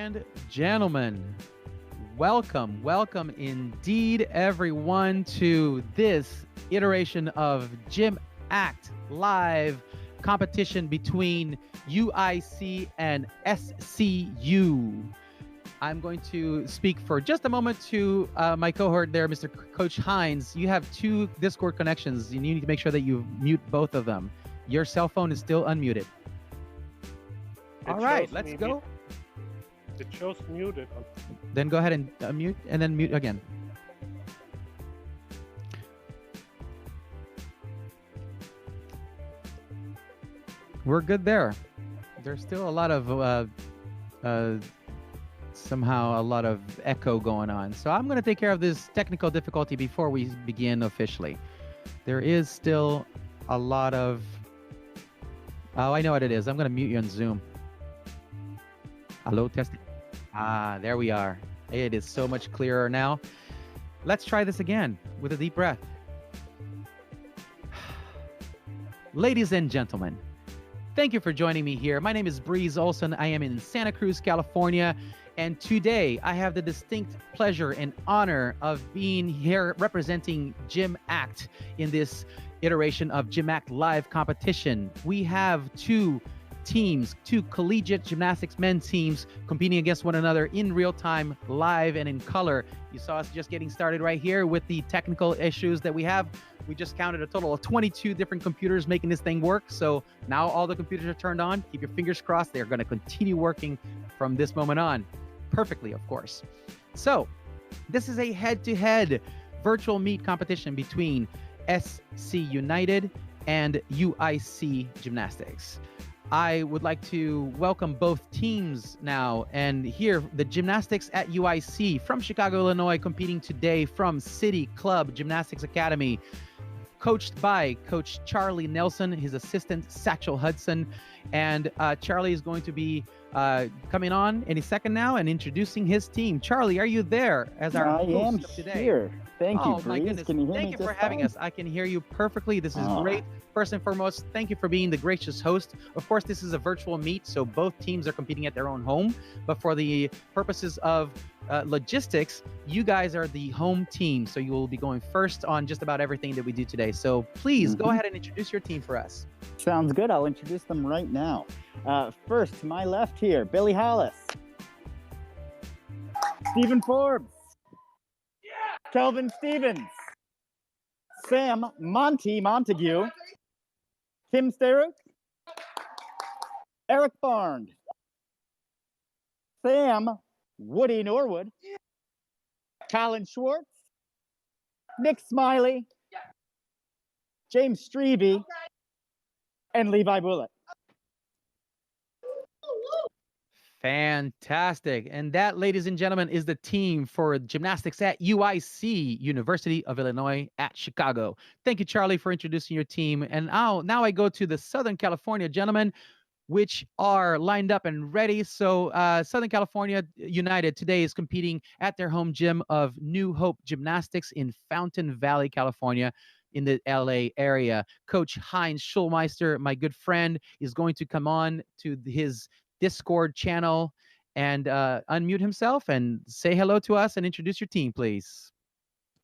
and gentlemen, welcome indeed, everyone, to this iteration of GymACT live competition between UIC and SCU. I'm going to speak for just a moment to my cohort there, Mr. Coach Hines. You have two Discord connections. You need to make sure that you mute both of them. Your cell phone is still unmuted. All right, let's go. It shows muted. Then go ahead and unmute and then mute again. We're good there. There's still a lot of somehow a lot of echo going on. So I'm going to take care of this technical difficulty before we begin officially. There is still a lot of... Oh, I know what it is. I'm going to mute you on Zoom. Hello, testing. Ah, there we are. It is so much clearer now. Let's try this again with a deep breath. Ladies and gentlemen, thank you for joining me here. My name is Breeze Olson. I am in Santa Cruz, California. And today I have the distinct pleasure and honor of being here representing GymACT in this iteration of GymACT live competition. We have two teams, two collegiate gymnastics men teams competing against one another in real time, live and in color. You saw us just getting started right here with the technical issues that we have. We just counted a total of 22 different computers making this thing work. So now all the computers are turned on. Keep your fingers crossed. They're going to continue working from this moment on. Perfectly, of course. So this is a head-to-head virtual meet competition between SC United and UIC Gymnastics. I would like to welcome both teams now, and here the gymnastics at UIC from Chicago, Illinois, competing today from City Club Gymnastics Academy, coached by Coach Charlie Nelson, his assistant Satchel Hudson, and Charlie is going to be coming on any second now and introducing his team. Charlie, are you there as our host of today? I am here. Thank you, Oh my goodness. Can you hear Thank me you for just having fine? us. I can hear you perfectly. This is great. First and foremost, thank you for being the gracious host. Of course, this is a virtual meet, so both teams are competing at their own home. But for the purposes of logistics, you guys are the home team, so you will be going first on just about everything that we do today. So please go ahead and introduce your team for us. Sounds good. I'll introduce them right now. First, to my left here, Billy Hollis, Stephen Forbes, Kelvin Stevens, Sam Montague, Kim Steruk, Eric Barnes, Sam Woody Norwood, Colin Schwartz, Nick Smiley, James Strebe, and Levi Bullitt. Fantastic. And that, ladies and gentlemen, is the team for gymnastics at UIC, University of Illinois at Chicago. Thank you, Charlie, for introducing your team. And now I go to the Southern California gentlemen, which are lined up and ready. So Southern California United today is competing at their home gym of New Hope Gymnastics in Fountain Valley, California, in the LA area. Coach Heinz Schulmeister, my good friend, is going to come on to his Discord channel and unmute himself and say hello to us and introduce your team, please.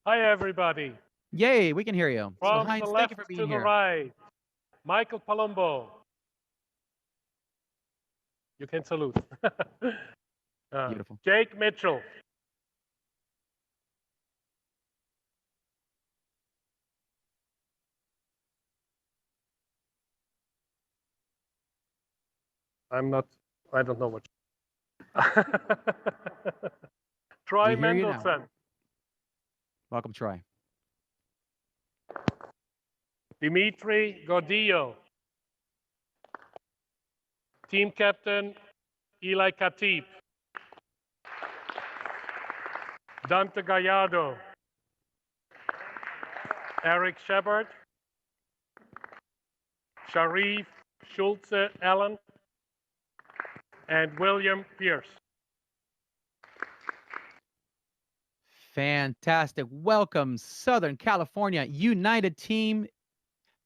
Hi, everybody. Yay, we can hear you. From so Heinz, the thank left you for being to here. the right, Michael Palumbo. You can salute. Beautiful. Jake Mitchell. I don't know what. Troy We hear you now. Mendelson. Welcome, Troy. Dimitri Gordillo. Team captain Eli Khatib. Dante Gallardo. Eric Shepard. Sharif Schulze Allen. And William Pierce. Fantastic. Welcome, Southern California United team,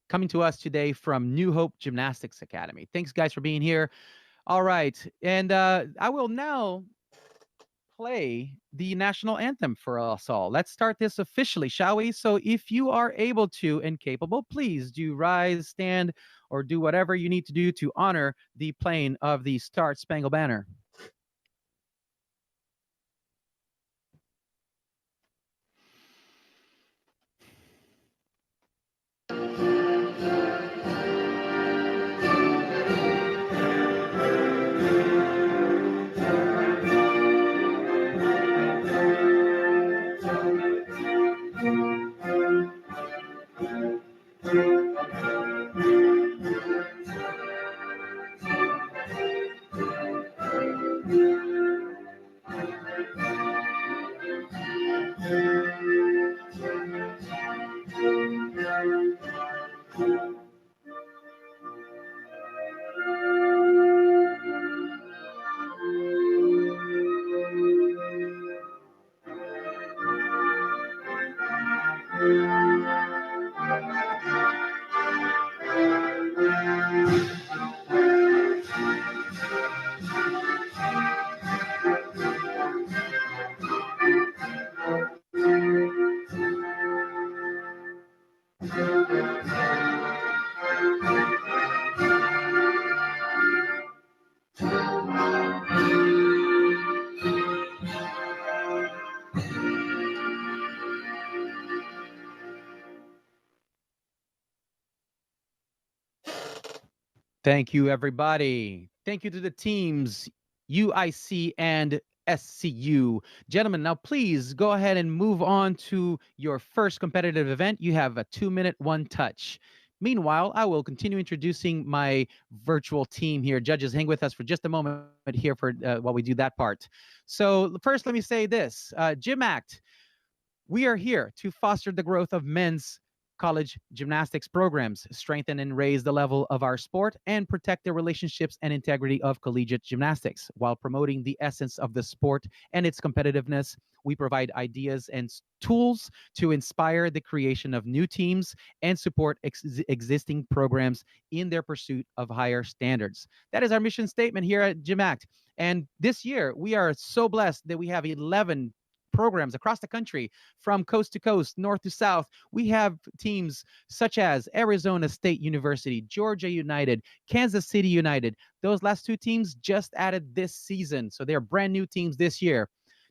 coming to us today from New Hope Gymnastics Academy. Thanks, guys, for being here. All right. And I will now play the national anthem for us all. Let's start this officially, shall we? So if you are able to and capable, please do rise, stand, or do whatever you need to do to honor the playing of the Star Spangled Banner. Thank you, everybody. Thank you to the teams, UIC and SCU. Gentlemen, now please go ahead and move on to your first competitive event. You have a 2-minute one touch. Meanwhile, I will continue introducing my virtual team here. Judges, hang with us for just a moment here for while we do that part. So first, let me say this. GymACT, we are here to foster the growth of men's college gymnastics programs, strengthen and raise the level of our sport, and protect the relationships and integrity of collegiate gymnastics. While promoting the essence of the sport and its competitiveness, we provide ideas and tools to inspire the creation of new teams and support existing programs in their pursuit of higher standards. That is our mission statement here at GymACT. And this year, we are so blessed that we have 11 programs across the country from coast to coast, north to south. We have teams such as Arizona State University, Georgia United, Kansas City United. Those last two teams just added this season, so they're brand new teams this year.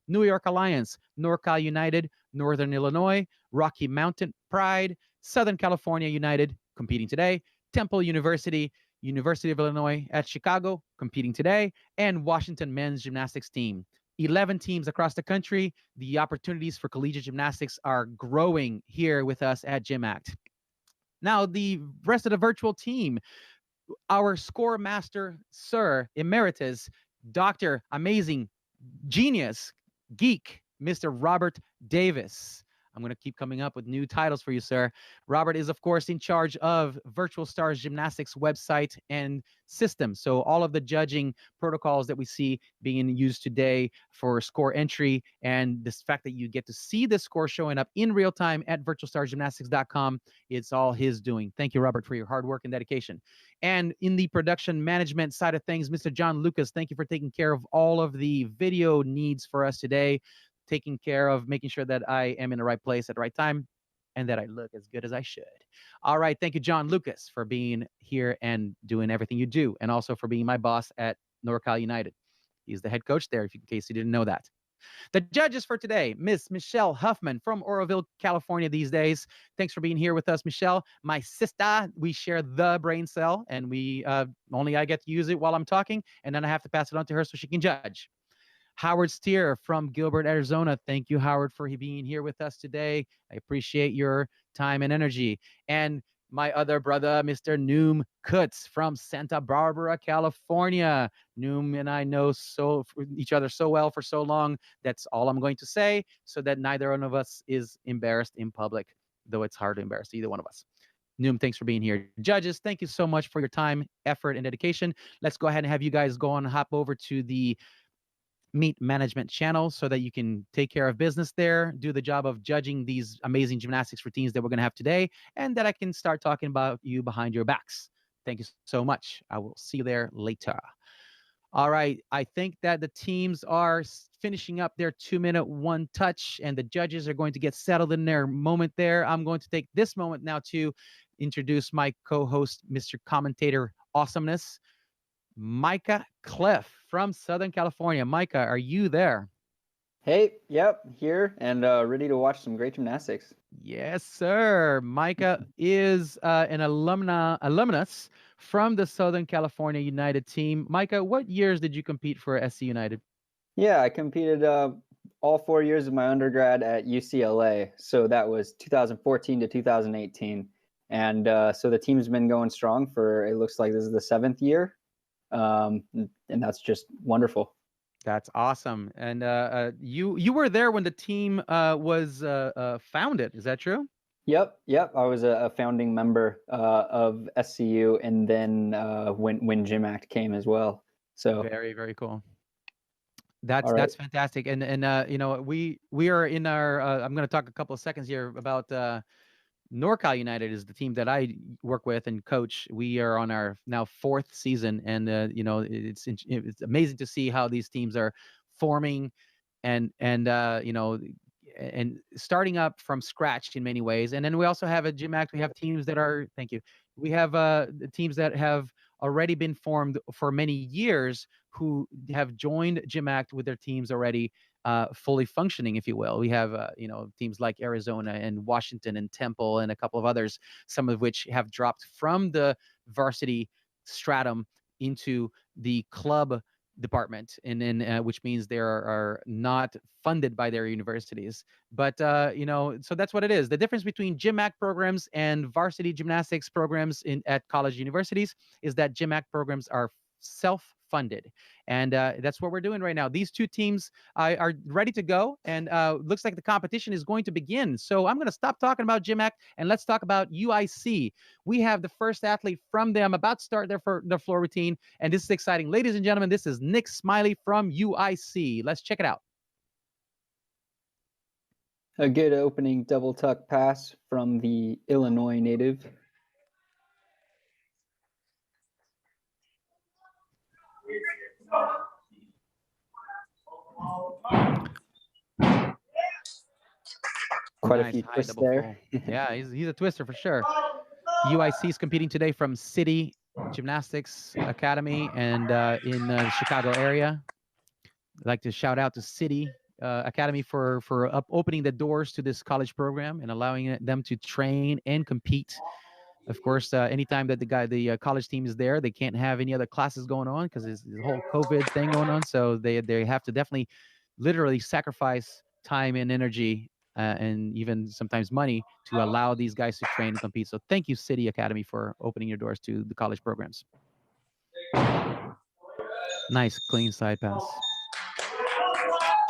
New York Alliance, NorCal United, Northern Illinois, Rocky Mountain Pride, Southern California United, competing today, Temple University, University of Illinois at Chicago, competing today, and Washington Men's Gymnastics Team. 11 teams across the country. The opportunities for collegiate gymnastics are growing here with us at GymACT. Now, the rest of the virtual team, our score master, Sir Emeritus, Dr. Amazing, Genius, Geek, Mr. Robert Davis. I'm going to keep coming up with new titles for you, sir. Robert is, of course, in charge of Virtual Stars Gymnastics website and system. So all of the judging protocols that we see being used today for score entry and this fact that you get to see the score showing up in real time at virtualstarsgymnastics.com, it's all his doing. Thank you, Robert, for your hard work and dedication. And in the production management side of things, Mr. John Lucas, thank you for taking care of all of the video needs for us today, taking care of making sure that I am in the right place at the right time and that I look as good as I should. All right. Thank you, John Lucas, for being here and doing everything you do, and also for being my boss at NorCal United. He's the head coach there, in case you didn't know that. The judges for today, Miss Michelle Huffman from Oroville, California these days. Thanks for being here with us, Michelle. My sister, we share the brain cell, and we only I get to use it while I'm talking, and then I have to pass it on to her so she can judge. Howard Steer from Gilbert, Arizona. Thank you, Howard, for being here with us today. I appreciate your time and energy. And my other brother, Mr. Noom Kutz from Santa Barbara, California. Noom and I know each other so well for so long. That's all I'm going to say, so that neither one of us is embarrassed in public, though it's hard to embarrass either one of us. Noom, thanks for being here. Judges, thank you so much for your time, effort, and dedication. Let's go ahead and have you guys go on and hop over to the Meet Management channel so that you can take care of business there, do the job of judging these amazing gymnastics routines that we're going to have today, and that I can start talking about you behind your backs. Thank you so much. I will see you there later. All right. I think that the teams are finishing up their 2-minute one touch, and the judges are going to get settled in their moment there. I'm going to take this moment now to introduce my co-host, Mr. Commentator Awesomeness, Micah Cliff from Southern California. Micah, are you there? Hey, yep, here and ready to watch some great gymnastics. Yes, sir. Micah is an alumnus from the Southern California United team. Micah, what years did you compete for SC United? Yeah, I competed all 4 years of my undergrad at UCLA. So that was 2014 to 2018. And so the team's been going strong for, it looks like this is the 7th year. And that's just wonderful. That's awesome. And you were there when the team was founded. Is that true? Yep. I was a founding member of SCU, and then when GymACT came as well. So very, very cool. That's right. That's fantastic. And you know, we are in our I'm going to talk a couple of seconds here about NorCal United is the team that I work with and coach. We are on our now 4th season, and you know, it's amazing to see how these teams are forming and you know, and starting up from scratch in many ways. And then we also have at GymACT, we have teams that are, thank you. We have teams that have already been formed for many years who have joined GymACT with their teams already fully functioning, if you will. We have, you know, teams like Arizona and Washington and Temple and a couple of others, some of which have dropped from the varsity stratum into the club department, and then which means they are not funded by their universities. But you know, so that's what it is. The difference between GymACT programs and varsity gymnastics programs at college universities is that GymACT programs are self-funded, and that's what we're doing right now. These two teams are ready to go, and looks like the competition is going to begin. So I'm going to stop talking about GymACT and let's talk about UIC. We have the first athlete from them about to start their floor routine, and this is exciting. Ladies and gentlemen, this is Nick Smiley from UIC. Let's check it out. A good opening double tuck pass from the Illinois native. Quite a few twists there. Yeah, he's a twister for sure. UIC is competing today from City Gymnastics Academy and in the Chicago area. I'd like to shout out to City Academy for opening the doors to this college program and allowing them to train and compete. Of course, anytime that the college team is there, they can't have any other classes going on because there's the whole COVID thing going on. So they have to definitely, literally sacrifice time and energy and even sometimes money to allow these guys to train and compete. So thank you, City Academy, for opening your doors to the college programs. Nice, clean side pass.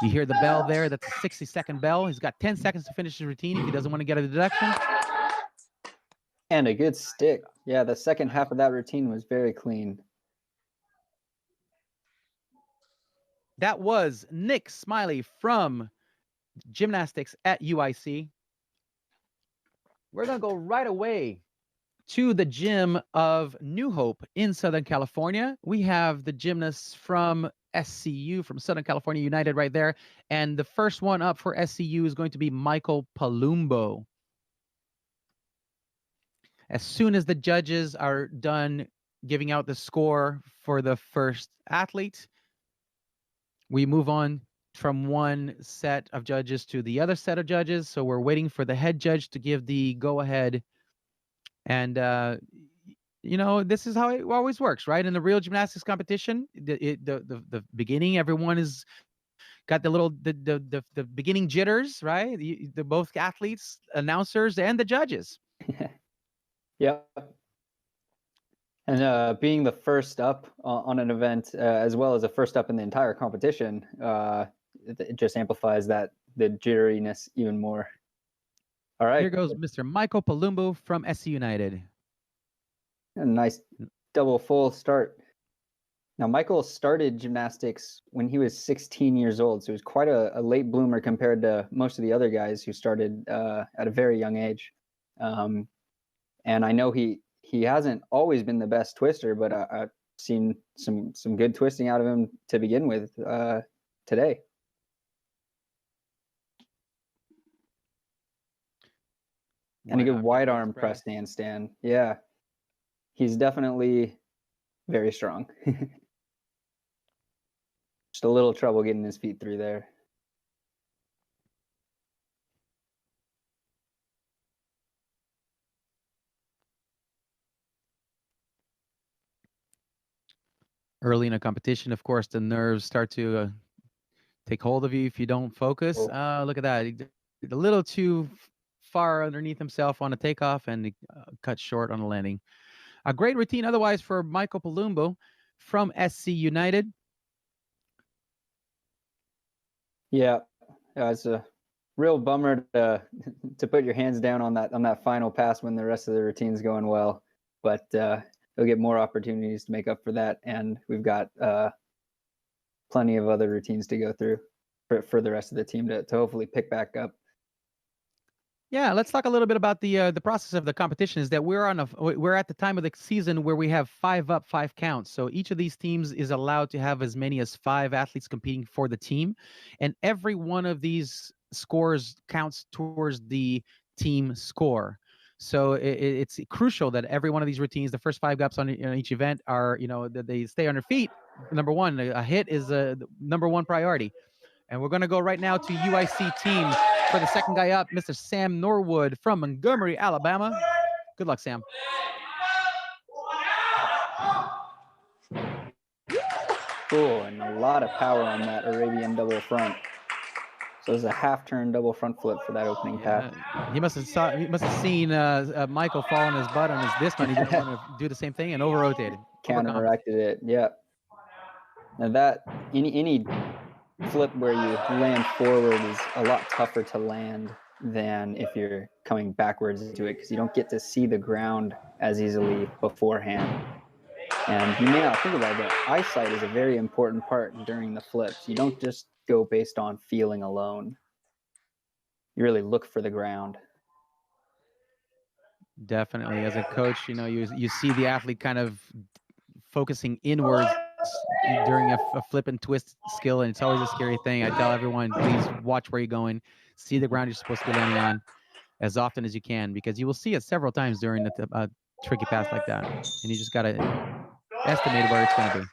You hear the bell there. That's a 60-second bell. He's got 10 seconds to finish his routine if he doesn't want to get a deduction. And a good stick. Yeah, the second half of that routine was very clean. That was Nick Smiley from gymnastics at UIC. We're going to go right away to the gym of New Hope in Southern California. We have the gymnasts from SCU, from Southern California United right there. And the first one up for SCU is going to be Michael Palumbo. As soon as the judges are done giving out the score for the first athlete, we move on from one set of judges to the other set of judges. So we're waiting for the head judge to give the go-ahead. And, you know, this is how it always works, right? In the real gymnastics competition, the beginning, everyone is got the beginning jitters, right? The both athletes, announcers, and the judges. Yep. And being the first up on an event, as well as the first up in the entire competition, it just amplifies the jitteriness even more. All right. Here goes Mr. Michael Palumbo from SC United. A nice double full start. Now, Michael started gymnastics when he was 16 years old, so he was quite a late bloomer compared to most of the other guys who started at a very young age. And I know he hasn't always been the best twister, but seen some good twisting out of him to begin with today. And a good wide arm press handstand. Yeah. He's definitely very strong. Just a little trouble getting his feet through there. Early in a competition, of course, the nerves start to take hold of you if you don't focus. Look at that. He did a little too far underneath himself on a takeoff and cut short on the landing. A great routine otherwise for Michael Palumbo from SC United. Yeah, it's a real bummer to put your hands down on that final pass when the rest of the routine's going well, but he'll get more opportunities to make up for that, and we've got plenty of other routines to go through for the rest of the team to hopefully pick back up. Yeah, let's talk a little bit about the process of the competition. Is that we're at the time of the season where we have 5 up, 5 counts. So each of these teams is allowed to have as many as 5 athletes competing for the team, and every one of these scores counts towards the team score. So it's crucial that every one of these routines, the first 5 gaps on each event, are that they stay on their feet. Number one, a hit is the number one priority. And we're going to go right now to UIC team for the second guy up, Mr. Sam Norwood from Montgomery, Alabama. Good luck, Sam. Cool, and a lot of power on that Arabian double front. So it's a half-turn double front flip for that opening pass. He must have seen Michael fall on his butt on his disc, and he didn't want to do the same thing and over-rotated. Counteracted it, yeah. Now that any flip where you land forward is a lot tougher to land than if you're coming backwards into it, because you don't get to see the ground as easily beforehand. And you may not think about it, but eyesight is a very important part during the flips. You don't just go based on feeling alone. You really look for the ground. Definitely. As a coach, you see the athlete kind of focusing inwards during a flip and twist skill, and it's always a scary thing. I tell everyone, please watch where you're going, see the ground you're supposed to be landing on as often as you can, because you will see it several times during a tricky pass like that, and you just got to estimate where it's going to be.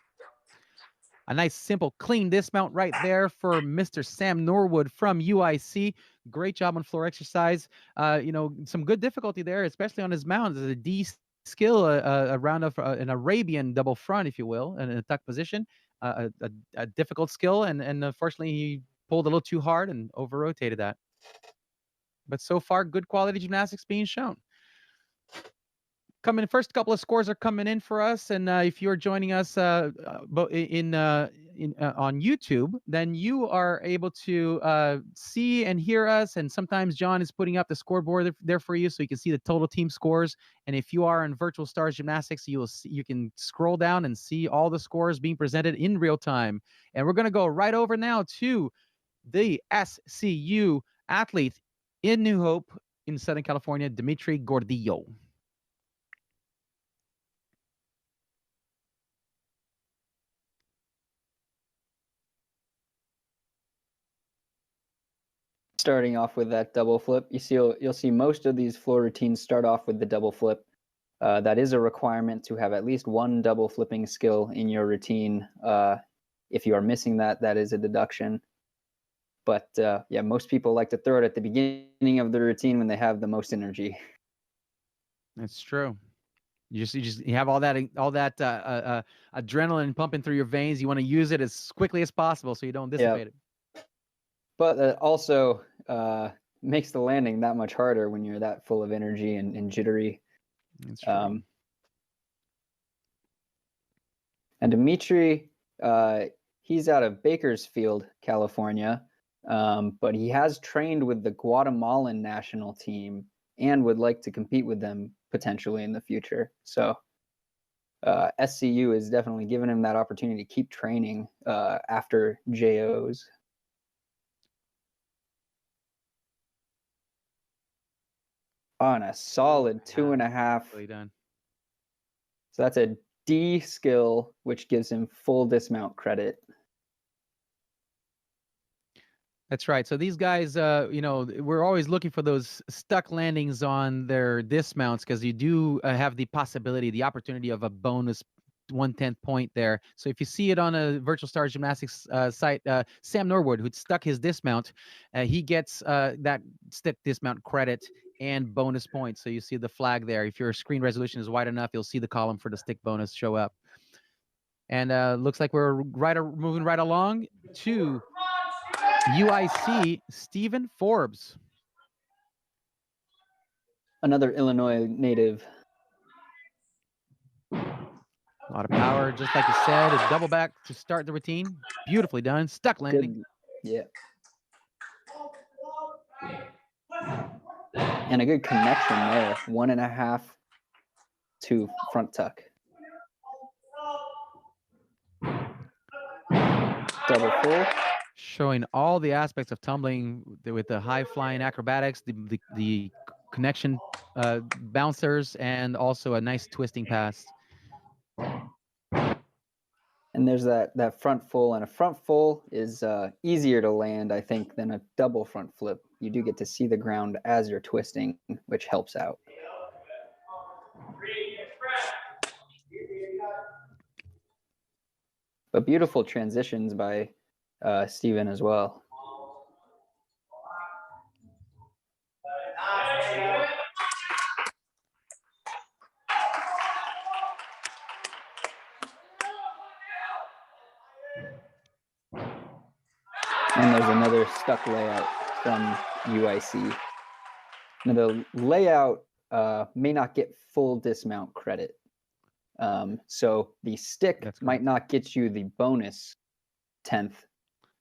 A nice, simple, clean dismount right there for Mr. Sam Norwood from UIC. Great job on floor exercise. Some good difficulty there, especially on his mount. There's a D skill, a round of an Arabian double front, if you will, in a tuck position. A difficult skill, and unfortunately he pulled a little too hard and over-rotated that. But so far, good quality gymnastics being shown. First couple of scores are coming in for us, and if you're joining us on YouTube, then you are able to see and hear us. And sometimes John is putting up the scoreboard there for you, so you can see the total team scores. And if you are on Virtual Stars Gymnastics, you can scroll down and see all the scores being presented in real time. And we're going to go right over now to the SCU athlete in New Hope in Southern California, Dimitri Gordillo. Starting off with that double flip, you'll see most of these floor routines start off with the double flip. That is a requirement to have at least one double flipping skill in your routine. If you are missing that, that is a deduction. But yeah, most people like to throw it at the beginning of the routine when they have the most energy. That's true. You have all that adrenaline pumping through your veins. You want to use it as quickly as possible so you don't dissipate it. But it also makes the landing that much harder when you're that full of energy and jittery. That's true. And Dimitri, he's out of Bakersfield, California, but he has trained with the Guatemalan national team and would like to compete with them potentially in the future. So SCU is definitely giving him that opportunity to keep training after JOs. On a solid 2.5. Really done. So that's a D skill, which gives him full dismount credit. That's right. So these guys, we're always looking for those stuck landings on their dismounts because you do have the possibility, the opportunity of a bonus 1/10 point there. So if you see it on a virtual Stars Gymnastics site, Sam Norwood, who stuck his dismount, he gets that stick dismount credit and bonus points. So you see the flag there. If your screen resolution is wide enough, you'll see the column for the stick bonus show up. And looks like we're moving right along to UIC, Stephen Forbes. Another Illinois native. A lot of power, just like you said. A double back to start the routine. Beautifully done. Stuck landing. Good. Yeah. And a good connection there. 1.5 to front tuck. Double full. Showing all the aspects of tumbling with the high flying acrobatics, the connection bouncers, and also a nice twisting pass. And there's that front full, and a front full is easier to land, I think, than a double front flip. You do get to see the ground as you're twisting, which helps out. But beautiful transitions by Stephen as well. And there's another stuck layout from UIC. Now the layout may not get full dismount credit. So the stick might not get you the bonus 10th,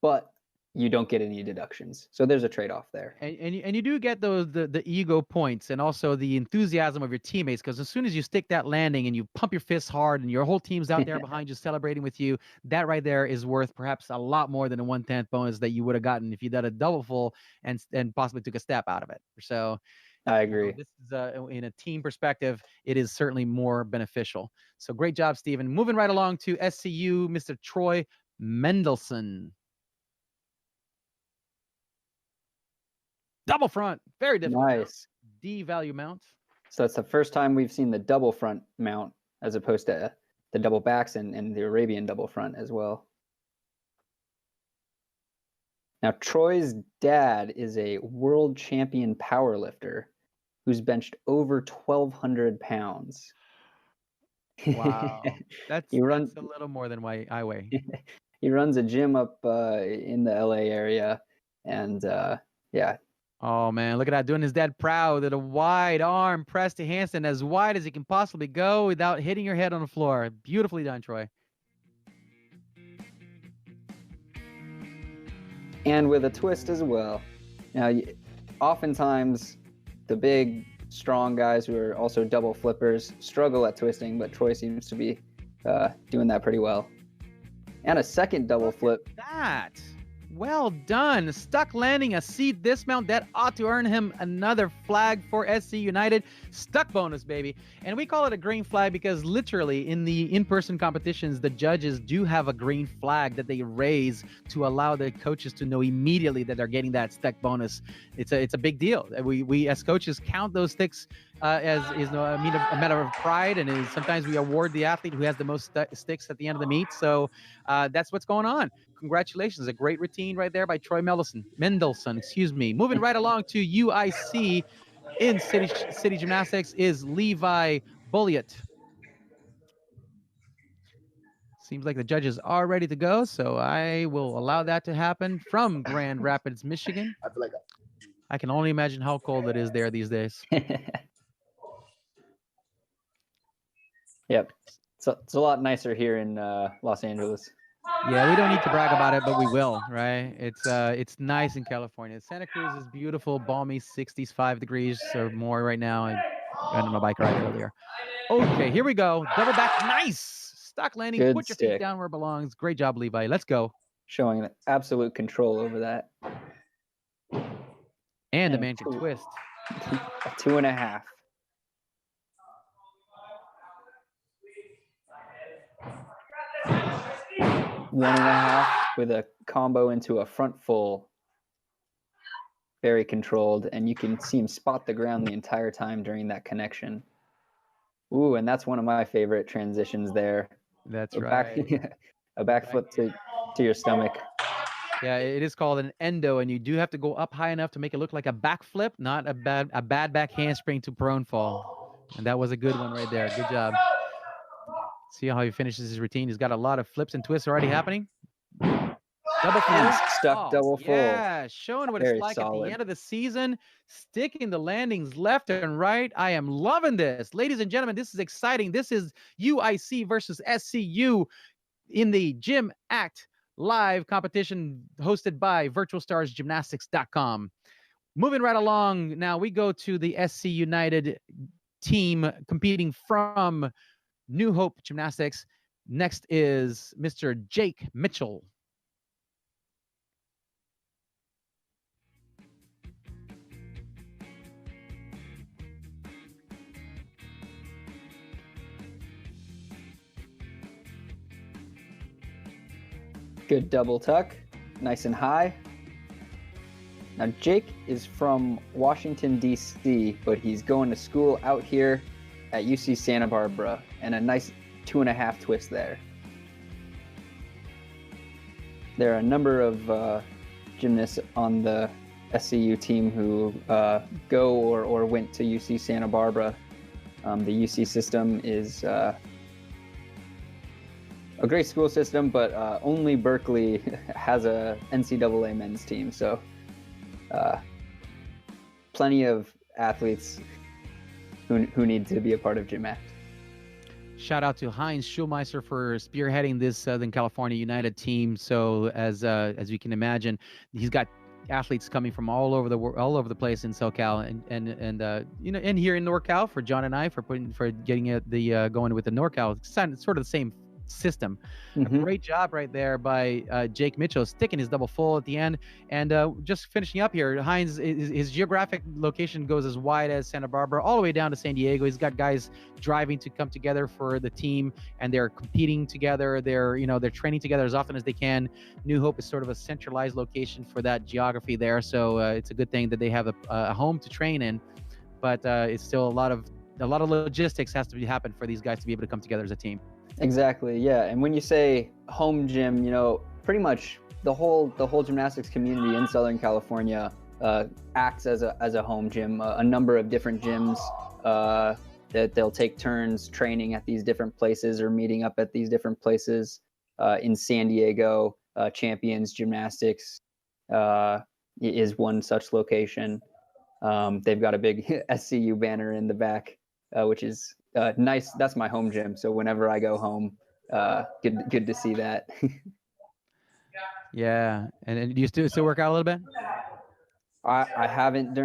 but you don't get any deductions. So there's a trade-off there. And you do get those the ego points and also the enthusiasm of your teammates, because as soon as you stick that landing and you pump your fists hard and your whole team's out there behind you celebrating with you, that right there is worth perhaps a lot more than a 1/10 bonus that you would have gotten if you did a double full and possibly took a step out of it. So I agree. This is in a team perspective, it is certainly more beneficial. So great job, Stephen. Moving right along to SCU, Mr. Troy Mendelson. Double front, very difficult. Nice. D value mount. So that's the first time we've seen the double front mount as opposed to the double backs and the Arabian double front as well. Now, Troy's dad is a world champion powerlifter who's benched over 1,200 pounds. Wow. That's a little more than I weigh. He runs a gym up in the LA area. And yeah. Oh, man, look at that. Doing his dad proud at a wide arm press to handstand, as wide as he can possibly go without hitting your head on the floor. Beautifully done, Troy. And with a twist as well. Now, oftentimes, the big, strong guys who are also double flippers struggle at twisting, but Troy seems to be doing that pretty well. And a second double flip. That. Well done. Stuck landing a seat dismount. That ought to earn him another flag for SC United. Stuck bonus, baby. And we call it a green flag because literally in the in-person competitions, the judges do have a green flag that they raise to allow the coaches to know immediately that they're getting that stuck bonus. It's a big deal. We as coaches count those sticks as a matter of pride, and sometimes we award the athlete who has the most sticks at the end of the meet. So that's what's going on. Congratulations, a great routine right there by Troy Mendelson, excuse me. Moving right along to UIC in City Gymnastics is Levi Bulliott. Seems like the judges are ready to go, so I will allow that to happen from Grand Rapids, Michigan. I feel like I can only imagine how cold it is there these days. Yep. So it's a lot nicer here in Los Angeles. Yeah, we don't need to brag about it, but we will, right? It's nice in California. Santa Cruz is beautiful, balmy, 65 degrees or more right now. I went on a bike ride earlier. Okay, here we go. Double back, nice. Stock landing, Good put your stick. feet down where it belongs. Great job, Levi. Let's go. Showing absolute control over that. And the man can twist. A 2.5. 1.5 with a combo into a front full. Very controlled, and you can see him spot the ground the entire time during that connection. Ooh, and that's one of my favorite transitions there. That's a right. a back flip to your stomach. Yeah, it is called an endo, and you do have to go up high enough to make it look like a back flip, not a bad back handspring to prone fall. And that was a good one right there. Good job. See how he finishes his routine. He's got a lot of flips and twists already happening. Double full. And stuck double full. Yeah, showing what Very it's like solid. at the end of the season, sticking the landings left and right. I am loving this. Ladies and gentlemen, this is exciting. This is UIC versus SCU in the GymACT live competition hosted by virtualstarsgymnastics.com. Moving right along, now we go to the SC United team competing from New Hope Gymnastics. Next is Mr. Jake Mitchell. Good double tuck, nice and high. Now Jake is from Washington, D.C., but he's going to school out here at UC Santa Barbara, and a nice 2.5 twist there. There are a number of gymnasts on the SCU team who go or went to UC Santa Barbara. The UC system is a great school system, but only Berkeley has a NCAA men's team. So plenty of athletes who need to be a part of GymACT. Shout out to Heinz Schulmeister for spearheading this Southern California United team. So as you can imagine, he's got athletes coming from all over the place in SoCal, and you know, and here in NorCal for John and I for getting going with the NorCal. It's sort of the same system. A great job right there by Jake Mitchell, sticking his double full at the end. And just finishing up here, Heinz, his geographic location goes as wide as Santa Barbara all the way down to San Diego. He's got guys driving to come together for the team, and they're competing together. They're training together as often as they can. New Hope is sort of a centralized location for that geography there, so it's a good thing that they have a home to train in. But it's still a lot of logistics has to happen for these guys to be able to come together as a team. Exactly, yeah. And when you say home gym, you know, pretty much the whole gymnastics community in Southern California acts as a home gym. A number of different gyms that they'll take turns training at these different places or meeting up at these different places. In San Diego, Champions Gymnastics is one such location. They've got a big SCU banner in the back, which is nice. That's my home gym. So whenever I go home, good to see that. Yeah. And do you still work out a little bit? I haven't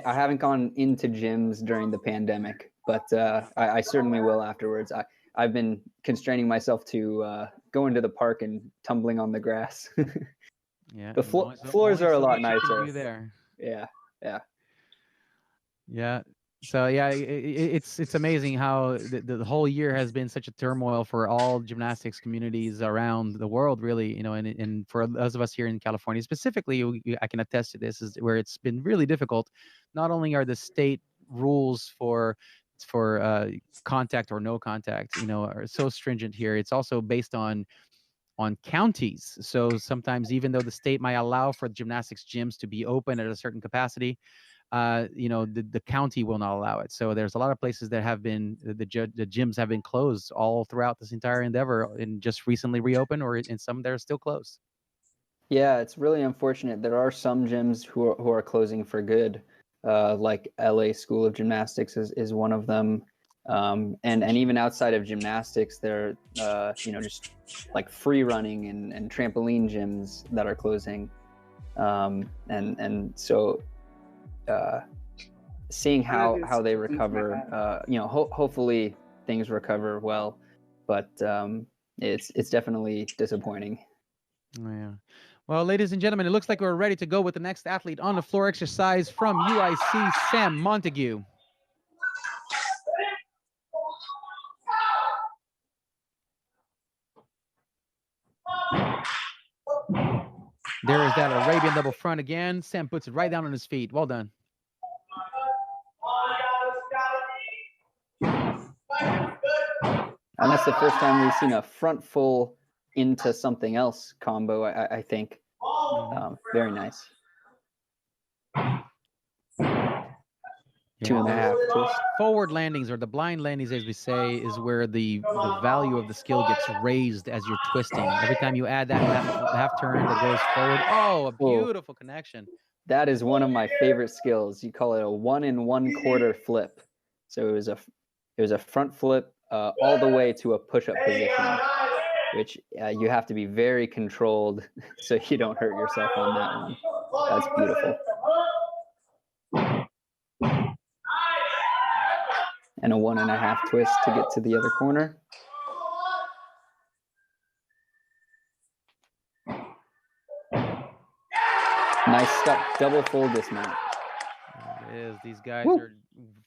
I haven't gone into gyms during the pandemic, but I certainly will afterwards. I've been constraining myself to go into the park and tumbling on the grass. Yeah. The floors are a lot nicer. There. Yeah. Yeah. So yeah, it's amazing how the whole year has been such a turmoil for all gymnastics communities around the world, really. You know, and for those of us here in California specifically, I can attest to this, is where it's been really difficult. Not only are the state rules for contact or no contact, you know, are so stringent here. It's also based on counties. So sometimes, even though the state might allow for gymnastics gyms to be open at a certain capacity, you know, the county will not allow it. So there's a lot of places that have been the gyms have been closed all throughout this entire endeavor, and just recently reopened, or in some that are still closed. Yeah, it's really unfortunate. There are some gyms who are closing for good, like LA School of Gymnastics is one of them. And even outside of gymnastics, there you know, just like free running and trampoline gyms that are closing. And so seeing how they recover, you know, hopefully things recover well, but it's definitely disappointing. Oh, yeah. Well, ladies and gentlemen, it looks like we're ready to go with the next athlete on the floor exercise from UIC, Sam Montague. There is that Arabian double front again. Sam puts it right down on his feet. Well done. And that's the first time we've seen a front full into something else combo, I think. Very nice. 2.5 twist. Forward landings, or the blind landings, as we say, is where the value of the skill gets raised as you're twisting. Every time you add that half turn that goes forward. Oh, a beautiful connection. That is one of my favorite skills. You call it a 1 1/4 flip. So it was a front flip all the way to a push-up position, which you have to be very controlled so you don't hurt yourself on that one. That's beautiful. And a 1.5 twist to get to the other corner. Nice stuck double full dismount. It is. These guys are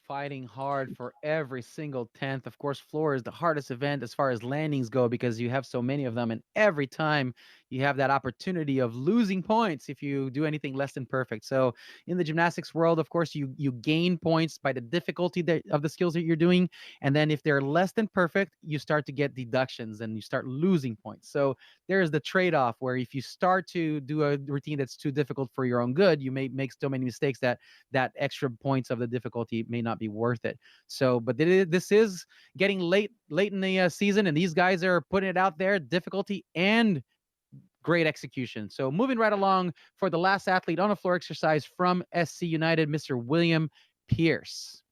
fighting hard for every single 10th. Of course, floor is the hardest event as far as landings go because you have so many of them, and every time you have that opportunity of losing points if you do anything less than perfect. So in the gymnastics world, of course, you gain points by the difficulty of the skills that you're doing, and then if they're less than perfect, you start to get deductions and you start losing points. So there's the trade-off where if you start to do a routine that's too difficult for your own good, you may make so many mistakes that extra points of the difficulty may not be worth it. So, but this is getting late in the season, and these guys are putting it out there, difficulty and great execution. So moving right along for the last athlete on a floor exercise from SC United, Mr. William Pierce.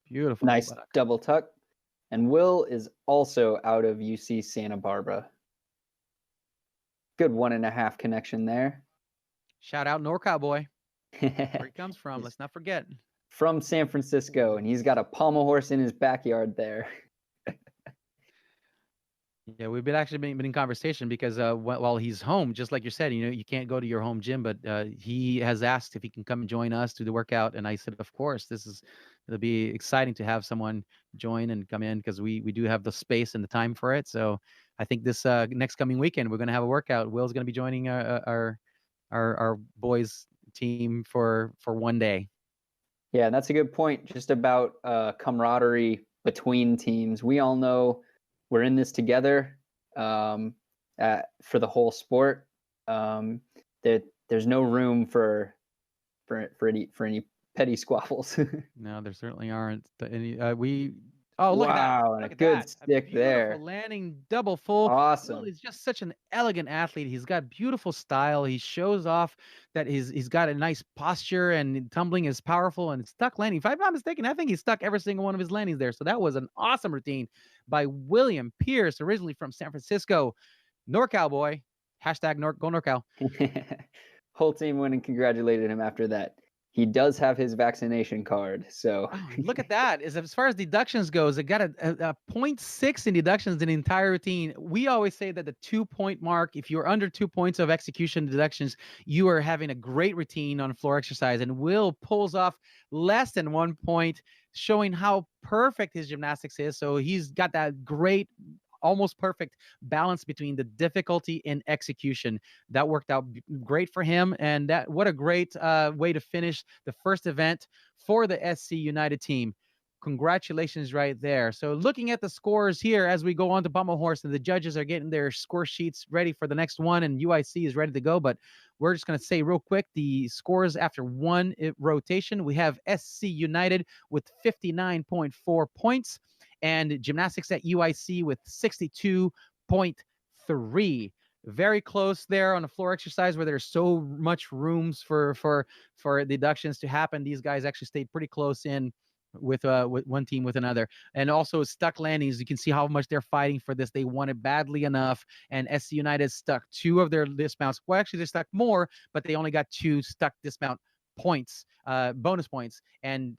Beautiful. Nice double tuck. And Will is also out of UC Santa Barbara. Good 1.5 connection there. Shout out NorCal boy. Where he comes from, let's not forget. From San Francisco, and he's got a pommel horse in his backyard there. Yeah, we've been in conversation because while he's home, just like you said, you can't go to your home gym, but he has asked if he can come and join us to the workout, and I said, of course, it'll be exciting to have someone join and come in because we do have the space and the time for it. So I think this next coming weekend we're going to have a workout. Will's going to be joining our boys team for one day. Yeah, that's a good point. Just about camaraderie between teams. We all know we're in this together for the whole sport. There's no room for any petty squabbles. No, there certainly aren't any. Look at that! Wow, and a good stick there. Landing double full. Awesome. Will is just such an elegant athlete. He's got beautiful style. He shows off that he's got a nice posture, and tumbling is powerful, and stuck landing. If I'm not mistaken, I think he stuck every single one of his landings there. So that was an awesome routine by William Pierce, originally from San Francisco. NorCal boy. Hashtag go NorCal. Whole team went and congratulated him after that. He does have his vaccination card, so look at that. As far as deductions goes, it got a 0.6 in deductions in the entire routine. We always say that the 2-point mark, if you're under 2 points of execution deductions, you are having a great routine on floor exercise. And Will pulls off less than 1 point, showing how perfect his gymnastics is. So he's got that great, almost perfect balance between the difficulty and execution. That worked out great for him, and what a great way to finish the first event for the SC United team. Congratulations right there. So looking at the scores here as we go on to Pommel Horse, and the judges are getting their score sheets ready for the next one, and UIC is ready to go, but we're just going to say real quick the scores after one rotation. We have SC United with 59.4 points, and Gymnastics at UIC with 62.3. Very close there on a floor exercise where there's so much rooms for deductions to happen. These guys actually stayed pretty close in with one team with another. And also stuck landings, you can see how much they're fighting for this. They want it badly enough, and SC United stuck 2 of their dismounts. Well, actually they stuck more, but they only got 2 stuck dismount points, bonus points, and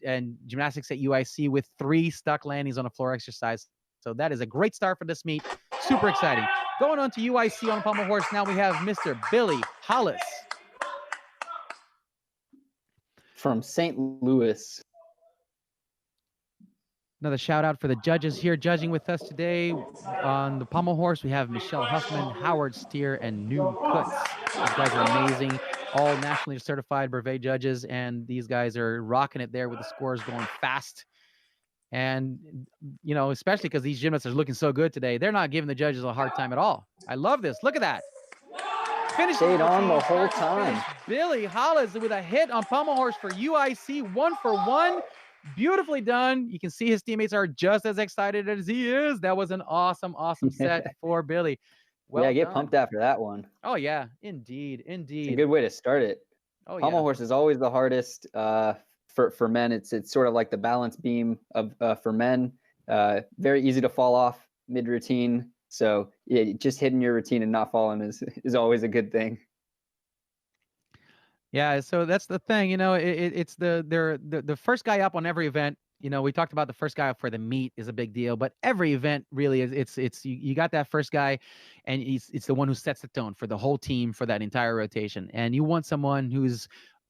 Gymnastics at UIC with 3 stuck landings on a floor exercise. So that is a great start for this meet. Super exciting. Going on to UIC on Pommel Horse, now we have Mr. Billy Hollis from St. Louis. Another shout out for the judges here judging with us today on the pommel horse. We have Michelle Huffman, Howard Steer, and Noob Kutz. These guys are amazing, all nationally certified brevet judges, and these guys are rocking it there with the scores going fast. And, you know, especially because these gymnasts are looking so good today, they're not giving the judges a hard time at all. I love this. Look at that. Finishing Stayed on the routine, whole start to time. finish. Billy Hollis with a hit on pommel horse for UIC, 1 for 1. Beautifully done. You can see his teammates are just as excited as he is. That was an awesome, awesome set for Billy. Well yeah, get done. pumped after that one. Oh yeah, indeed, It's a indeed. good way to start it. Oh Pommel yeah. horse is always the hardest for men. It's sort of like the balance beam of for men. Very easy to fall off mid routine. So yeah, just hitting your routine and not falling is always a good thing. Yeah, so that's the thing, you know, it's the first guy up on every event. You know, we talked about the first guy up for the meet is a big deal, but every event really is. It's you got that first guy, and it's the one who sets the tone for the whole team for that entire rotation. And you want someone who's,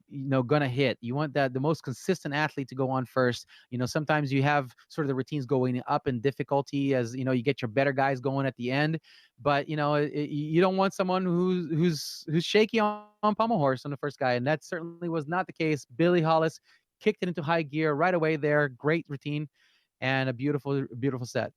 you know, gonna hit. You want the most consistent athlete to go on first. You know, sometimes you have sort of the routines going up in difficulty as, you know, you get your better guys going at the end. But, you know, you don't want someone who's shaky on pommel horse on the first guy, and that certainly was not the case. Billy Hollis kicked it into high gear right away there. Great routine and a beautiful, beautiful set.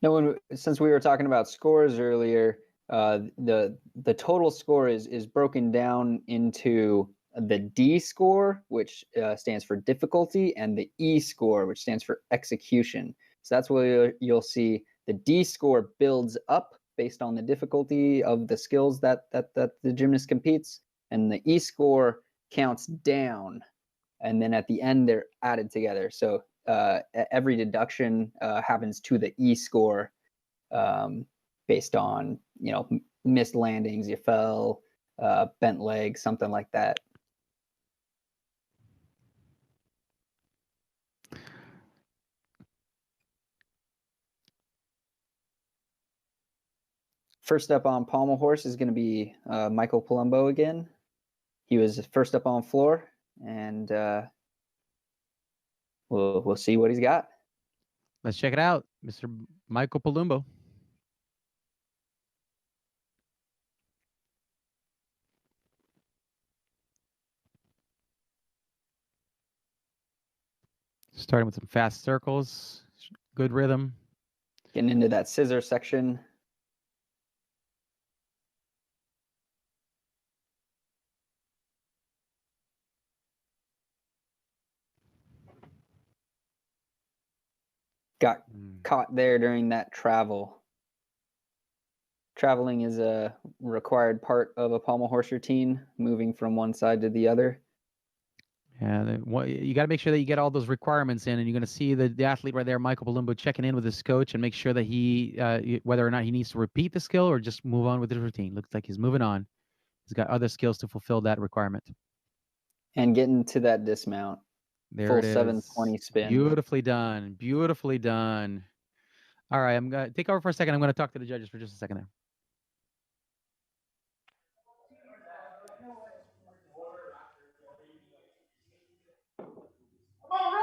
No, since we were talking about scores earlier, the total score is broken down into the D score, which stands for difficulty, and the E score, which stands for execution. So that's where you'll see the D score builds up based on the difficulty of the skills that the gymnast competes, and the E score counts down, and then at the end they're added together. So every deduction happens to the E score based on, you know, missed landings, you fell, bent leg, something like that. First up on pommel horse is going to be Michael Palumbo again. He was first up on floor, and we'll see what he's got. Let's check it out, Mr. Michael Palumbo. Starting with some fast circles, good rhythm. Getting into that scissor section. Got caught there during that travel. Traveling is a required part of a pommel horse routine, moving from one side to the other. Yeah, you got to make sure that you get all those requirements in, and you're going to see the athlete right there, Michael Palumbo, checking in with his coach and make sure that he, whether or not he needs to repeat the skill or just move on with his routine. Looks like he's moving on. He's got other skills to fulfill that requirement. And getting to that dismount. There full it is. 720 spin. Beautifully done. Beautifully done. All right, I'm going to take over for a second. I'm going to talk to the judges for just a second there.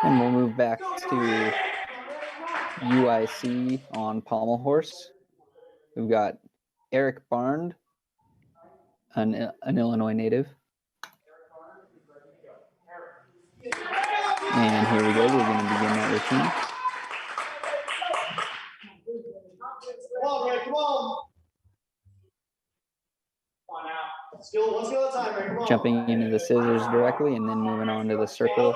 And we'll move back to UIC on pommel horse. We've got Eric Barnd, an Illinois native. And here we go. We're going to begin that routine. Come on, Ray, come on. Come on now. Let's go at a time, Ray. Come on. Jumping into the scissors directly and then moving on to the circle.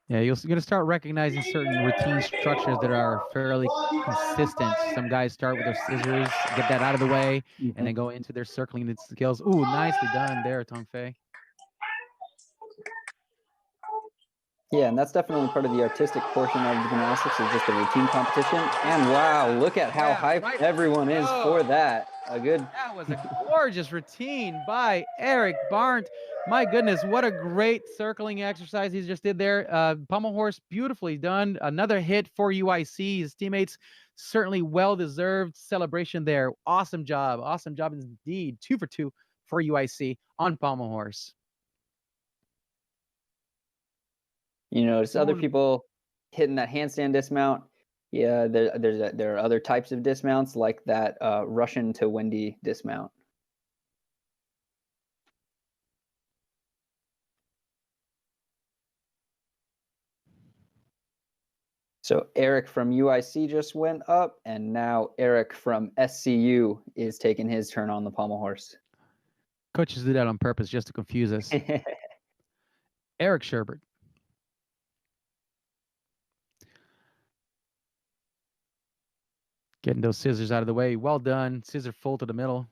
Yeah, you're going to start recognizing certain routine structures that are fairly consistent. Some guys start with their scissors, get that out of the way, and then go into their circling skills. Ooh, nicely done there, Tong Fei. Yeah, and that's definitely part of the artistic portion of gymnastics, is just a routine competition. And wow, look at how hyped everyone is for that. That was a gorgeous routine by Eric Barnt. My goodness, what a great circling exercise he just did there. Pommel horse, beautifully done. Another hit for UIC. His teammates, certainly well-deserved celebration there. Awesome job indeed. 2 for 2 for UIC on Pommel horse. You notice other Going- people hitting that handstand dismount. Yeah, there are other types of dismounts like that Russian to Wendy dismount. So Eric from UIC just went up, and now Eric from SCU is taking his turn on the pommel horse. Coaches do that on purpose just to confuse us. Eric Sherbert. Getting those scissors out of the way. Well done. Scissor full to the middle.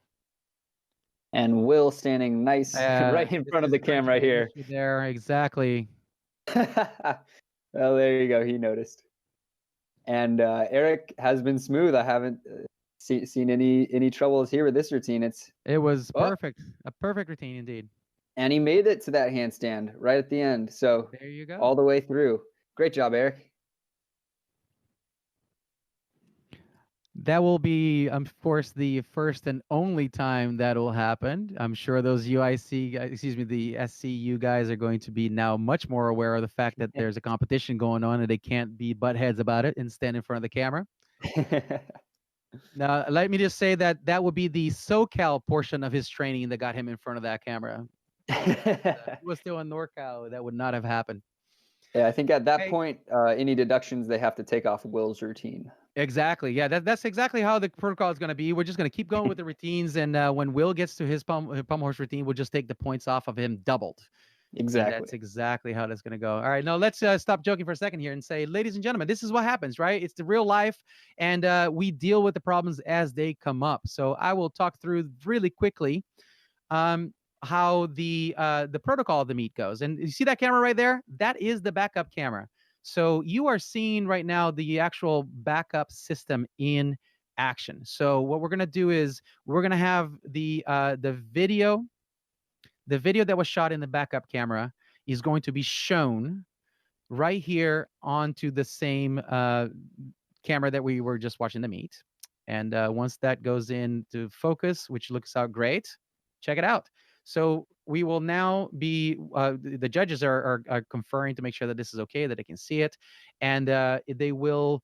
And Will standing nice right in front of the camera here. There, exactly. Well, there you go. He noticed. And Eric has been smooth. I haven't seen any troubles here with this routine. It was perfect. A perfect routine indeed. And he made it to that handstand right at the end. So there you go. All the way through. Great job, Eric. That will be, of course, the first and only time that will happen. I'm sure those UIC, the SCU guys are going to be now much more aware of the fact that there's a competition going on and they can't be butt heads about it and stand in front of the camera. Now, let me just say that that would be the SoCal portion of his training that got him in front of that camera. If he was still in NorCal, that would not have happened. Yeah, I think at that point, any deductions they have to take off Will's routine. Exactly. Yeah, that's exactly how the protocol is going to be. We're just going to keep going with the routines, and when Will gets to his pommel horse routine, we'll just take the points off of him doubled. Exactly. And that's exactly how that's going to go. All right, now let's stop joking for a second here and say, ladies and gentlemen, this is what happens, right? It's the real life, and we deal with the problems as they come up. So I will talk through really quickly how the protocol of the meet goes. And you see that camera right there? That is the backup camera. So you are seeing right now the actual backup system in action. So what we're going to do is we're going to have the video that was shot in the backup camera is going to be shown right here onto the same camera that we were just watching the meet. And once that goes into focus, which looks out great, check it out. So we will now be, the judges are conferring to make sure that this is okay, that they can see it. And they will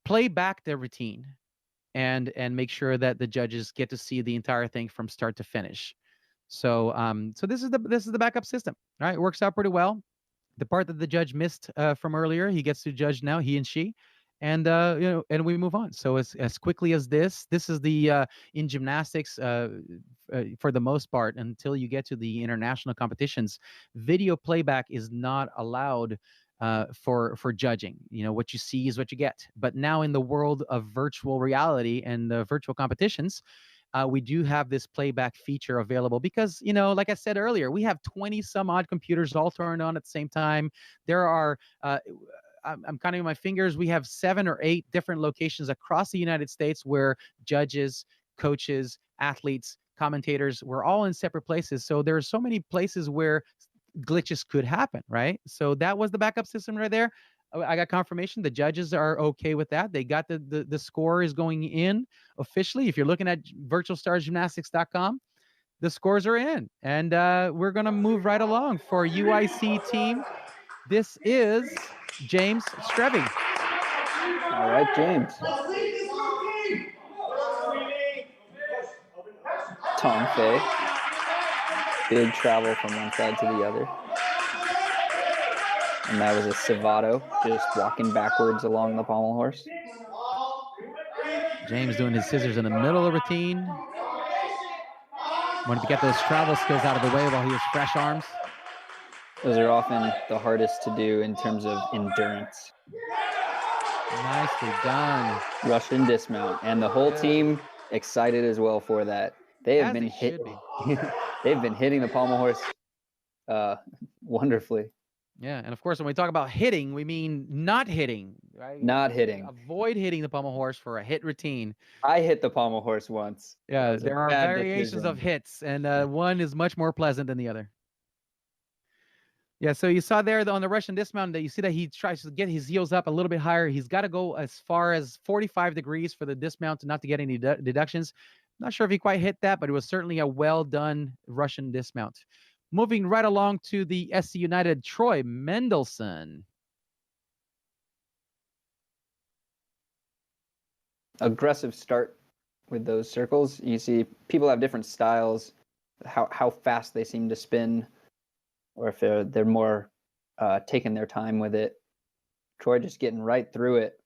play back their routine and make sure that the judges get to see the entire thing from start to finish. So so this is the backup system. All right, it works out pretty well. The part that the judge missed from earlier, he gets to judge now, he and she. And and we move on. So as quickly as this is the in gymnastics for the most part, until you get to the international competitions, video playback is not allowed for judging. What you see is what you get. But now in the world of virtual reality and the virtual competitions, we do have this playback feature available because, like I said earlier, we have 20 some odd computers all turned on at the same time. There are I'm counting my fingers. We have 7 or 8 different locations across the United States where judges, coaches, athletes, commentators, we're all in separate places. So there are so many places where glitches could happen, right? So that was the backup system right there. I got confirmation. The judges are okay with that. They got the score is going in officially. If you're looking at virtualstarsgymnastics.com, the scores are in. And we're going to move right along for UIC team. This is James Streving. All right, James. Tom Fay. Big travel from one side to the other. And that was a Savato, just walking backwards along the pommel horse. James doing his scissors in the middle of the routine. Wanted to get those travel skills out of the way while he has fresh arms. Those are often the hardest to do in terms of endurance. Nicely done. Russian dismount, and the whole team excited as well for that. They have been they've been hitting the pommel horse wonderfully. Yeah, and of course, when we talk about hitting, we mean not hitting, right? Not hitting. Avoid hitting the pommel horse for a hit routine. I hit the pommel horse once. Yeah, there are variations of hits, and one is much more pleasant than the other. Yeah, so you saw there on the Russian dismount that you see that he tries to get his heels up a little bit higher. He's got to go as far as 45 degrees for the dismount to not to get any deductions. Not sure if he quite hit that, but it was certainly a well done Russian dismount. Moving right along to the SC United Troy Mendelson. Aggressive start with those circles. You see people have different styles, how fast they seem to spin, or if they're more taking their time with it. Troy just getting right through it.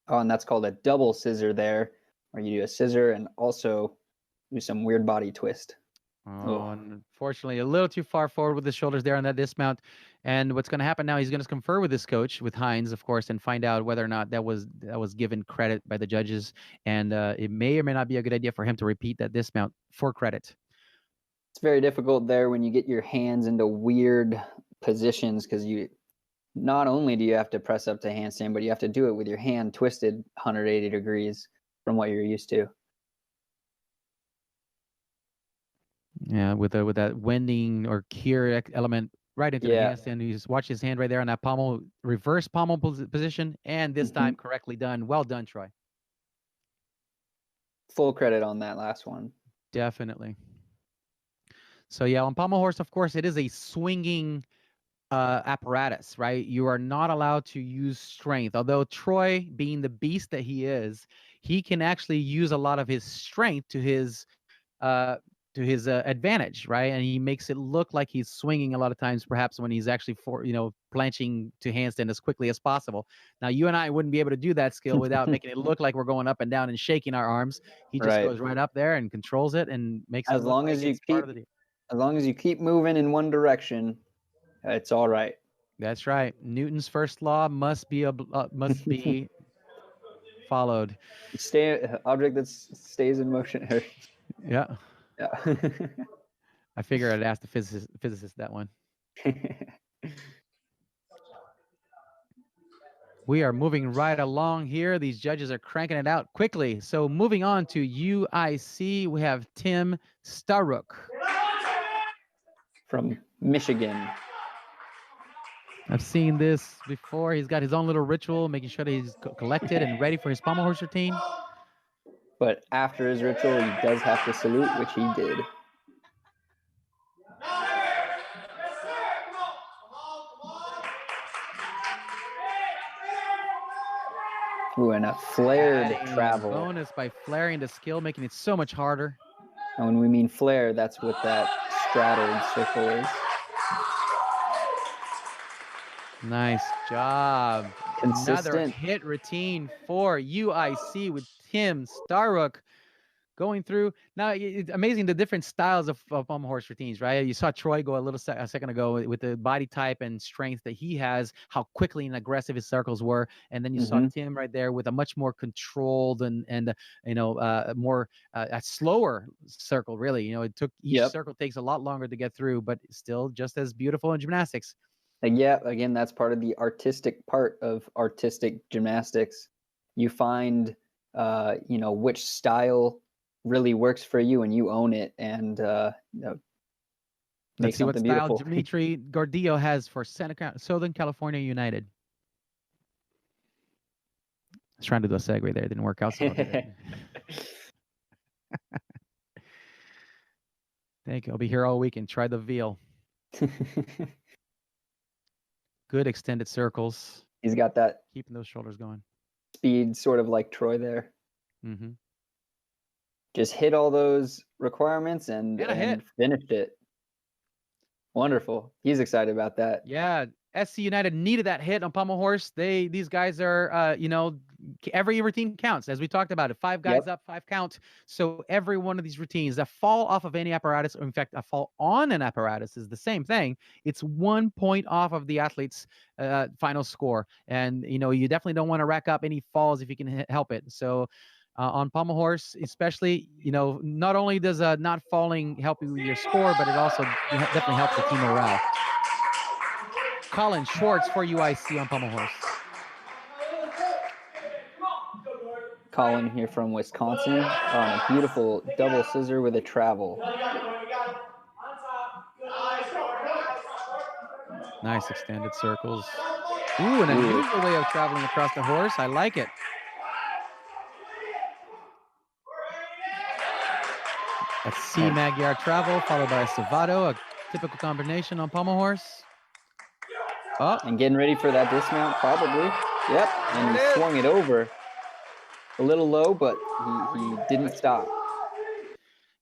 Oh, and that's called a double scissor there, where you do a scissor and also do some weird body twist. Oh, unfortunately, a little too far forward with the shoulders there on that dismount. And what's going to happen now? He's going to confer with his coach, with Hines, of course, and find out whether or not that was given credit by the judges. And it may or may not be a good idea for him to repeat that dismount for credit. It's very difficult there when you get your hands into weird positions, because you not only do you have to press up to handstand, but you have to do it with your hand twisted 180 degrees from what you're used to. Yeah, with that wending or kier element right into the handstand. You just watch his hand right there on that pommel, reverse pommel position, and this time correctly done. Well done, Troy. Full credit on that last one. Definitely. So yeah, on pommel horse, of course, it is a swinging apparatus, right? You are not allowed to use strength. Although Troy, being the beast that he is, he can actually use a lot of his strength to his advantage, right? And he makes it look like he's swinging a lot of times, perhaps when he's actually planching to handstand as quickly as possible. Now, you and I wouldn't be able to do that skill without making it look like we're going up and down and shaking our arms. He just goes right up there and controls it and makes it look like it's part of the deal. As long as you keep moving in one direction, it's all right. That's right. Newton's first law must be followed. Object that stays in motion. Yeah. Yeah. I figured I'd ask the physicist that one. We are moving right along here. These judges are cranking it out quickly. So moving on to UIC, we have Tim Staruk from Michigan. I've seen this before. He's got his own little ritual, making sure that he's collected and ready for his pommel horse routine. But after his ritual, he does have to salute, which he did. Ooh, and a flared travel. Bonus by flaring the skill, making it so much harder. And when we mean flare, that's what that straddled circle is. Nice job. Consistent. Another hit routine for UIC with Tim Staruk going through. Now, it's amazing the different styles of pommel horse routines, right? You saw Troy go a second ago with the body type and strength that he has, how quickly and aggressive his circles were. And then you saw Tim right there with a much more controlled and more a slower circle, really. It took each circle takes a lot longer to get through, but still just as beautiful in gymnastics. And yeah, again, that's part of the artistic part of artistic gymnastics. You find, which style really works for you, and you own it, and let's see what style beautiful. Dimitri Gordillo has for Southern California United. I was trying to do a segue there. It didn't work out so well. Thank you. I'll be here all week and try the veal. Good extended circles. He's got that. Keeping those shoulders going. Speed, sort of like Troy there. Just hit all those requirements and finished it. Wonderful. He's excited about that. Yeah. SC United needed that hit on pommel horse. These guys are, every routine counts, as we talked about it. 5 guys up, 5 count. So every one of these routines that fall off of any apparatus, or in fact, a fall on an apparatus is the same thing. It's 1 point off of the athlete's final score. And, you definitely don't want to rack up any falls if you can help it. So on pommel horse, especially, not only does not falling help you with your score, but it also definitely helps the team morale. Colin Schwartz for UIC on pommel horse. Colin here from Wisconsin on a beautiful double scissor with a travel. Nice extended circles. Ooh, an unusual way of traveling across the horse. I like it. A C Magyar travel followed by a Savado, a typical combination on pommel horse. Oh, And getting ready for that dismount, probably. Yep. And he swung it over. A little low, but he didn't stop.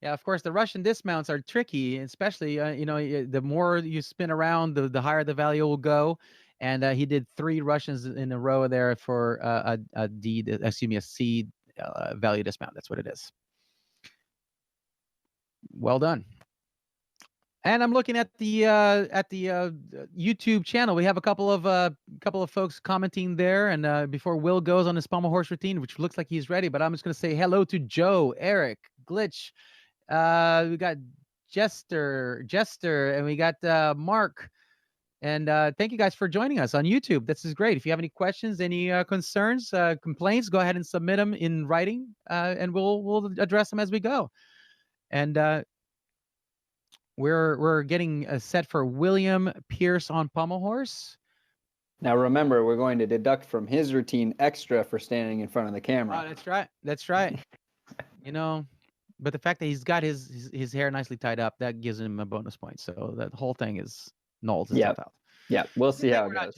yeah, of course, the Russian dismounts are tricky, especially, the more you spin around, the higher the value will go. And he did 3 Russians in a row there for a C value dismount. That's what it is. Well done. And I'm looking at the YouTube channel. We have a couple of folks commenting there. And before Will goes on his pommel horse routine, which looks like he's ready, but I'm just going to say hello to Joe, Eric, Glitch. We got Jester, and we got Mark. And thank you guys for joining us on YouTube. This is great. If you have any questions, any concerns, complaints, go ahead and submit them in writing, and we'll address them as we go. And we're getting set for William Pierce on pommel horse. Now remember, we're going to deduct from his routine extra for standing in front of the camera. Oh, that's right. That's right. But the fact that he's got his hair nicely tied up, that gives him a bonus point. So that whole thing is nulls itself out. Yeah, we'll see how it goes.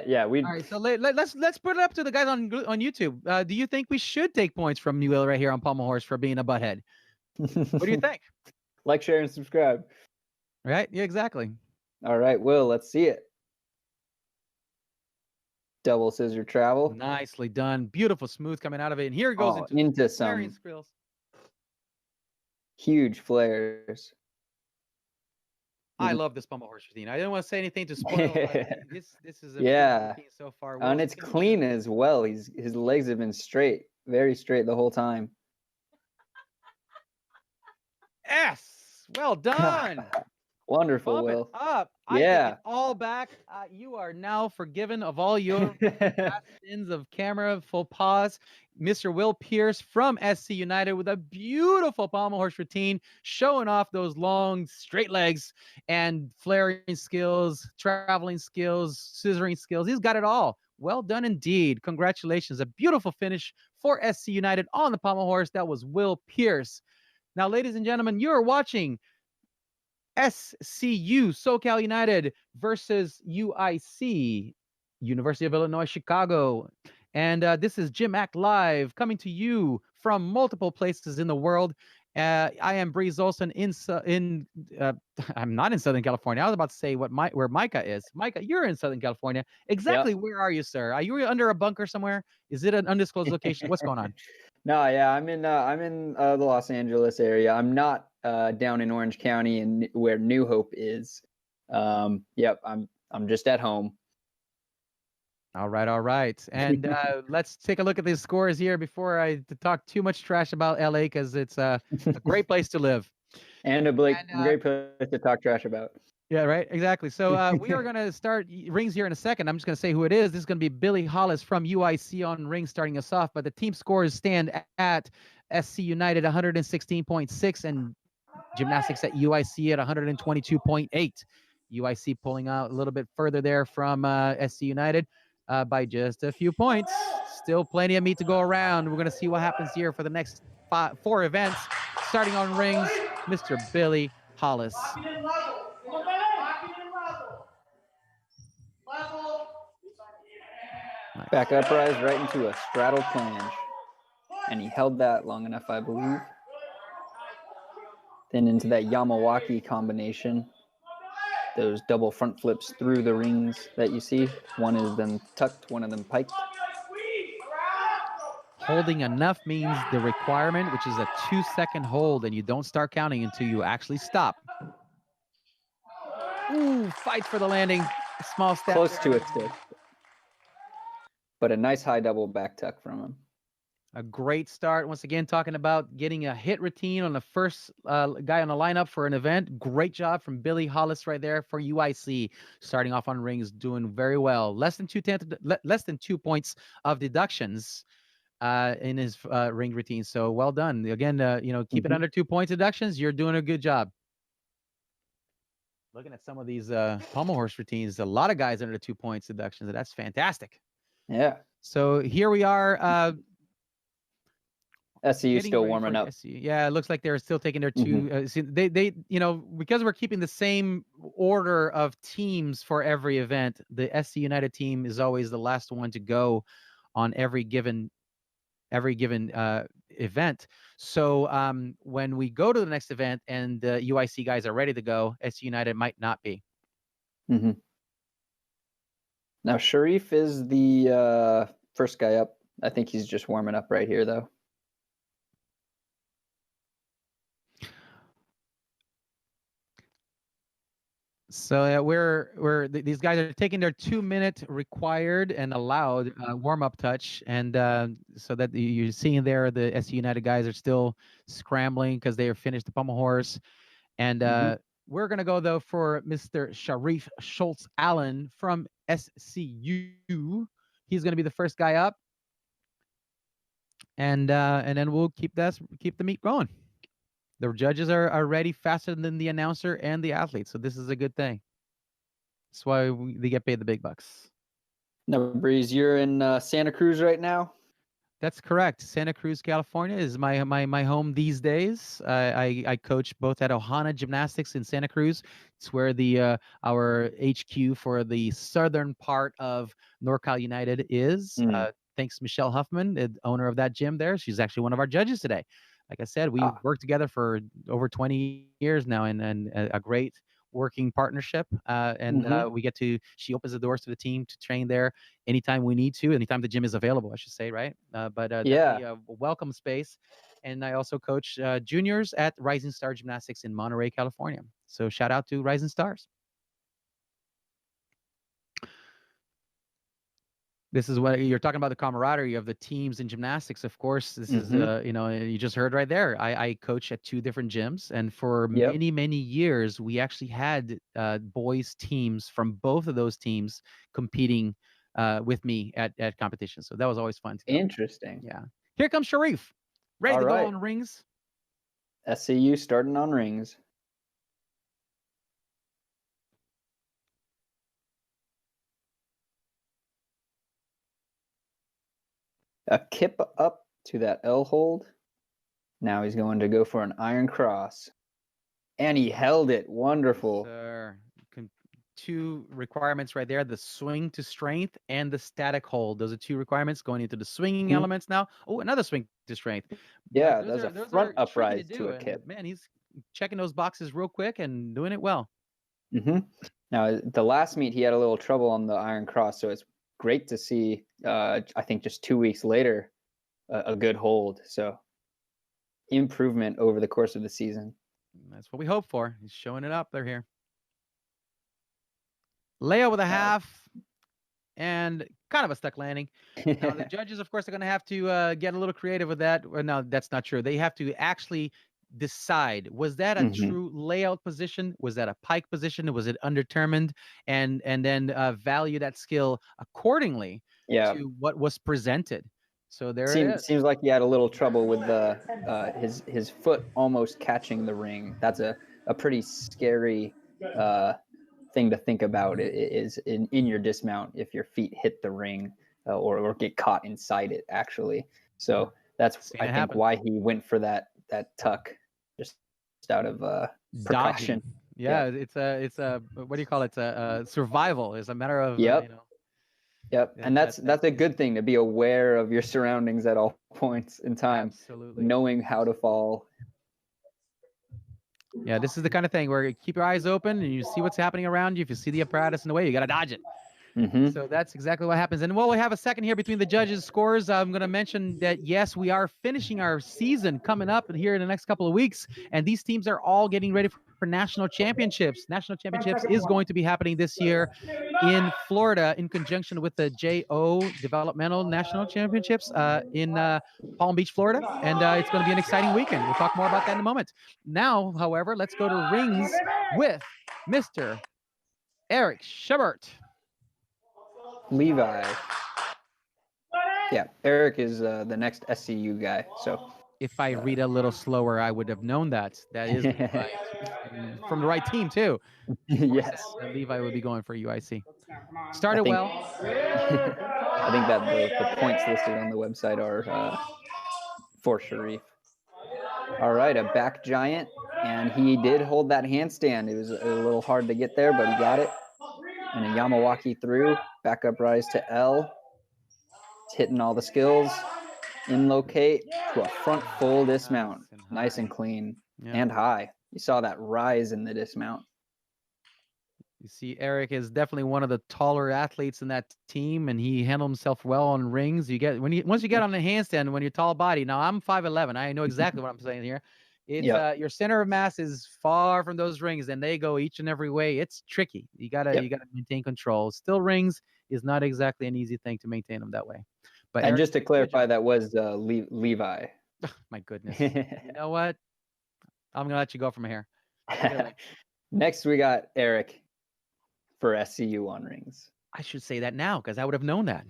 Yeah, we. All right, so let's put it up to the guys on YouTube. Do you think we should take points from Will right here on pommel horse for being a butthead? What do you think? Like, share, and subscribe. Right? Yeah, exactly. All right, Will, let's see it. Double scissor travel. Nicely done. Beautiful, smooth coming out of it. And here it goes into some skills. Huge flares. I love this pommel horse routine. I didn't want to say anything to spoil it. This is a routine so far. And it's clean as well. His legs have been straight, very straight the whole time. Yes. Well done. Wonderful, Bump Will. It up. I take it all back. You are now forgiven of all your past sins of camera faux pas. Mr. Will Pierce from SC United with a beautiful pommel horse routine, showing off those long straight legs and flaring skills, traveling skills, scissoring skills. He's got it all. Well done indeed. Congratulations. A beautiful finish for SC United on the pommel horse. That was Will Pierce. Now, ladies and gentlemen, you are watching SCU, SoCal United versus UIC, University of Illinois, Chicago. And this is GymACT Live, coming to you from multiple places in the world. I am Breeze Olson I'm not in Southern California. I was about to say where Micah is. Micah, you're in Southern California. Exactly. Yep. Where are you, sir? Are you under a bunker somewhere? Is it an undisclosed location? What's going on? No, yeah, I'm in the Los Angeles area. I'm not down in Orange County and where New Hope is. Yep, I'm just at home. All right. And let's take a look at these scores here before I talk too much trash about LA, because it's a great place to live. And a great place to talk trash about. Yeah, right. Exactly. So we are going to start rings here in a second. I'm just going to say who it is. This is going to be Billy Hollis from UIC on rings starting us off. But the team scores stand at SC United 116.6 and Gymnastics at UIC at 122.8. UIC pulling out a little bit further there from SC United by just a few points. Still plenty of meat to go around. We're going to see what happens here for the next 4 events. Starting on rings, Mr. Billy Hollis. Back uprise right into a straddle plunge. And he held that long enough, I believe. Then into that Yamawaki combination. Those double front flips through the rings that you see. One is them tucked, one of them piked. Holding enough means the requirement, which is a 2-second hold, and you don't start counting until you actually stop. Ooh, fight for the landing. A small step. Close to it still. But a nice high double back tuck from him. A great start. Once again, talking about getting a hit routine on the first guy on the lineup for an event. Great job from Billy Hollis right there for UIC. Starting off on rings, doing very well. Less than 2 points of deductions in his ring routine. So well done. Again, keep it under 2 points deductions. You're doing a good job. Looking at some of these pommel horse routines, a lot of guys under the 2 points deductions. And that's fantastic. Yeah. So here we are. SCU Getting still ready warming for up. SCU. Yeah, it looks like they're still taking their two. They, because we're keeping the same order of teams for every event, the SC United team is always the last one to go on every given event. So when we go to the next event and the UIC guys are ready to go, SC United might not be. Now Sharif is the first guy up. I think he's just warming up right here, though. So these guys are taking their 2-minute required and allowed warm-up touch, and so that you're seeing there the SC United guys are still scrambling because they are finished the pommel horse, and we're gonna go though for Mr. Sharif Schultz Allen from SCU. He's gonna be the first guy up, and then we'll keep the meet going. The judges are ready faster than the announcer and the athlete, so this is a good thing. That's why they get paid the big bucks. Now, Breeze, you're in Santa Cruz right now? That's correct. Santa Cruz, California is my home these days. I coach both at Ohana Gymnastics in Santa Cruz. It's where the our HQ for the southern part of NorCal United is. Thanks, Michelle Huffman, the owner of that gym there. She's actually one of our judges today. Like I said, we've worked together for over 20 years now, and a great working partnership. We get to, she opens the doors to the team to train there anytime we need to, anytime the gym is available, I should say, right? Definitely a welcome space. And I also coach juniors at Rising Star Gymnastics in Monterey, California. So shout out to Rising Stars. This is what you're talking about, the camaraderie of the teams in gymnastics. Of course, this is, you just heard right there. I coach at 2 different gyms. And for many, many years, we actually had boys teams from both of those teams competing with me at competitions. So that was always fun. Interesting. Yeah. Here comes Sharif. Ready to go on rings. SCU starting on rings. A kip up to that L hold. Now he's going to go for an iron cross. And he held it. Wonderful. Sir. 2 requirements right there, the swing to strength and the static hold. Those are 2 requirements going into the swinging elements now. Oh, another swing to strength. Yeah, there's a front uprise to a kip. Man, he's checking those boxes real quick and doing it well. Now, the last meet, he had a little trouble on the iron cross, so it's great to see, I think just 2 weeks later, a good hold. So improvement over the course of the season. That's what we hope for. He's showing it up there here. Layout with a half and kind of a stuck landing. Now, the judges, of course, are going to have to get a little creative with that. Well, no, that's not true. They have to actually decide, was that a true layout position? Was that a pike position? Was it undetermined? And then value that skill accordingly to what was presented. So there it is. Seems like he had a little trouble with the his foot almost catching the ring. That's a pretty scary thing to think about. It is in your dismount if your feet hit the ring or get caught inside it actually. So that's I think why he went for that tuck, just out of precaution. Yeah, it's a what do you call it? It's a survival. It's a matter of and that's a good thing, to be aware of your surroundings at all points in time. Absolutely. Knowing how to fall. Yeah, this is the kind of thing where you keep your eyes open and you see what's happening around you. If you see the apparatus in the way, you got to dodge it. So that's exactly what happens. And while we have a second here between the judges' scores, I'm going to mention that, yes, we are finishing our season coming up here in the next couple of weeks. And these teams are all getting ready for national championships. National championships is going to be happening this year in Florida in conjunction with the JO Developmental National Championships in Palm Beach, Florida. And it's going to be an exciting weekend. We'll talk more about that in a moment. Now, however, let's go to rings with Mr. Eric Schubert. Levi. Yeah, Eric is the next SCU guy. So If I read a little slower, I would have known that. That is Levi. From the right team, too. Yes. Levi would be going for UIC. I Started think, well. I think that the points listed on the website are for Sharif. All right, a back giant, and he did hold that handstand. It was a little hard to get there, but he got it. And a Yamawaki through, back up rise to L. It's hitting all the skills. In locate to a front full dismount. Nice and clean and high. You saw that rise in the dismount. You see, Eric is definitely one of the taller athletes in that team, and he handled himself well on rings. Once you get on the handstand, when you're tall body. Now I'm 5'11". I know exactly what I'm saying here. It's your center of mass is far from those rings, and they go each and every way. It's tricky. You gotta maintain control. Still, rings is not exactly an easy thing to maintain them that way. But and Eric, just to clarify, that was Levi. My goodness. You know what? I'm gonna let you go from here. Next, we got Eric for SCU on rings. I should say that now because I would have known that.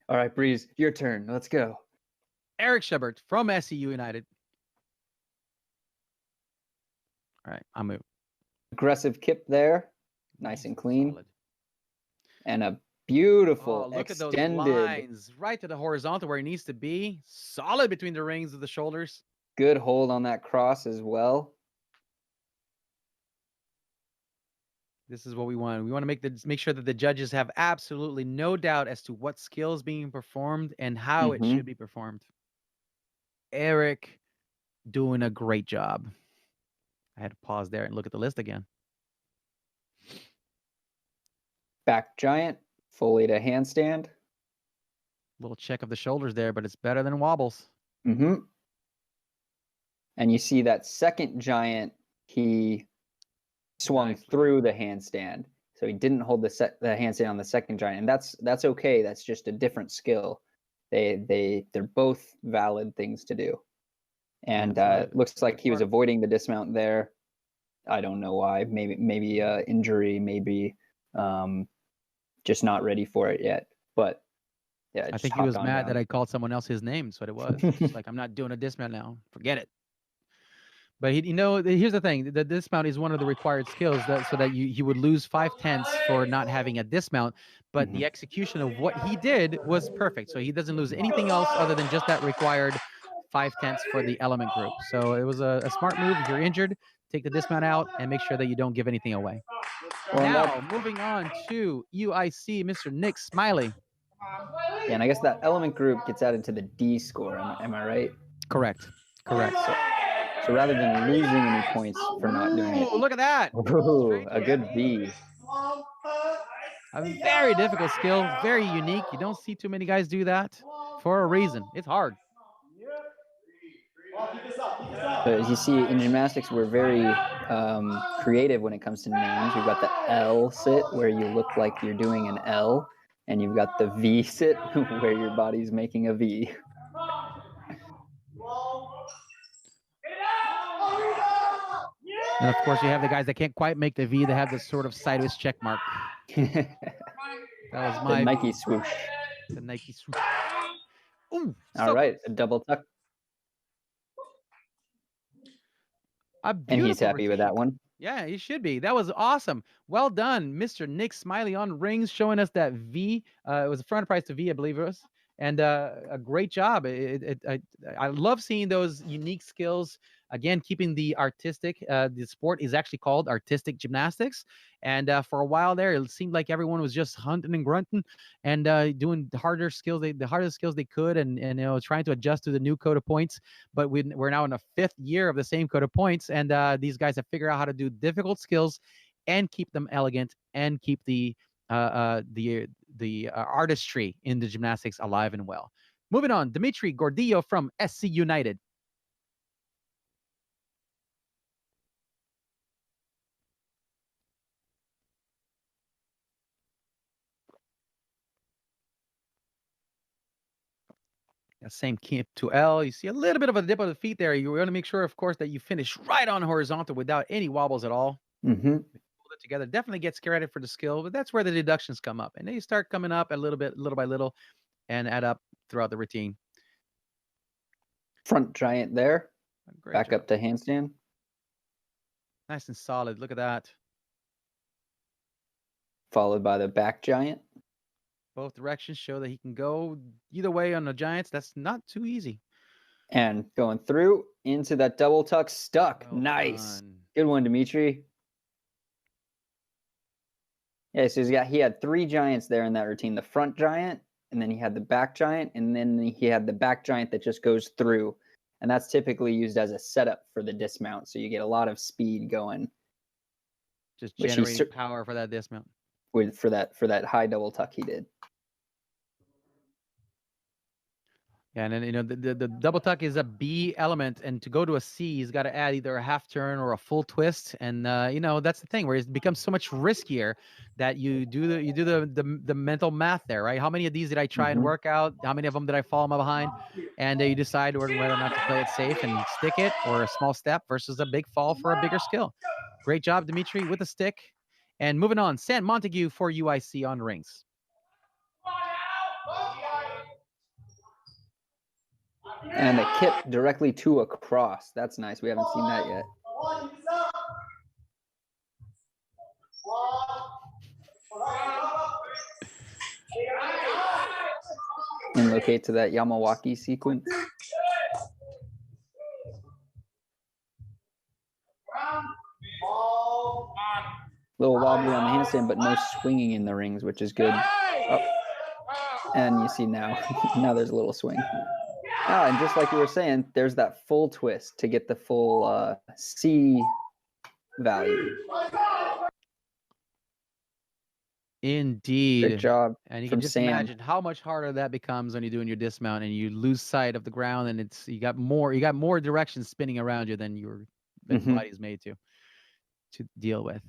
All right, Breeze, your turn. Let's go. Eric Shepard from SCU United. All right, I'll move. Aggressive kip there. Nice and clean. Solid. And a beautiful look extended. At those lines right to the horizontal where he needs to be. Solid between the rings of the shoulders. Good hold on that cross as well. This is what we want. We want to make sure that the judges have absolutely no doubt as to what skill is being performed and how it should be performed. Eric doing a great job. I had to pause there and look at the list again. Back giant, fully to handstand. Little check of the shoulders there, but it's better than wobbles. And you see that second giant, he swung through the handstand. So he didn't hold the handstand on the second giant. And that's okay. That's just a different skill. They're both valid things to do. And it looks like he was avoiding the dismount there. I don't know why. Maybe injury, maybe just not ready for it yet. But yeah, I think he was mad that I called someone else his name. That's what it was. Just like, I'm not doing a dismount now. Forget it. But here's the thing: the dismount is one of the required skills so that he would lose 5/10 for not having a dismount. But the execution of what he did was perfect. So he doesn't lose anything else other than just that required 5/10 for the element group. So it was a smart move. If you're injured, take the dismount out and make sure that you don't give anything away. Now moving on to UIC, Mr. Nick Smiley. Yeah, and I guess that element group gets added to the D score. Am I right? Correct. So rather than losing any points for not doing it. Look at that. Ooh, a good V. A very difficult skill, very unique. You don't see too many guys do that for a reason. It's hard. But as you see, in gymnastics, we're very creative when it comes to names. We've got the L sit, where you look like you're doing an L. And you've got the V sit, where your body's making a V. And of course, you have the guys that can't quite make the V. They have this sort of sideways check mark. That was my Nike swoosh. The Nike swoosh. Ooh, all right, a double tuck. And he's happy with that one. Yeah, he should be. That was awesome. Well done, Mr. Nick Smiley on rings, showing us that V. It was a front price to V, I believe it was. And a great job. I love seeing those unique skills. Again, keeping the artistic. The sport is actually called artistic gymnastics. And for a while there, it seemed like everyone was just hunting and grunting and doing the hardest skills they could, and trying to adjust to the new code of points. But we're now in the 5th year of the same code of points, and these guys have figured out how to do difficult skills and keep them elegant and keep the artistry in the gymnastics alive and well. Moving on, Dimitri Gordillo from SC United. Same kip to L. You see a little bit of a dip of the feet there. You want to make sure, of course, that you finish right on horizontal without any wobbles at all. Hold it together. Definitely gets credit for the skill, but that's where the deductions come up. And they start coming up a little by little, and add up throughout the routine. Front giant there. Great Back job. up to handstand. Nice and solid. Look at that. Followed by the back giant. Both directions show that he can go either way on the giants. That's not too easy. And going through into that double tuck, stuck. Well Nice. done. Good one, Dimitri. Yeah, so he had 3 giants there in that routine. The front giant, and then he had the back giant, and then he had the back giant that just goes through. And that's typically used as a setup for the dismount. So you get a lot of speed going. Just Which he generating power for that dismount. for that high double tuck he did. Yeah, and then the double tuck is a B element, and to go to a C, he's got to add either a half turn or a full twist, and that's the thing where it becomes so much riskier that you do the mental math there, right? How many of these did I try and work out? How many of them did I fall behind? And you decide whether or not to play it safe and stick it, or a small step versus a big fall for a bigger skill. Great job, Dimitri, with the stick. And moving on, San Montague for UIC on rings. And a kip directly to a cross. That's nice. We haven't seen that yet. And locate to that Yamawaki sequence. Little wobbly on the handstand, but no swinging in the rings, which is good. Oh. And you see now, now there's a little swing. Ah, and just like you were saying, there's that full twist to get the full C value. Indeed. Great job. And you from can just Sam. imagine how much harder that becomes when you're doing your dismount and you lose sight of the ground, and you got more directions spinning around you than your body is made to deal with.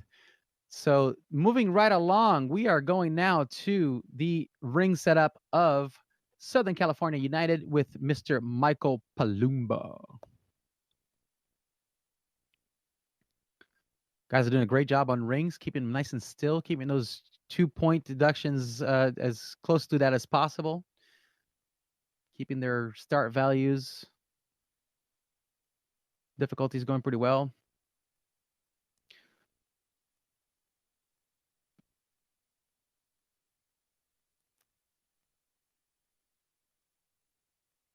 So moving right along, we are going now to the ring setup of Southern California United with Mr. Michael Palumbo. Guys are doing a great job on rings, keeping them nice and still, keeping those 2-point deductions as close to that as possible, keeping their start values, difficulties going pretty well.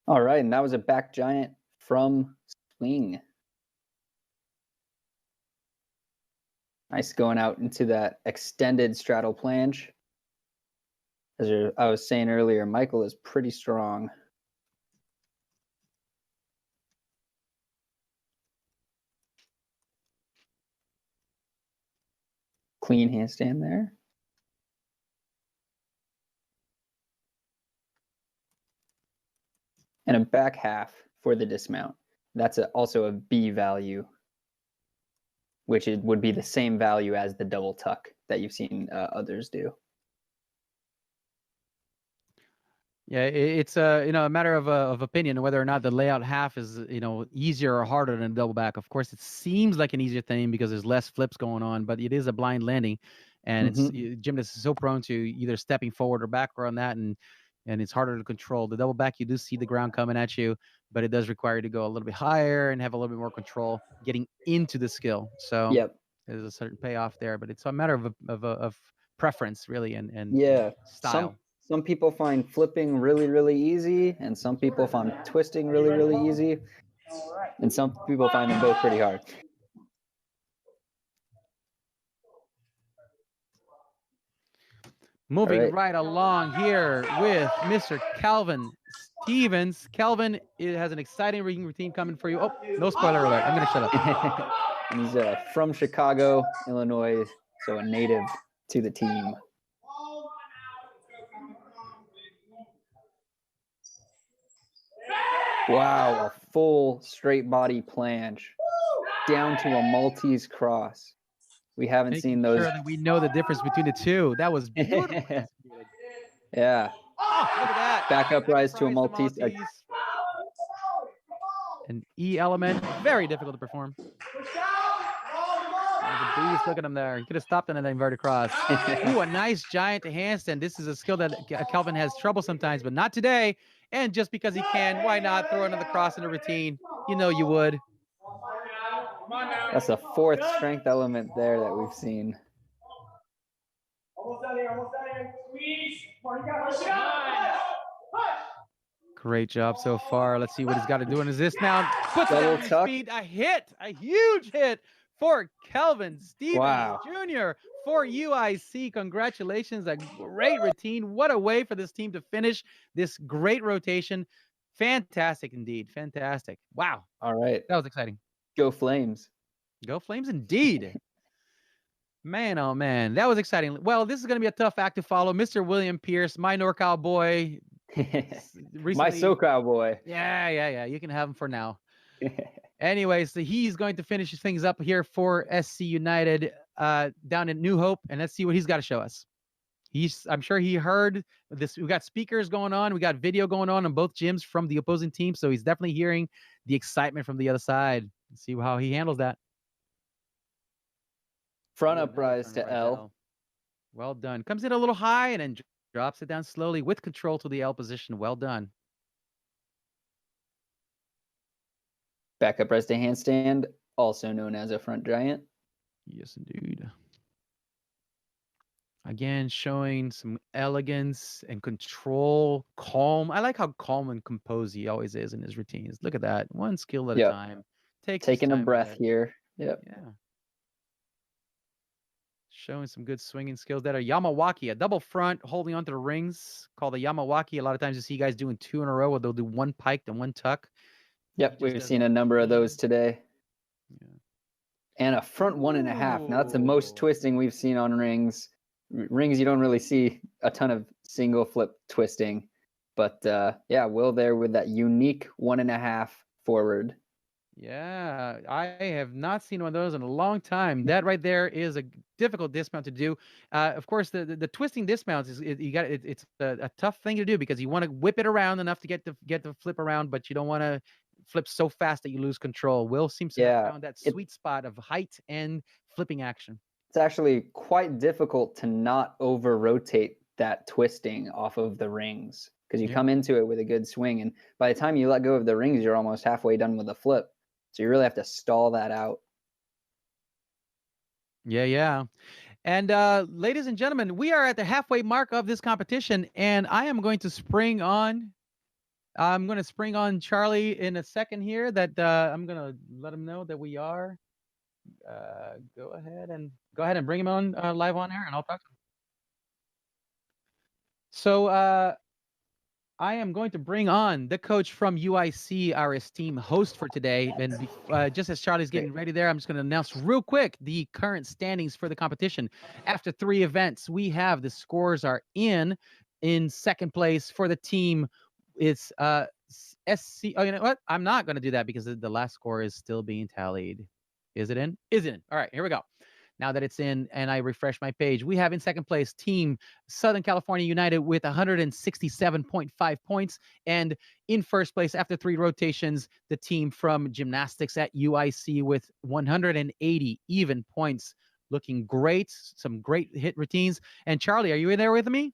All right, and that was a back giant from swing. Nice going out into that extended straddle planche. As I was saying earlier, Michael is pretty strong. Clean handstand there. And a back half for the dismount. That's also a B value, which would be the same value as the double tuck that you've seen others do. Yeah, it's a matter of opinion whether or not the layout half is easier or harder than a double back. Of course, it seems like an easier thing because there's less flips going on, but it is a blind landing, and gymnasts is so prone to either stepping forward or backward on that, and it's harder to control. The double back, you do see the ground coming at you, but it does require you to go a little bit higher and have a little bit more control getting into the skill. So there's a certain payoff there, but it's a matter of preference, really, and style. Some people find flipping really, really easy, and some people find twisting really, really easy, and some people find them both pretty hard. Moving right along here with Mr. Calvin Stevens. Calvin has an exciting ring routine coming for you. Oh, no spoiler alert. I'm going to shut up. And he's from Chicago, Illinois, so a native to the team. Wow, a full straight body planche down to a Maltese cross. We haven't seen those. Sure that we know the difference between the two. That was beautiful. Yeah. Oh, look at that. Back up rise to a Maltese. An E element, very difficult to perform. The beast, look at him there. He could have stopped on an inverted cross. Ooh, a nice giant handstand. This is a skill that Calvin has trouble sometimes, but not today. And just because he can, why not throw another cross in the routine? You know you would. That's a fourth strength element there that we've seen. Almost done here, almost done here. Squeeze. Come on, you got it. Push it out. Push. Great job so far. Let's see what he's got to do in his dismount. Puts it Double on his tuck. feet. A hit, a huge hit for Kelvin Stevens Wow. Jr. for UIC. Congratulations. A great routine. What a way for this team to finish this great rotation. Fantastic indeed. Fantastic. Wow. All right. That was exciting. Go Flames. Go Flames indeed. Man, oh man, that was exciting. Well, this is going to be a tough act to follow. Mr. William Pierce, my NorCal boy. My SoCal boy. Yeah. You can have him for now. Anyway, so he's going to finish things up here for SC United down in New Hope, and let's see what he's got to show us. I'm sure he heard this. We got speakers going on. We got video going on both gyms from the opposing team, so he's definitely hearing the excitement from the other side. Let's see how he handles that. Front uprise to L. Well done. Comes in a little high and then drops it down slowly with control to the L position. Well done. Back uprise to handstand, also known as a front giant. Yes, indeed. Again, showing some elegance and control, calm. I like how calm and composed he always is in his routines. Look at that. One skill at a time. Taking a breath here. Yep. Yeah. Showing some good swinging skills. That are Yamawaki, a double front, holding onto the rings, called a Yamawaki. A lot of times you see guys doing two in a row where they'll do one pike and one tuck. Yep, we've seen a number of those today. Yeah. And a front 1.5. Now that's the most twisting we've seen on rings. Rings, you don't really see a ton of single flip twisting. But yeah, Will there with that unique 1.5 forward. Yeah, I have not seen one of those in a long time. That right there is a difficult dismount to do. Of course, the twisting dismounts it's a tough thing to do because you want to whip it around enough to get the flip around, but you don't want to flip so fast that you lose control. Will seems to have found that sweet spot of height and flipping action. It's actually quite difficult to not over rotate that twisting off of the rings because you come into it with a good swing, and by the time you let go of the rings, you're almost halfway done with the flip. So you really have to stall that out. Yeah. And ladies and gentlemen, we are at the halfway mark of this competition, and I'm going to spring on Charlie in a second here. That I'm going to let him know that we are. Go ahead and bring him on live on air, and I'll talk to him. So I am going to bring on the coach from UIC, our esteemed host for today. And just as Charlie's getting ready there, I'm just going to announce real quick the current standings for the competition. After 3 events, we have the scores are in second place for the team. It's SC. Oh, you know what? I'm not going to do that because the last score is still being tallied. Is it in? Is it in? All right, here we go. Now that it's in and I refresh my page, we have in second place Team Southern California United with 167.5 points. And in first place, after 3 rotations, the team from Gymnastics at UIC with 180 even points. Looking great. Some great hit routines. And Charlie, are you in there with me?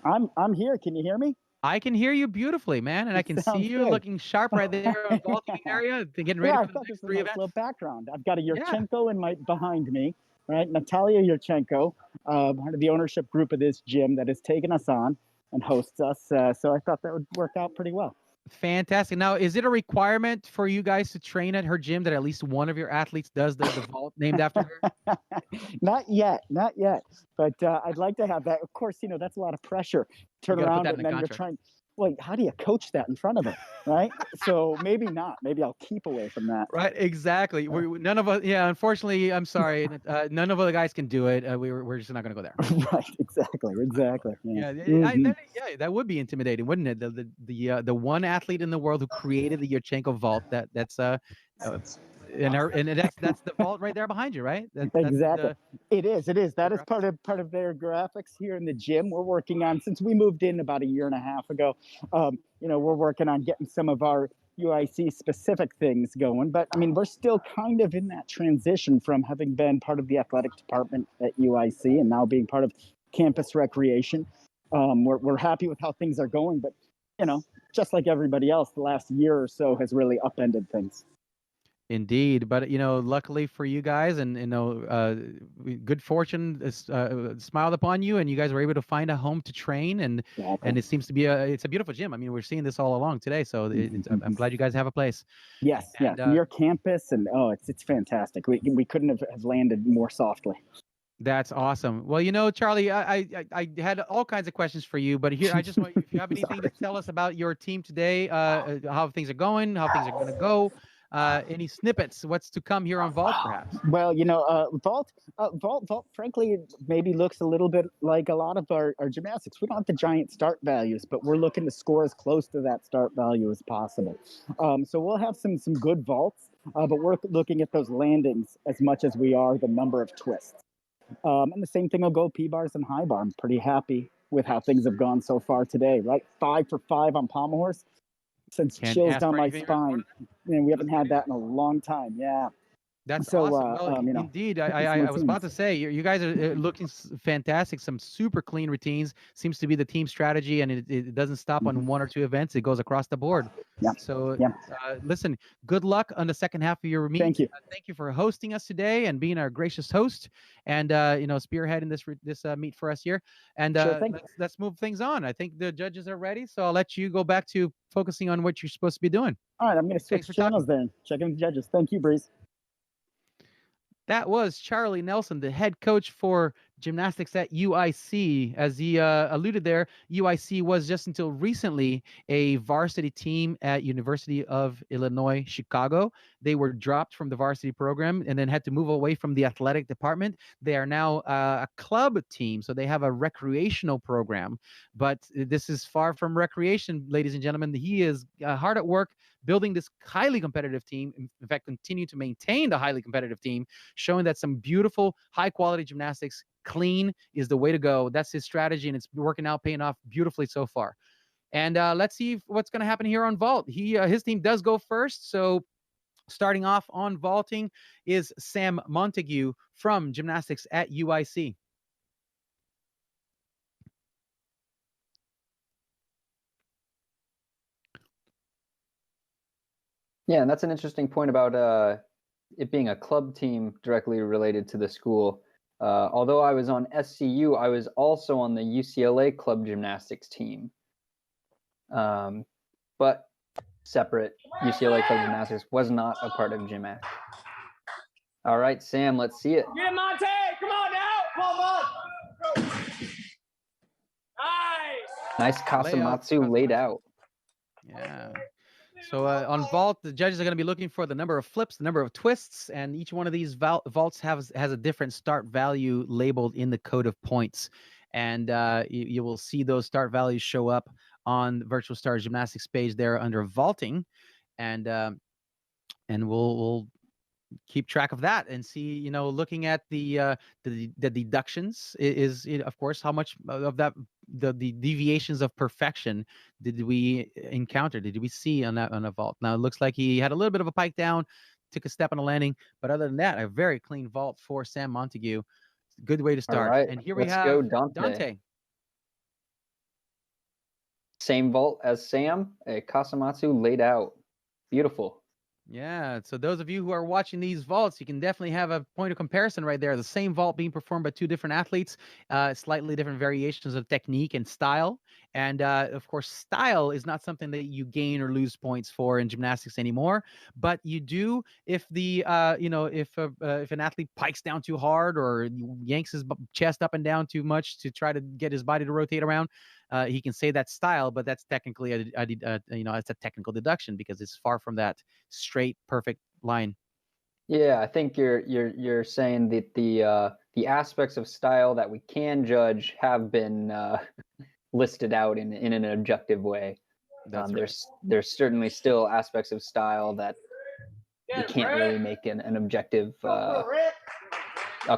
I'm here. Can you hear me? I can hear you beautifully, man, and I can see you looking sharp right there in the vaulting area, getting ready for the next 3 events. Little background. I've got a Yurchenko behind me, right? Natalia Yurchenko, part of the ownership group of this gym that has taken us on and hosts us. So I thought that would work out pretty well. Fantastic. Now, is it a requirement for you guys to train at her gym that at least one of your athletes does the vault named after her? Not yet. But I'd like to have that. Of course, that's a lot of pressure. Turn around and then you're trying. Well, how do you coach that in front of her, right? So maybe not. Maybe I'll keep away from that. Right, exactly. None of us. Yeah, unfortunately, I'm sorry. None of the guys can do it. We're just not going to go there. Right. Exactly. Yeah. That would be intimidating, wouldn't it? The one athlete in the world who created the Yurchenko vault. That's the vault right there behind you, right? Exactly. It is. That is part of their graphics here in the gym. We're working on, since we moved in about a year and a half ago. We're working on getting some of our UIC specific things going. But I mean, we're still kind of in that transition from having been part of the athletic department at UIC and now being part of campus recreation. We're happy with how things are going, but you know, just like everybody else, the last year or so has really upended things. Indeed, but luckily for you guys, and good fortune smiled upon you, and you guys were able to find a home to train, and Exactly. it seems to be it's a beautiful gym. I mean, we're seeing this all along today, so I'm glad you guys have a place. Yes, And, near campus, and it's fantastic. We couldn't have landed more softly. That's awesome. Well, Charlie, I had all kinds of questions for you, but here I just want, if you have anything to tell us about your team today, how things are going, how things are going to go, any snippets, what's to come here on Vault, perhaps. Well, Vault, frankly, maybe looks a little bit like a lot of our gymnastics. We don't have the giant start values, but we're looking to score as close to that start value as possible. So we'll have some good vaults, but we're looking at those landings as much as we are the number of twists. And the same thing will go P-bars and high bar. I'm pretty happy with how things have gone so far today, right? 5 for 5 on pommel horse. Sends chills down my spine. And we haven't had that in a long time. Yeah. That's so, awesome. Well, indeed, I was about to say, you guys are looking fantastic. Some super clean routines. Seems to be the team strategy, and it doesn't stop on one or two events. It goes across the board. Yeah. So, listen, good luck on the second half of your meet. Thank you. Thank you for hosting us today and being our gracious host, and spearheading this meet for us here. And Sure, let's move things on. I think the judges are ready, so I'll let you go back to focusing on what you're supposed to be doing. All right, I'm going to switch channels then. Checking the judges. Thank you, Breeze. That was Charlie Nelson, the head coach for gymnastics at UIC. As he alluded there, UIC was just until recently a varsity team at University of Illinois, Chicago. They were dropped from the varsity program and then had to move away from the athletic department. They are now a club team, so they have a recreational program. But this is far from recreation, ladies and gentlemen. He is hard at work building this highly competitive team. In fact, continue to maintain the highly competitive team, showing that some beautiful, high-quality gymnastics, clean, is the way to go. That's his strategy, and it's working out, paying off beautifully so far. And let's see what's going to happen here on vault. His team does go first, so starting off on vaulting is Sam Montague from gymnastics at UIC. Yeah, and that's an interesting point about it being a club team directly related to the school. Although I was on SCU, I was also on the UCLA club gymnastics team. But separate, UCLA club gymnastics was not a part of GymACT. All right, Sam, let's see it. Get Monte, come on now. Come on. Nice Kasamatsu laid out. Yeah. So on vault, the judges are going to be looking for the number of flips, the number of twists, and each one of these vaults has a different start value labeled in the code of points. And you will see those start values show up on the Virtual Stars Gymnastics page there under vaulting, and we'll keep track of that and see, looking at the deductions is of course, how much of that the deviations of perfection did we encounter, did we see on a vault. Now it looks like he had a little bit of a pike down, took a step on the landing, but other than that, a very clean vault for Sam Montague. Good way to start. All right, and here let's we have go, Dante. Same vault as Sam, a Kasamatsu laid out. Beautiful. Yeah, so those of you who are watching these vaults, you can definitely have a point of comparison right there. The same vault being performed by two different athletes, slightly different variations of technique and style. And of course, style is not something that you gain or lose points for in gymnastics anymore. But you do if the if an athlete pikes down too hard or yanks his chest up and down too much to try to get his body to rotate around. He can say that's style, but that's technically it's a technical deduction because it's far from that straight, perfect line. Yeah, I think you're saying that the aspects of style that we can judge have been listed out in an objective way. There's certainly still aspects of style that you can't really make an objective, a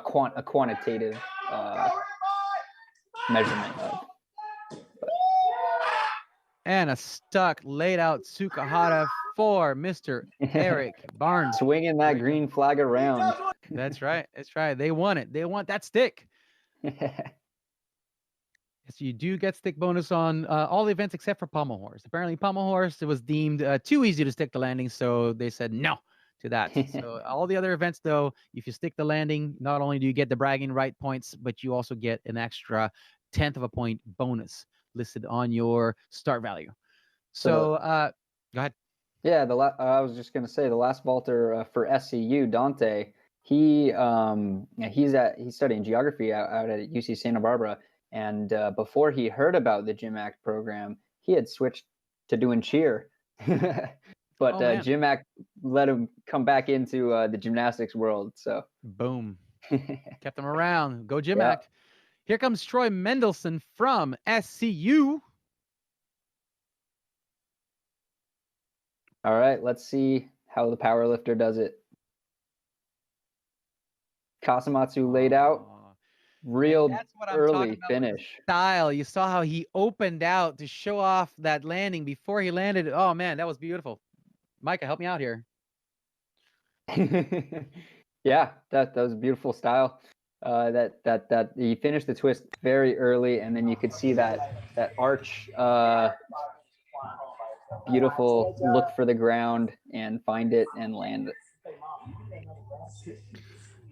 quantitative measurement of. And a stuck, laid out Tsukahara for Mr. Eric Barnes. Swinging that green flag around. That's right. That's right. They want it. They want that stick. So you do get stick bonus on all the events except for Pommel Horse. Apparently, Pommel Horse, it was deemed too easy to stick the landing, so they said no to that. So all the other events, though, if you stick the landing, not only do you get the bragging right points, but you also get an extra 1/10 of a point bonus listed on your start value. So go ahead. Yeah, I was just gonna say the last vaulter for SCU, Dante. He's studying geography out at UC Santa Barbara, and before he heard about the GymACT program, he had switched to doing cheer. But GymACT let him come back into the gymnastics world. So boom, kept him around. Go GymACT. Yeah. Here comes Troy Mendelson from SCU. All right, let's see how the powerlifter does it. Kasamatsu laid out. Real early finish. Style. You saw how he opened out to show off that landing before he landed. Oh man, that was beautiful. Micah, help me out here. Yeah, that was a beautiful style. That he finished the twist very early, and then you could see that arch. Beautiful look for the ground and find it and land it.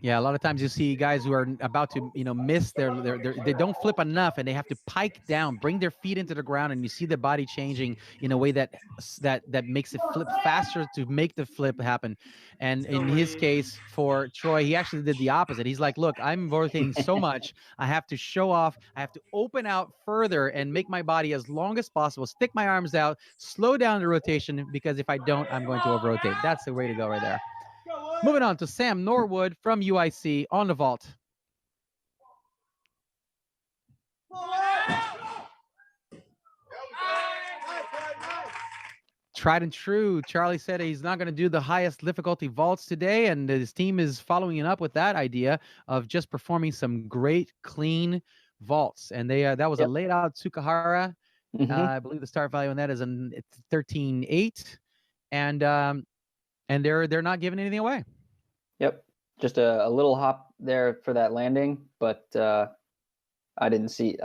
Yeah, a lot of times you see guys who are about to, miss they don't flip enough, and they have to pike down, bring their feet into the ground, and you see the body changing in a way that makes it flip faster to make the flip happen. And in his case, for Troy, he actually did the opposite. He's like, look, I'm rotating so much, I have to show off, I have to open out further and make my body as long as possible, stick my arms out, slow down the rotation, because if I don't, I'm going to over rotate. That's the way to go right there. Moving on to Sam Norwood from UIC on the vault. Tried and true. Charlie said he's not going to do the highest difficulty vaults today, and his team is following it up with that idea of just performing some great, clean vaults. And that was a laid out Tsukahara. I believe the start value on that is a 13.8, and they're not giving anything away. Yep, just a little hop there for that landing, but I didn't see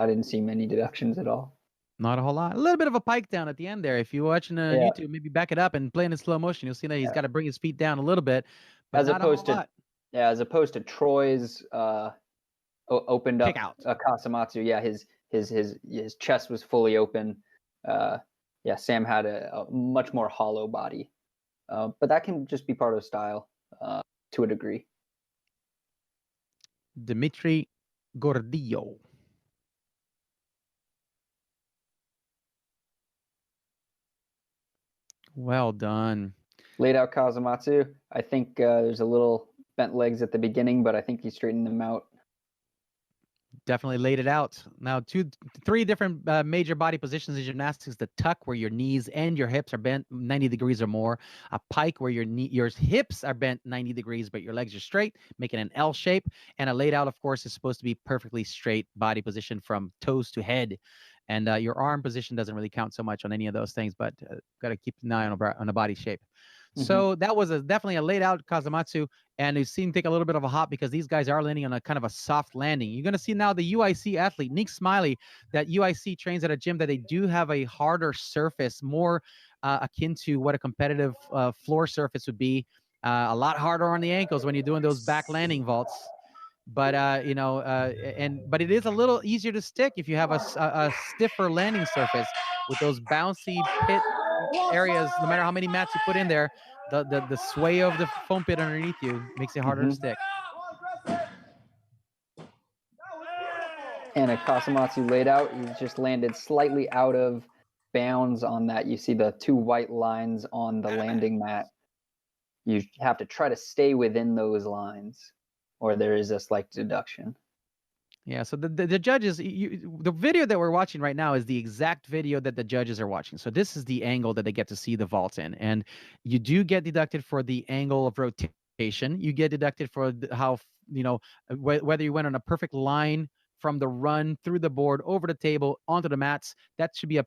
many deductions at all. Not a whole lot. A little bit of a pike down at the end there. If you're watching YouTube, maybe back it up and play in slow motion, you'll see that he's got to bring his feet down a little bit, but as opposed to Troy's opened up Kasamatsu. Yeah, his chest was fully open. Sam had a much more hollow body, but that can just be part of style. To a degree. Dimitri Gordillo. Well done. Laid out Kasamatsu. I think there's a little bent legs at the beginning, but I think he straightened them out. Definitely laid it out. Now, three different major body positions in gymnastics: the tuck, where your knees and your hips are bent 90 degrees or more; a pike, where your hips are bent 90 degrees, but your legs are straight, making an L shape; and a laid out, of course, is supposed to be perfectly straight body position from toes to head. And your arm position doesn't really count so much on any of those things, but got to keep an eye on the body shape. So that was definitely a laid out Kasamatsu, and we've seen take a little bit of a hop because these guys are landing on a kind of a soft landing. You're going to see now the UIC athlete, Nick Smiley, that UIC trains at a gym that they do have a harder surface, more akin to what a competitive floor surface would be, a lot harder on the ankles when you're doing those back landing vaults. But but it is a little easier to stick if you have a stiffer landing surface with those bouncy pit areas. No matter how many mats you put in there, the sway of the foam pit underneath you makes it harder to stick. And a Kasamatsu laid out, he just landed slightly out of bounds on that. You see the two white lines on the landing mat. You have to try to stay within those lines, or there is a slight deduction. Yeah, so the judges, the video that we're watching right now is the exact video that the judges are watching. So this is the angle that they get to see the vaults in. And you do get deducted for the angle of rotation. You get deducted for how, whether you went on a perfect line from the run through the board, over the table, onto the mats. That should be a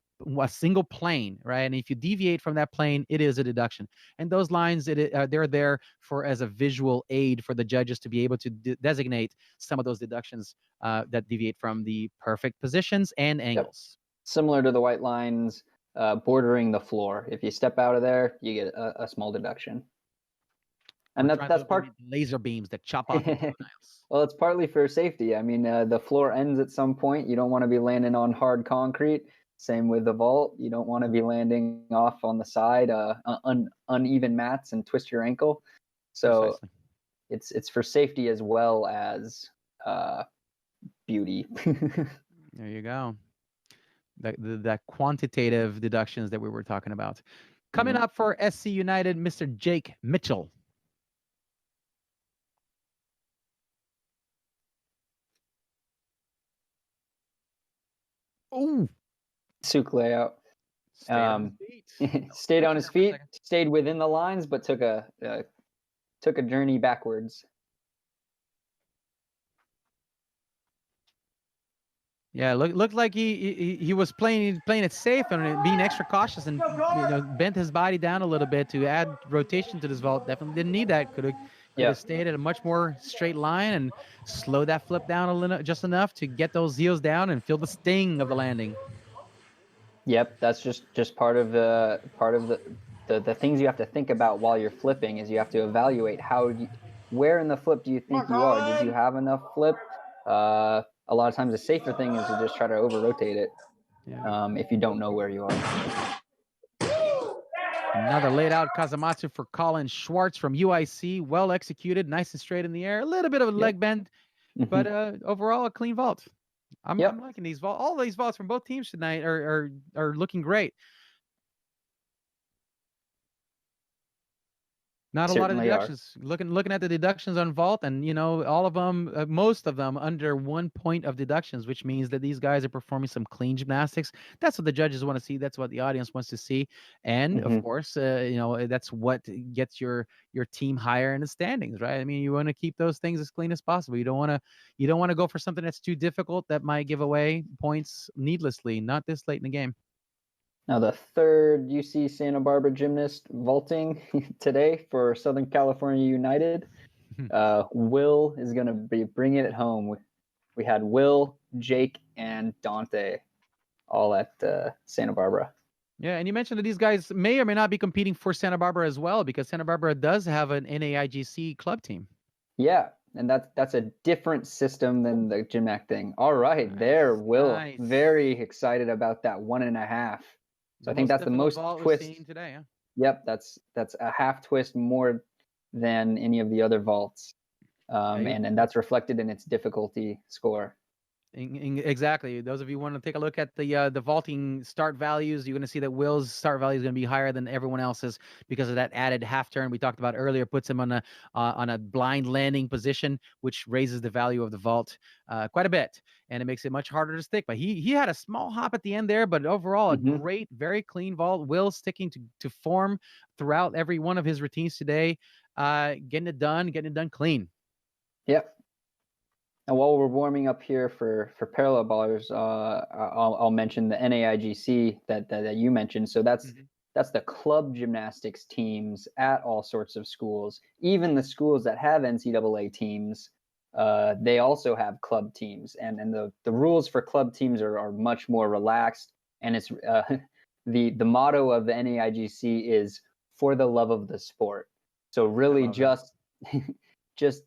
single plane, right? And if you deviate from that plane, it is a deduction. And those lines, they're there for as a visual aid for the judges to be able to designate some of those deductions that deviate from the perfect positions and angles. Similar to the white lines bordering the floor. If you step out of there, you get a small deduction. And that's part laser beams that chop off the aisles. Well, it's partly for safety. I mean, the floor ends at some point. You don't want to be landing on hard concrete. Same with the vault. You don't want to be landing off on the side, uneven mats and twist your ankle. So it's for safety as well as beauty. There you go. That quantitative deductions that we were talking about. Coming up for SC United, Mr. Jake Mitchell. Oh, Souk layout. Stayed on his feet, stayed within the lines, but took a journey backwards. Yeah, looked like he was playing it safe and being extra cautious, and bent his body down a little bit to add rotation to this vault. Definitely didn't need that. Could have stayed at a much more straight line and slow that flip down a little, just enough to get those heels down and feel the sting of the landing. Yep, that's just part of the things you have to think about while you're flipping. Is you have to evaluate where in the flip do you think you are? Did you have enough flip? A lot of times the safer thing is to just try to over rotate it if you don't know where you are. Another laid out Kazamatsu for Colin Schwartz from UIC. Well executed, nice and straight in the air. A little bit of a leg bend, but overall a clean vault. I'm liking these vaults. All these vaults from both teams tonight are looking great. Not a lot of deductions. Looking at the deductions on vault, and all of them, most of them under 1 point of deductions, which means that these guys are performing some clean gymnastics. That's what the judges want to see. That's what the audience wants to see, and of course, that's what gets your team higher in the standings, right? I mean, you want to keep those things as clean as possible. You don't want to go for something that's too difficult that might give away points needlessly. Not this late in the game. Now, the third UC Santa Barbara gymnast vaulting today for Southern California United. Will is going to be bringing it home. We had Will, Jake, and Dante all at Santa Barbara. Yeah, and you mentioned that these guys may or may not be competing for Santa Barbara as well, because Santa Barbara does have an NAIGC club team. Yeah, and that's a different system than the GymACT thing. All right, there, Will. Nice. Very excited about that 1.5. So I think that's the most twist today. Yeah? Yep, that's a half twist more than any of the other vaults, and that's reflected in its difficulty score. Exactly. Those of you who want to take a look at the vaulting start values, you're going to see that Will's start value is going to be higher than everyone else's because of that added half turn we talked about earlier. Puts him on a blind landing position, which raises the value of the vault quite a bit, and it makes it much harder to stick. But he had a small hop at the end there, but overall a great, very clean vault. Will sticking to form throughout every one of his routines today, getting it done clean. Yep. And while we're warming up here for parallel ballers, I'll mention the NAIGC that you mentioned. So that's the club gymnastics teams at all sorts of schools. Even the schools that have NCAA teams, they also have club teams. And the rules for club teams are much more relaxed. And it's the motto of the NAIGC is for the love of the sport. So really just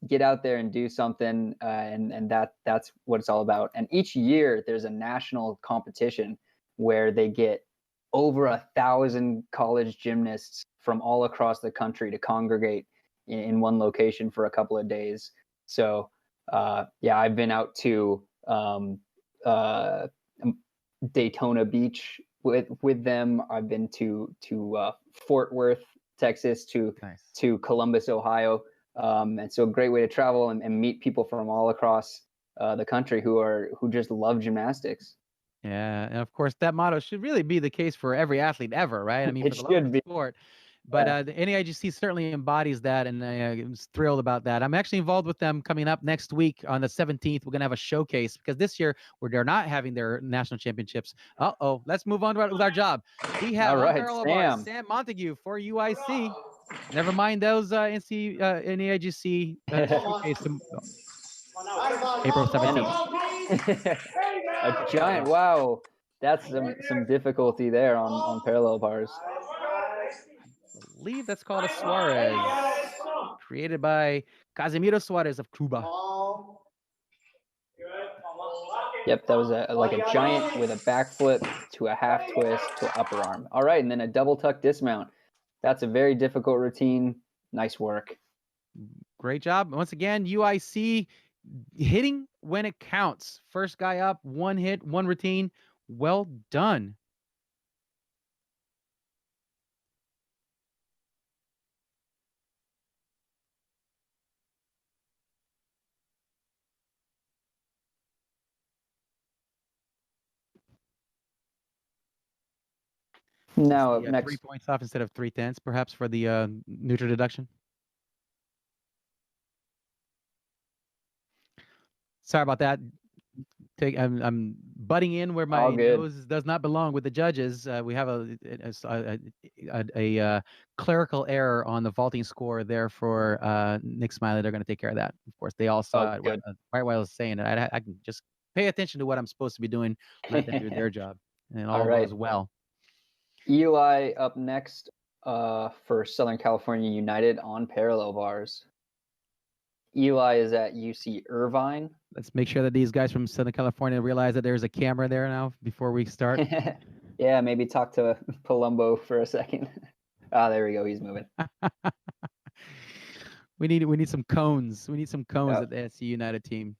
get out there and do something, and that's what it's all about. And each year there's a national competition where they get over 1,000 college gymnasts from all across the country to congregate in one location for a couple of days. So I've been out to Daytona Beach with them. I've been to Fort Worth, Texas, to Columbus, Ohio. And so a great way to travel and meet people from all across the country who just love gymnastics. Yeah, and of course that motto should really be the case for every athlete ever, right? I mean, for the love of the sport. But Yeah. the NAIGC certainly embodies that, and I was thrilled about that. I'm actually involved with them coming up next week on the 17th. We're going to have a showcase because this year where they're not having their national championships. Let's move on with our job. We have All right, unparalleled bars, Sam. Sam Montague for UIC. Never mind those NAIGC showcase April 17th. A giant. Wow, that's some difficulty there on parallel bars. I believe that's called a Suarez, created by Casimiro Suarez of Cuba. Yep, that was like a giant with a backflip to a half twist to upper arm. All right, and then a double tuck dismount. That's a very difficult routine. Nice work. Great job. Once again, UIC hitting when it counts. First guy up, one hit, one routine. Well done. Now up 3 next. points off instead of 3/10, perhaps, for the neutral deduction. Sorry about that. I'm butting in where my nose does not belong with the judges. We have a clerical error on the vaulting score there for Nick Smiley. They're going to take care of that. Of course, they all saw it right while I was saying it. I can just pay attention to what I'm supposed to be doing, let them do their job, and all goes well. Eli up next for Southern California United on parallel bars. Eli is at UC Irvine. Let's make sure that these guys from Southern California realize that there's a camera there now before we start. Yeah, maybe talk to Palumbo for a second. There we go. He's moving. We need some cones. We need some cones at the SCU United team.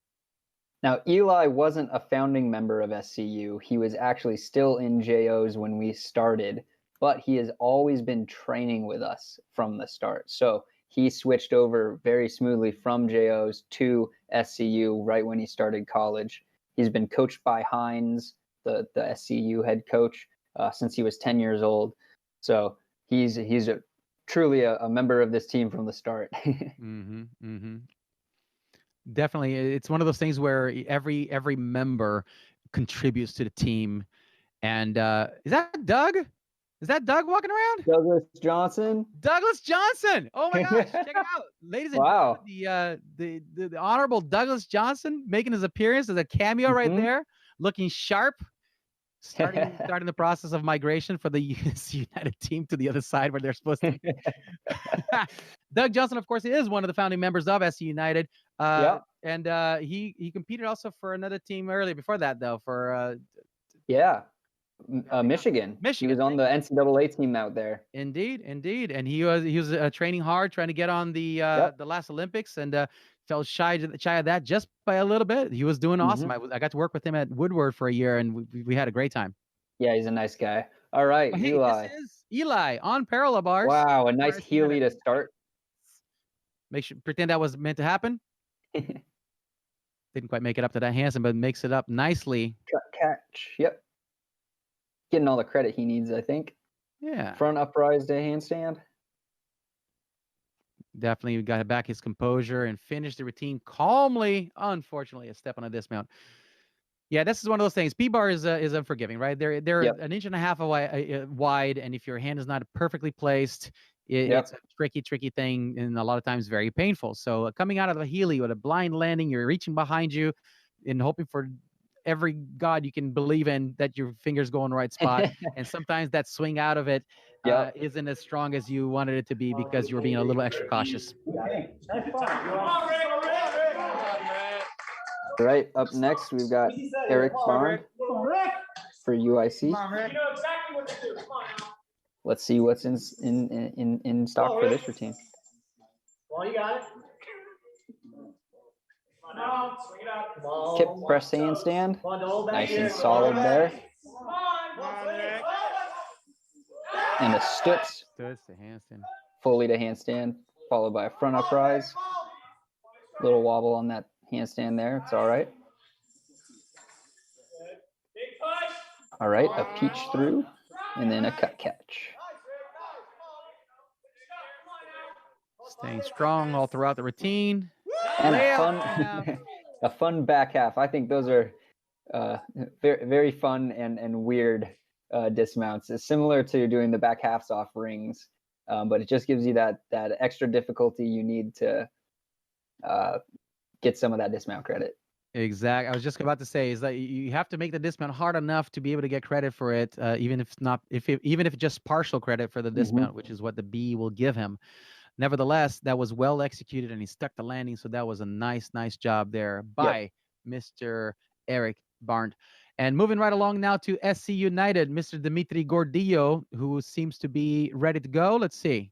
Now, Eli wasn't a founding member of SCU. He was actually still in JOs when we started, but he has always been training with us from the start. So he switched over very smoothly from JOs to SCU right when he started college. He's been coached by Hines, the SCU head coach, since he was 10 years old. So he's truly a member of this team from the start. Definitely, it's one of those things where every member contributes to the team. And is that Doug? Is that Doug walking around? Douglas Johnson. Douglas Johnson. Oh my gosh, check it out, ladies and gentlemen. The honorable Douglas Johnson making his appearance as a cameo right there, looking sharp. Starting the process of migration for the UIC United team to the other side where they're supposed to be. Doug Johnson, of course, is one of the founding members of SCU United. And he competed also for another team earlier before that, though, for Michigan. He was on the NCAA team out there. Indeed. And he was training hard, trying to get on the last Olympics, and fell shy of that just by a little bit. He was doing awesome. I got to work with him at Woodward for a year, and we had a great time. Yeah, he's a nice guy. All right, Eli. This is Eli on parallel bars. Wow, a nice Healy to start. Pretend that was meant to happen. Didn't quite make it up to that Hansen, but makes it up nicely. Catch. Yep. Getting all the credit he needs, I think. Yeah. Front uprise to handstand. Definitely got back his composure and finished the routine calmly. Unfortunately, a step on a dismount. Yeah, this is one of those things. P-bar is unforgiving, right? They're an inch and a half wide, and if your hand is not perfectly placed, it's a tricky thing, and a lot of times very painful. So coming out of a Healy with a blind landing, you're reaching behind you and hoping for every God you can believe in that your fingers go in the right spot. And sometimes that swing out of it isn't as strong as you wanted it to be because you were being a little extra cautious. All right, up next we've got Eric Bond for UIC. Let's see what's in stock for this routine. Well, you got it. Kip press handstand. Nice and solid there. And a stutz. Stutz to handstand. Fully to handstand, followed by a front uprise. Little wobble on that handstand there. It's all right. All right, a peach through, and then a cut catch. Staying strong all throughout the routine. And a Layuut fun, half. a fun back half. I think those are very, very fun and weird dismounts. It's similar to doing the back halves off rings, but it just gives you that extra difficulty you need to get some of that dismount credit. Exactly. I was just about to say is that you have to make the dismount hard enough to be able to get credit for it, even if not, even if it's just partial credit for the dismount, which is what the B will give him. Nevertheless, that was well executed, and he stuck the landing, so that was a nice job there by Mr. Eric Barnes. And moving right along now to SC United, Mr. Dimitri Gordillo, who seems to be ready to go. Let's see.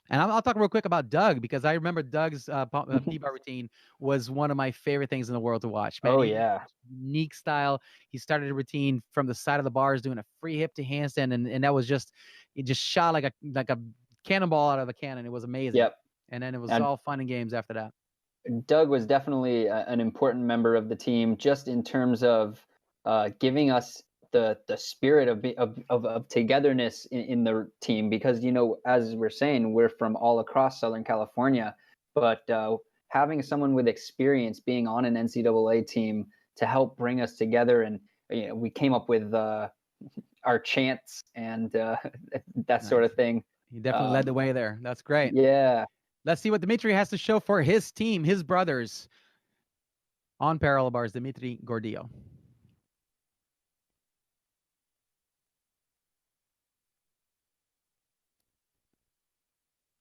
And I'll talk real quick about Doug, because I remember Doug's P-bar routine was one of my favorite things in the world to watch. Man, Oh, he yeah. unique style. He started a routine from the side of the bars doing a free hip to handstand, and that was just, it just shot like a cannonball out of a cannon. It was amazing. Yep. And then it was all fun and games after that. Doug was definitely an important member of the team, just in terms of giving us the spirit of togetherness in the team, because, you know, as we're saying, we're from all across Southern California, but having someone with experience being on an NCAA team to help bring us together, and you know, we came up with our chants and that sort of thing. He definitely led the way there. That's great. Yeah. Let's see what Dimitri has to show for his team, his brothers. On parallel bars, Dimitri Gordillo.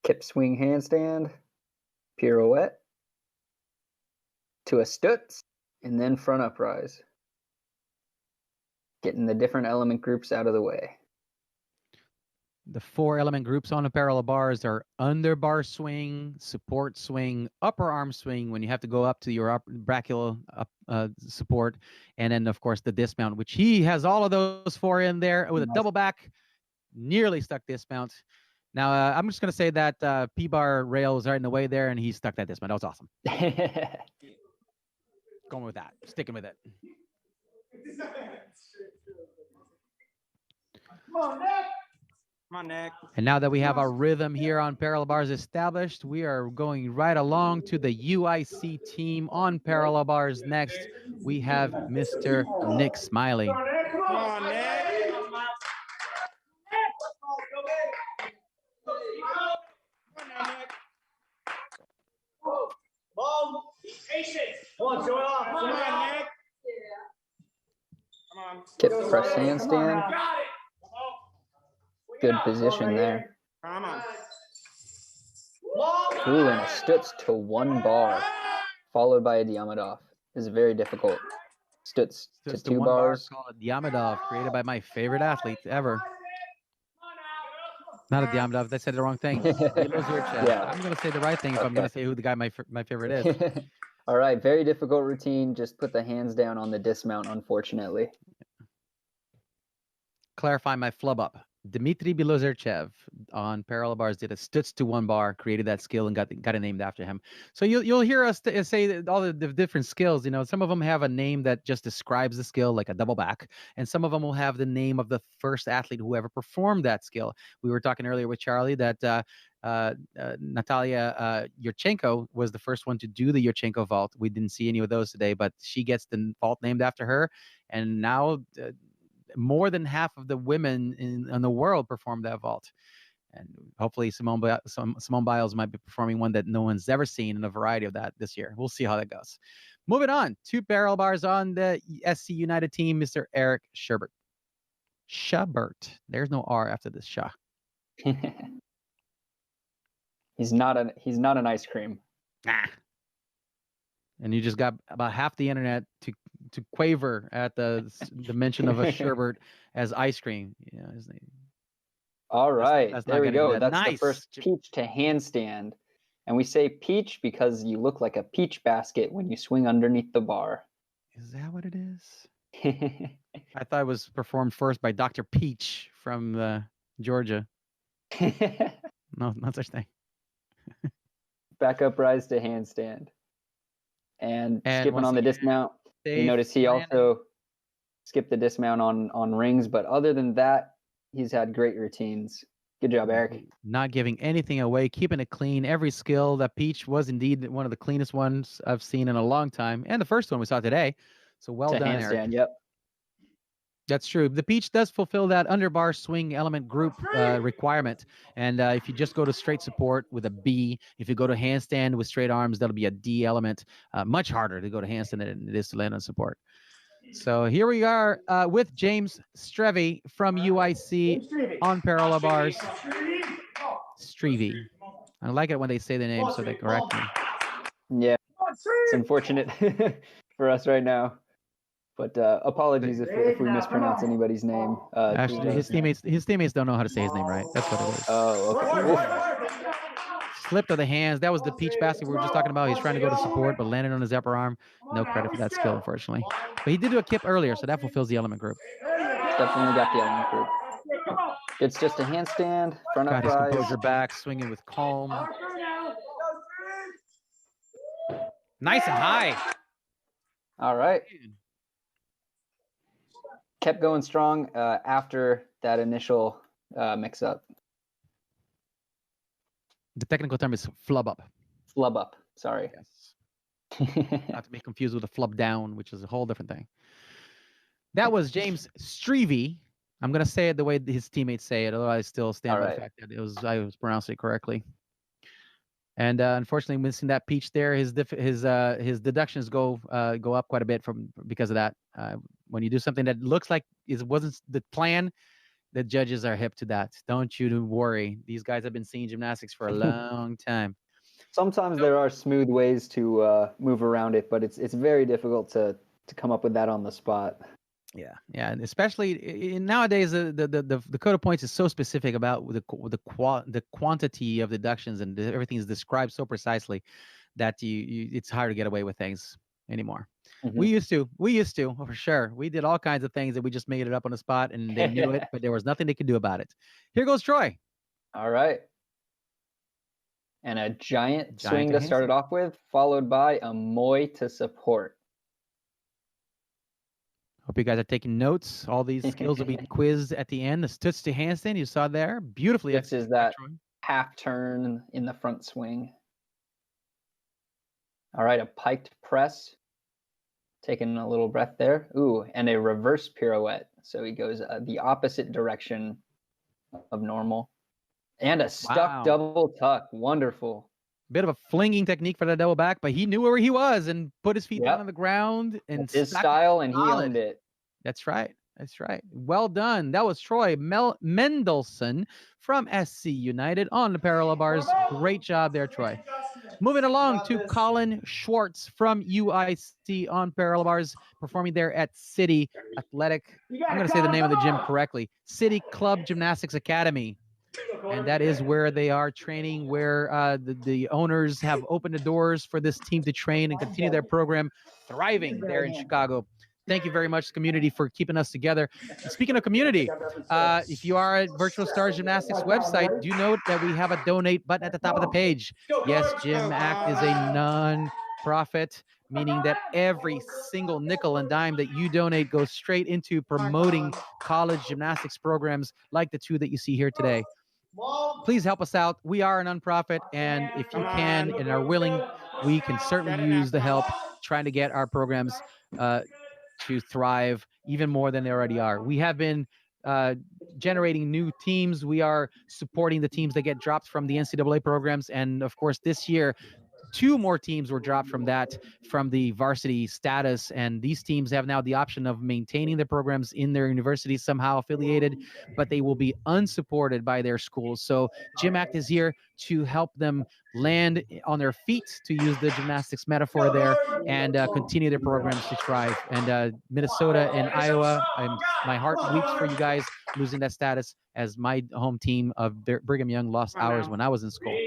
Kip swing handstand, pirouette, to a stutz, and then front uprise. Getting the different element groups out of the way. The 4 element groups on the parallel bars are under bar swing, support swing, upper arm swing when you have to go up to your upper brachial support, and then of course the dismount, which he has all of those 4 in there with a double back, nearly stuck dismount. Now I'm just gonna say that P-bar rail was right in the way there, and he stuck that dismount. That was awesome. Going with that, sticking with it. Come on, Nick. Come on, Nick. And now that we have our rhythm here on parallel bars established, we are going right along to the UIC team on parallel bars. Next, we have Mr. Nick Smiley. Come on, Nick. Mom, be patient. Come on, Joel. Come on, Nick. Come on. Kip press handstand. Good position there. Come on. Ooh, and a stutz to 1 bar, followed by a Diamondov. This is very difficult. Stutz to Just 2 the 1 bar bars. called Diamondov, created by my favorite athlete ever. Not a Diamondov. I said the wrong thing. Yeah. I'm going to say the right thing if I'm going to say who the guy my favorite is. All right, very difficult routine. Just put the hands down on the dismount, unfortunately. Clarify my flub up. Dmitry Bilozerchev on parallel bars did a stutz to 1 bar, created that skill, and got it named after him. So you'll hear us say that all the different skills. You know, some of them have a name that just describes the skill, like a double back, and some of them will have the name of the first athlete who ever performed that skill. We were talking earlier with Charlie that Natalia Yurchenko was the first one to do the Yurchenko vault. We didn't see any of those today, but she gets the vault named after her, and now more than half of the women in the world perform that vault. And hopefully Simone Biles might be performing one that no one's ever seen in a variety of that this year. We'll see how that goes. Moving on, 2 parallel bars on the SC United team, Mr. Eric Sherbert. Sherbert. There's no R after this Shah. He's not an ice cream. Ah. And you just got about half the internet to quaver at the mention of a sherbet as ice cream. Yeah, all right, there we go. That's nice. The first peach to handstand. And we say peach because you look like a peach basket when you swing underneath the bar. Is that what it is? I thought it was performed first by Dr. Peach from Georgia. No, not such thing. Back up rise to handstand. And skipping on the dismount. You notice he also skipped the dismount on rings, but other than that, he's had great routines. Good job, Eric. Not giving anything away, keeping it clean. Every skill. That Peach was indeed one of the cleanest ones I've seen in a long time. And the first one we saw today. So well To done, handstand, Eric. yep. That's true. The Peach does fulfill that underbar swing element group requirement. And if you just go to straight support with a B, if you go to handstand with straight arms, that'll be a D element. Much harder to go to handstand than it is to land on support. So here we are with James Strevey from UIC on parallel bars. Strevey. I like it when they say the name so they correct me. Yeah, it's unfortunate for us right now. But apologies if we mispronounce anybody's name. Actually, his teammates don't know how to say his name right. That's what it is. Oh, okay. Slipped of the hands. That was the Peach basket we were just talking about. He's trying to go to support, but landed on his upper arm. No credit for that skill, unfortunately. But he did do a kip earlier, so that fulfills the element group. Definitely got the element group. It's just a handstand, front Got his uprise. composure back, swinging with calm. Nice and high. All right. Kept going strong after that initial mix-up. The technical term is flub up. Flub up, sorry. Yes. Not to be confused with a flub down, which is a whole different thing. That was James Strevey. I'm going to say it the way his teammates say it, although I still stand by the fact that I was pronouncing it correctly. And unfortunately, missing that Peach there, his deductions go up quite a bit because of that. When you do something that looks like it wasn't the plan, the judges are hip to that. Don't you worry. These guys have been seeing gymnastics for a long time. Sometimes there are smooth ways to move around it, but it's very difficult to come up with that on the spot. Yeah, and especially nowadays, the code of points is so specific about the quantity of deductions, and everything is described so precisely that it's hard to get away with things anymore. Mm-hmm. We used to for sure. We did all kinds of things that we just made it up on the spot, and they knew it, but there was nothing they could do about it. Here goes Troy. All right. And a giant swing to start it off with, followed by a moi to support. Hope you guys are taking notes. All these skills will be quizzed at the end. The stutz to handstand you saw there, beautifully. This is that half turn in the front swing. All right, a piked press. Taking a little breath there. Ooh, and a reverse pirouette. So he goes the opposite direction of normal. And a stuck double tuck. Wonderful. Bit of a flinging technique for that double back, but he knew where he was and put his feet down on the ground. And it's his style, and he owned it. That's right. That's right. Well done. That was Troy Mendelson from SC United on the parallel bars. Great job there, Troy. Moving along to Colin Schwartz from UIC on parallel bars, performing there at City Athletic. I'm going to say the name of the gym correctly. City Club Gymnastics Academy. And that is where they are training, where the owners have opened the doors for this team to train and continue their program, thriving there in Chicago. Thank you very much, community, for keeping us together. And speaking of community, if you are at Virtual Stars Gymnastics website, do note that we have a donate button at the top of the page. Yes, GymACT is a non-profit, meaning that every single nickel and dime that you donate goes straight into promoting college gymnastics programs like the two that you see here today. Please help us out. We are a nonprofit, and if you can and are willing, we can certainly use the help trying to get our programs to thrive even more than they already are. We have been generating new teams. We are supporting the teams that get dropped from the NCAA programs. And of course, this year, 2 more teams were dropped from the varsity status. And these teams have now the option of maintaining their programs in their universities, somehow affiliated, but they will be unsupported by their schools. So GymACT is here to help them land on their feet, to use the gymnastics metaphor there, and continue their programs to thrive. And Minnesota and Iowa, my heart weeps for you guys losing that status, as my home team of Brigham Young lost ours when I was in school.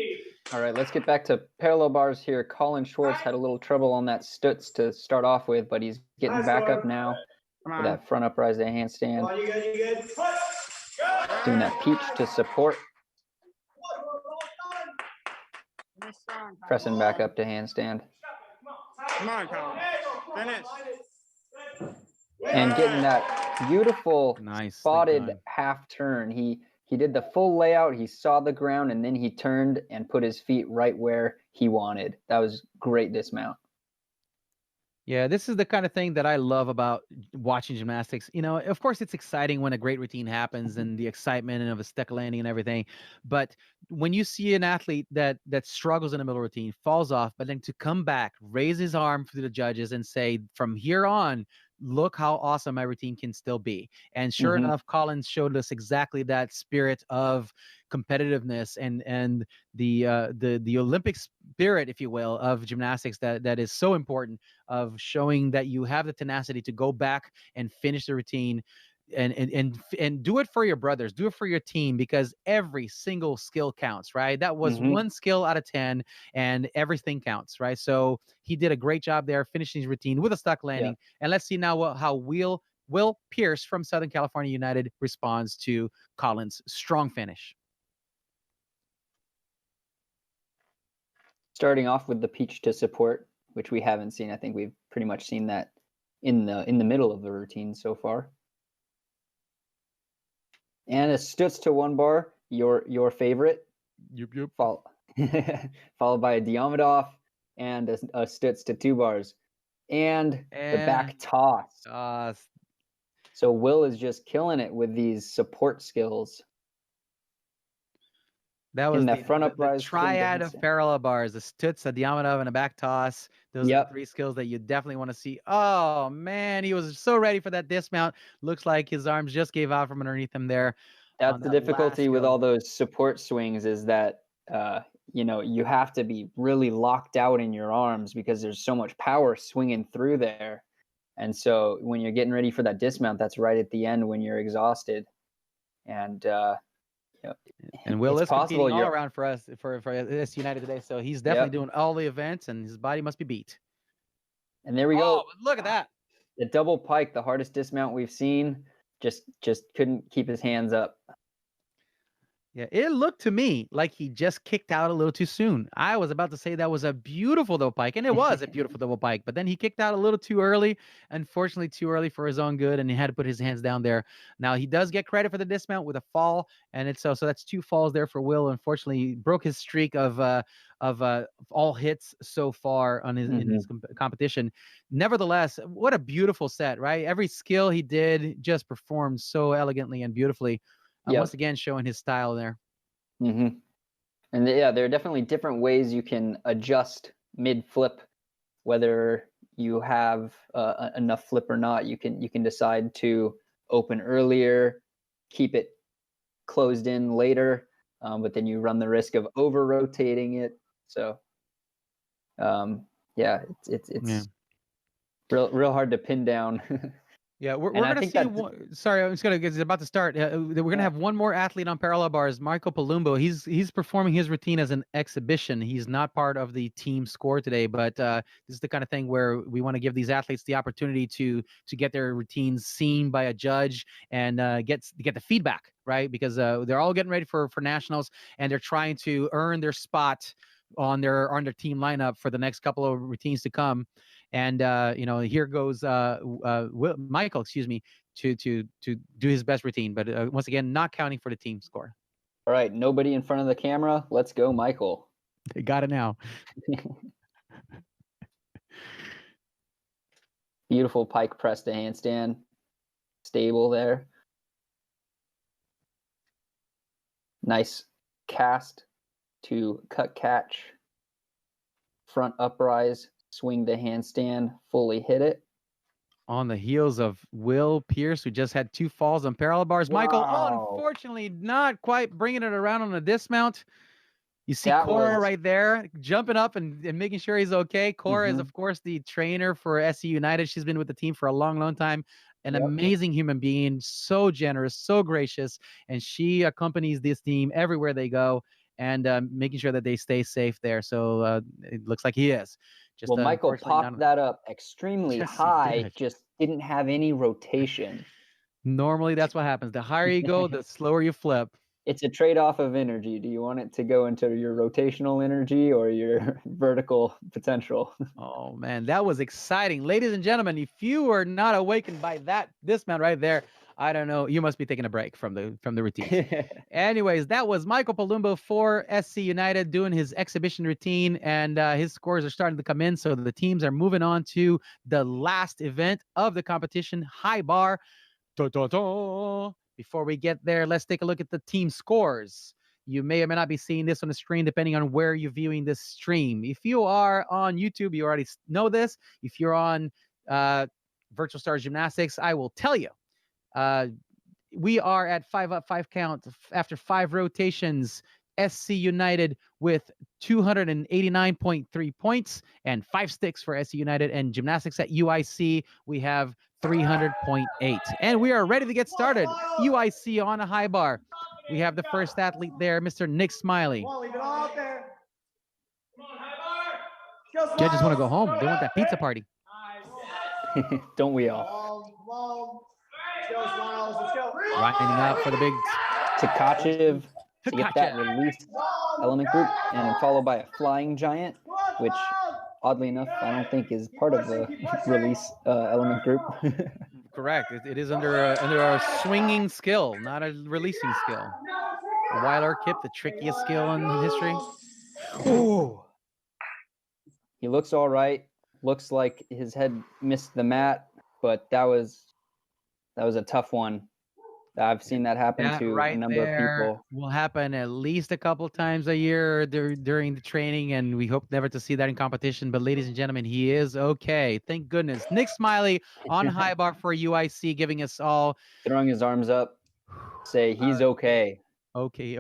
All right, let's get back to parallel bars here. Colin Schwartz had a little trouble on that stutz to start off with, but he's getting back up now for that front uprise to handstand. Doing that peach to support. Pressing back up to handstand. Come on, Colin. Finish. And getting that beautiful nice spotted half turn. He He did the full layout. He saw the ground, and then he turned and put his feet right where he wanted. That was great dismount. Yeah, this is the kind of thing that I love about watching gymnastics. You know, of course, it's exciting when a great routine happens and the excitement and of a stuck landing and everything. But when you see an athlete that struggles in the middle routine, falls off, but then to come back, raise his arm to the judges and say, from here on, look how awesome my routine can still be. And sure enough, Collins showed us exactly that spirit of competitiveness and the Olympic spirit, if you will, of gymnastics that is so important, of showing that you have the tenacity to go back and finish the routine and do it for your brothers, do it for your team, because every single skill counts, right? That was one skill out of 10 and everything counts, right? So he did a great job there finishing his routine with a stuck landing. And let's see now how Will Pierce from Southern California United responds to Collins' strong finish. Starting off with the peach to support, which we haven't seen. I think we've pretty much seen that in the middle of the routine so far. And a stutz to one bar, your favorite. Yep. Followed by a Diamondov and a stutz to 2 bars. And the back toss. So Will is just killing it with these support skills. That was the front uprise, the triad of parallel bars, the stutz, a Diamondov, and a back toss. Those are the 3 skills that you definitely want to see. Oh, man, he was so ready for that dismount. Looks like his arms just gave out from underneath him there. That's the difficulty with all those support swings, is that, you have to be really locked out in your arms because there's so much power swinging through there. And so when you're getting ready for that dismount, that's right at the end when you're exhausted. And, and Will is competing all around for us for SC United today, so he's definitely doing all the events, and his body must be beat. And there we go. Look at that! The double pike, the hardest dismount we've seen, just couldn't keep his hands up. Yeah, it looked to me like he just kicked out a little too soon. I was about to say that was a beautiful double pike, and it was a beautiful double pike, but then he kicked out a little too early, unfortunately too early for his own good, and he had to put his hands down there. Now, he does get credit for the dismount with a fall, and it's so that's 2 falls there for Will. Unfortunately, he broke his streak of all hits so far on in his competition. Nevertheless, what a beautiful set, right? Every skill he did just performed so elegantly and beautifully. Once again, showing his style there. And there are definitely different ways you can adjust mid-flip, whether you have enough flip or not. You can decide to open earlier, keep it closed in later, but then you run the risk of over-rotating it. So, it's real hard to pin down. Yeah, we're going to see. Sorry, it's about to start. We're going to have one more athlete on parallel bars, Michael Palumbo. He's performing his routine as an exhibition. He's not part of the team score today, but this is the kind of thing where we want to give these athletes the opportunity to get their routines seen by a judge and get the feedback, right? Because they're all getting ready for nationals, and they're trying to earn their spot on their team lineup for the next couple of routines to come. And here goes Michael, to do his best routine, but once again, not counting for the team score. All right, nobody in front of the camera. Let's go, Michael. They got it now. Beautiful pike press to handstand, stable there. Nice cast to cut catch, front uprise, swing to handstand, fully hit it. On the heels of Will Pierce, who just had 2 falls on parallel bars. Wow. Michael, unfortunately, not quite bringing it around on a dismount. You see Cora right there, jumping up and making sure he's okay. Cora is, of course, the trainer for SC United. She's been with the team for a long, long time. An amazing human being, so generous, so gracious, and she accompanies this team everywhere they go, and making sure that they stay safe there. So it looks like he is. Michael popped that up extremely high, just didn't have any rotation. Normally, that's what happens. The higher you go, the slower you flip. It's a trade-off of energy. Do you want it to go into your rotational energy or your vertical potential? Oh, man, that was exciting. Ladies and gentlemen, if you are not awakened by that dismount right there, I don't know. You must be taking a break from the routines. Anyways, that was Michael Palumbo for SC United doing his exhibition routine, and his scores are starting to come in. So the teams are moving on to the last event of the competition, high bar. Before we get there, let's take a look at the team scores. You may or may not be seeing this on the screen depending on where you're viewing this stream. If you are on YouTube, you already know this. If you're on Virtual Stars Gymnastics, I will tell you. We are at 5 up, 5 count after 5 rotations. SC United with 289.3 points and 5 sticks for SC United, and Gymnastics at UIC, we have 300.8. And we are ready to get started. UIC on a high bar. We have the first athlete there, Mr. Nick Smiley. Leave it all out there. Judges want to go home. They want that pizza party. Don't we all? Let's go, Smiles. Let's go. Lining up for the big Takachev to get that release element group, and then followed by a flying giant, which oddly enough, I don't think is part of the release element group. Correct. It is under a swinging skill, not a releasing skill. A Weiler kip, the trickiest skill in history. Ooh. He looks all right. Looks like his head missed the mat, but that was a tough one. I've seen that happen to a number of people. Will happen at least a couple times a year during the training, and we hope never to see that in competition. But ladies and gentlemen, he is okay. Thank goodness. Nick Smiley on high bar for UIC, giving us all throwing his arms up, say he's okay. Okay,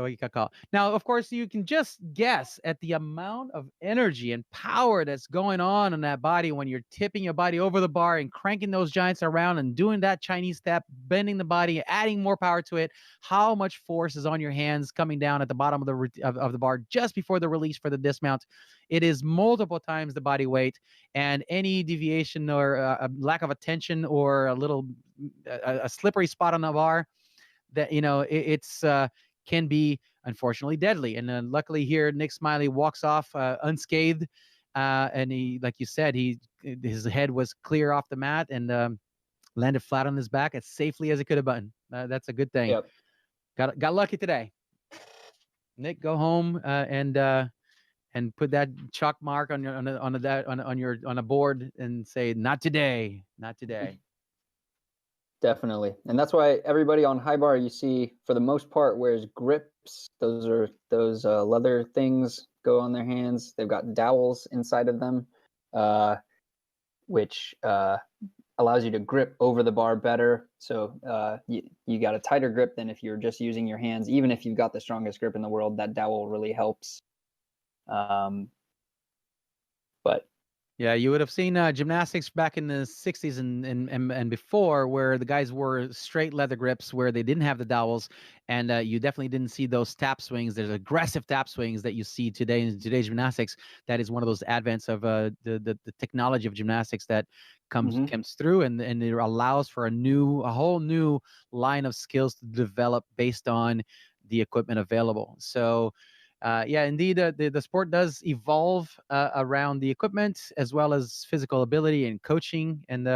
now, of course, you can just guess at the amount of energy and power that's going on in that body when you're tipping your body over the bar and cranking those giants around and doing that Chinese step, bending the body, adding more power to it. How much force is on your hands coming down at the bottom of the bar just before the release for the dismount? It is multiple times the body weight, and any deviation or a lack of attention or a slippery spot on the bar, that it's can be unfortunately deadly. And luckily here, Nick Smiley walks off unscathed, and he, like you said, his head was clear off the mat and landed flat on his back as safely as it could have been. That's a good thing. Yep. Got lucky today. Nick, go home and put that chalk mark on a board and say, not today, not today. Definitely. And that's why everybody on high bar, you see, for the most part, wears grips. Those leather things go on their hands. They've got dowels inside of them, which allows you to grip over the bar better. So you got a tighter grip than if you're just using your hands. Even if you've got the strongest grip in the world, that dowel really helps. But yeah, you would have seen gymnastics back in the 60s and before, where the guys wore straight leather grips where they didn't have the dowels, and you definitely didn't see those tap swings. There's aggressive tap swings that you see today in today's gymnastics. That is one of those advents of the technology of gymnastics that comes through, and it allows for a whole new line of skills to develop based on the equipment available. So yeah, indeed, the sport does evolve around the equipment as well as physical ability and coaching, and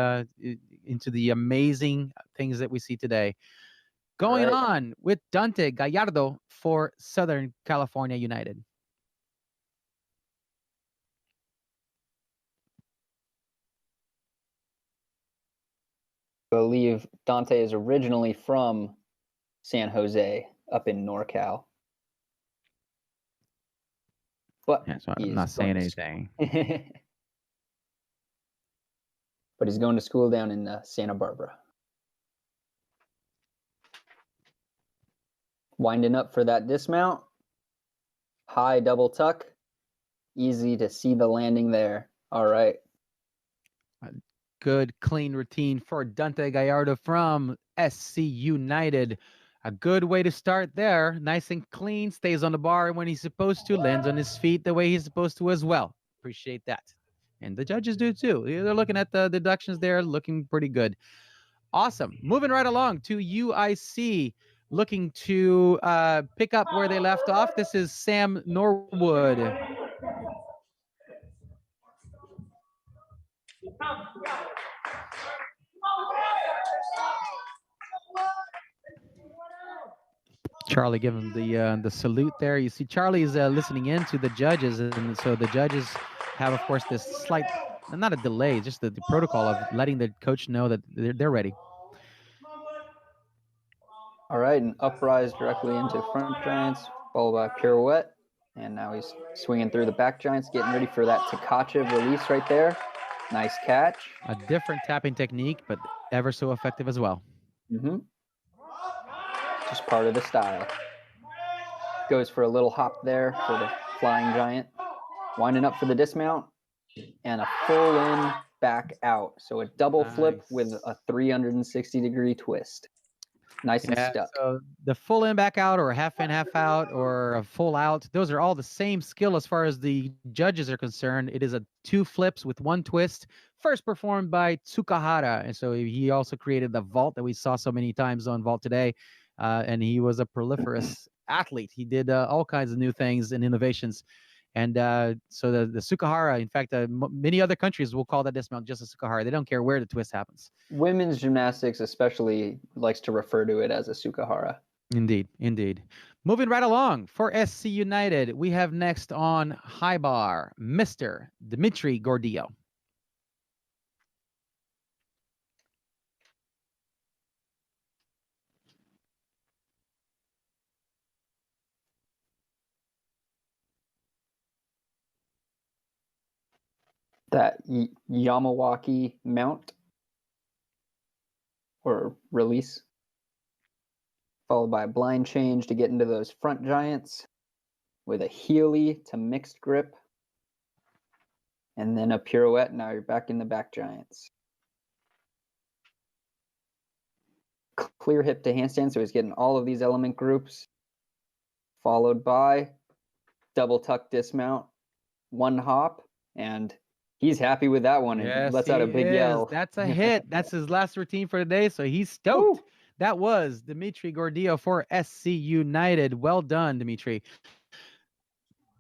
into the amazing things that we see today. Going on with Dante Gallardo for Southern California United. I believe Dante is originally from San Jose up in NorCal. But yeah, so I'm not saying anything. But he's going to school down in Santa Barbara. Winding up for that dismount. High double tuck. Easy to see the landing there. All right. A good, clean routine for Dante Gallardo from SC United. A good way to start there. Nice and clean. Stays on the bar when he's supposed to. Lands on his feet the way he's supposed to as well. Appreciate that. And the judges do too. They're looking at the deductions there. Looking pretty good. Awesome. Moving right along to UIC. Looking to pick up where they left off. This is Sam Norwood. Charlie, give him the salute there. You see, Charlie is listening in to the judges, and so the judges have, of course, this slight, not a delay, just the protocol of letting the coach know that they're ready. All right, an uprise directly into front giants, followed by a pirouette. And now he's swinging through the back giants, getting ready for that Tkachev release right there. Nice catch. A different tapping technique, but ever so effective as well. Mm-hmm. Just part of the style. Goes for a little hop there for the flying giant. Winding up for the dismount. And a full in back out. So a double flip with a 360-degree twist. Nice and stuck. So the full in back out, or a half in half out, or a full out, those are all the same skill as far as the judges are concerned. It is a 2 flips with 1 twist, first performed by Tsukahara, and so he also created the vault that we saw so many times on Vault today, and he was a proliferous athlete. He did all kinds of new things and innovations. And so the Tsukahara, in fact, many other countries will call that dismount just a Tsukahara. They don't care where the twist happens. Women's gymnastics especially likes to refer to it as a Tsukahara. Indeed, indeed. Moving right along, for SC United, we have next on high bar, Mr. Dmitry Gordillo. That Yamawaki mount or release, followed by a blind change to get into those front giants with a Healy to mixed grip, and then a pirouette. Now you're back in the back giants. Clear hip to handstand, so he's getting all of these element groups, followed by double tuck dismount, 1 hop, and he's happy with that one, and yes, lets out a big yell. That's a hit. That's his last routine for the day, so he's stoked. Ooh. That was Dmitry Gordillo for SC United. Well done, Dmitry.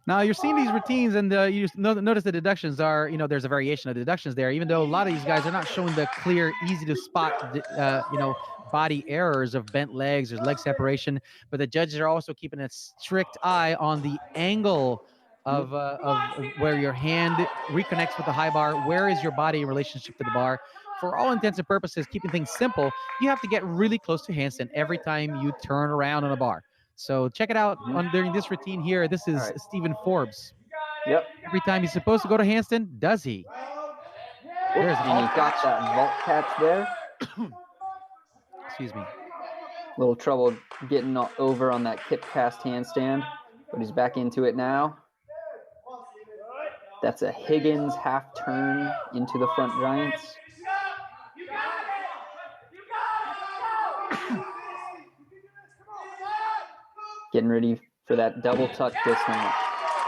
Now, you're seeing these routines, and you notice the deductions are, there's a variation of deductions there, even though a lot of these guys are not showing the clear, easy to spot, body errors of bent legs or leg separation, but the judges are also keeping a strict eye on the angle of where your hand reconnects with the high bar. Where is your body in relationship to the bar? For all intents and purposes, keeping things simple, you have to get really close to handstand every time you turn around on a bar. So check it out during this routine here. This is Stephen Forbes. Yep. Every time he's supposed to go to handstand, does he? There's and he got that vault catch there. Excuse me. A little trouble getting over on that kip cast handstand, but he's back into it now. That's a Higgins half turn into the front giants. Getting ready for that double tuck dismount.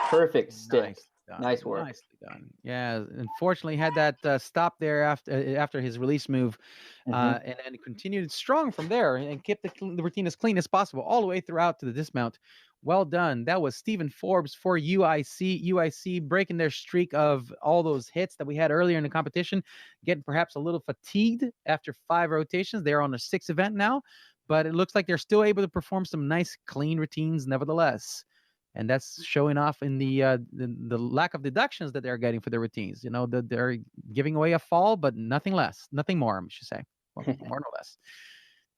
Perfect stick. Nice work. Nicely done. Yeah, unfortunately had that stop there after his release move, and continued strong from there and kept the routine as clean as possible all the way throughout to the dismount. Well done. That was Stephen Forbes for UIC. UIC breaking their streak of all those hits that we had earlier in the competition, getting perhaps a little fatigued after 5 rotations. They're on their 6th event now, but it looks like they're still able to perform some nice, clean routines nevertheless. And that's showing off in the lack of deductions that they're getting for their routines. That they're giving away a fall, but nothing less, nothing more, I should say, more or less.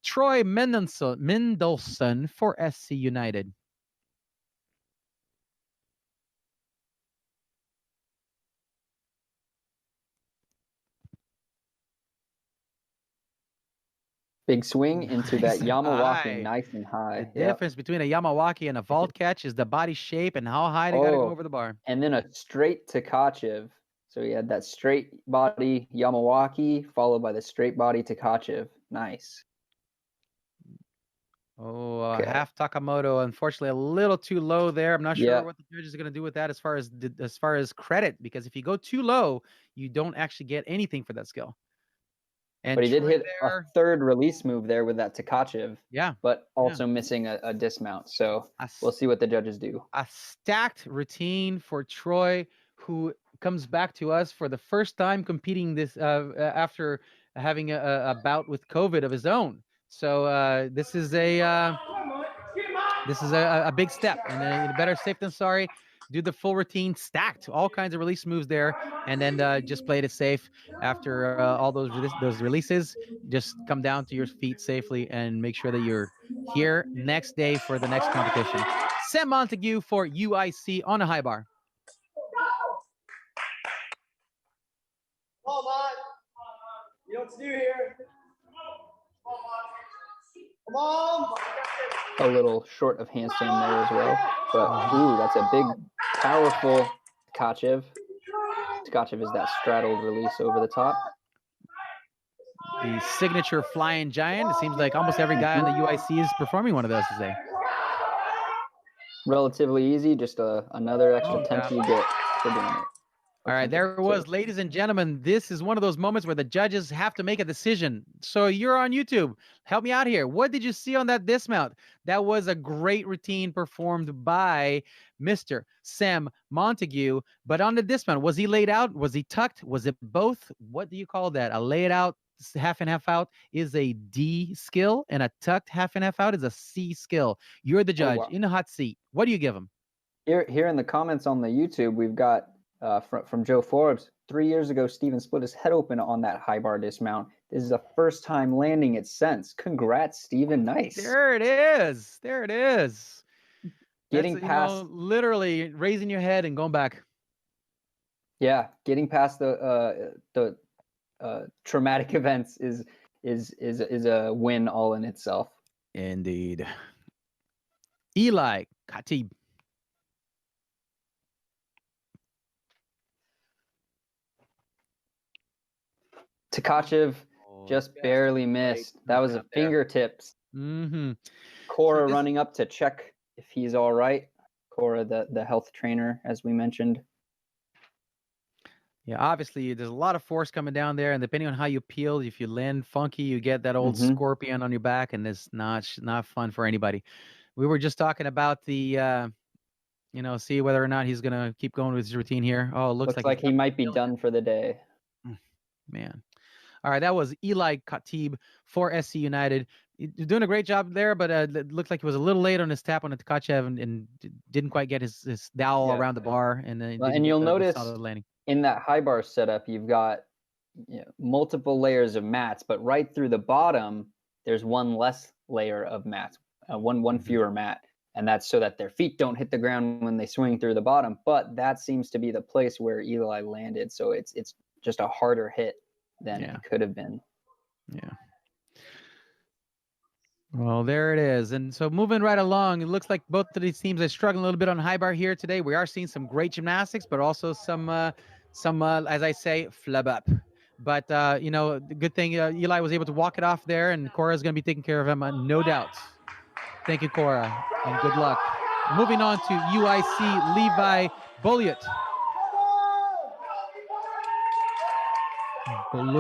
Troy Mendelson for SC United. Big swing into that Yamawaki, nice and high. The difference between a Yamawaki and a vault catch is the body shape and how high they got to go over the bar. And then a straight Tkachev. So he had that straight body Yamawaki followed by the straight body Tkachev. Nice. Okay. Half Takamoto, unfortunately, a little too low there. I'm not sure what the judges are going to do with that as far as credit, because if you go too low, you don't actually get anything for that skill. But he did hit a 3rd release move there with that Tkachev. Yeah. But also missing a dismount. So we'll see what the judges do. A stacked routine for Troy, who comes back to us for the first time competing this after having a bout with COVID of his own. So this is a This is a big step, and better safe than sorry. Do the full routine stacked, all kinds of release moves there, and then just play it safe. After all those releases, just come down to your feet safely and make sure that you're here next day for the next competition. Sam Montague for UIC on a high bar. Come on. You know what to do here. Come on. A little short of handstand there as well. But, ooh, that's a big, powerful Tkachev. Tkachev is that straddled release over the top. The signature flying giant. It seems like almost every guy on the UIC is performing one of those today. Relatively easy, just another extra 10 you get for doing it. All right, there it was, ladies and gentlemen. This is one of those moments where the judges have to make a decision. So you're on YouTube. Help me out here. What did you see on that dismount? That was a great routine performed by Mr. Sam Montague. But on the dismount, was he laid out? Was he tucked? Was it both? What do you call that? A laid out half and half out is a D skill, and a tucked half and half out is a C skill. You're the judge in the hot seat. What do you give him? Here in the comments on the YouTube, we've got from Joe Forbes. 3 years ago, Steven split his head open on that high bar dismount. This is the first time landing it since. Congrats, Steven. Nice. There it is. There it is. Getting past, you know, literally raising your head and going back. Yeah, getting past the traumatic events is a win all in itself. Indeed. Eli Khatib. Tkachev just barely missed. That was a fingertips. Cora running up to check if he's all right. Cora, the health trainer, as we mentioned. Yeah, obviously there's a lot of force coming down there, and depending on how you peel, if you land funky, you get that old scorpion on your back, and it's not fun for anybody. We were just talking about the see whether or not he's gonna keep going with his routine here. Oh, it looks like he might be done for the day. Man. All right, that was Eli Khatib for SC United. He's doing a great job there, but it looked like he was a little late on his tap on the Tkachev and didn't quite get his dowel around the bar. And you'll notice in that high bar setup, you've got multiple layers of mats, but right through the bottom, there's one less layer of mats, one fewer mat. And that's so that their feet don't hit the ground when they swing through the bottom. But that seems to be the place where Eli landed. So it's just a harder hit than it could have been. Yeah. Well, there it is. And so moving right along, it looks like both of these teams are struggling a little bit on high bar here today. We are seeing some great gymnastics, but also some as I say, flub up. But, the good thing, Eli was able to walk it off there, and Cora is going to be taking care of him, no doubt. Thank you, Cora, and good luck. Moving on to UIC, Levi Boliot. I'm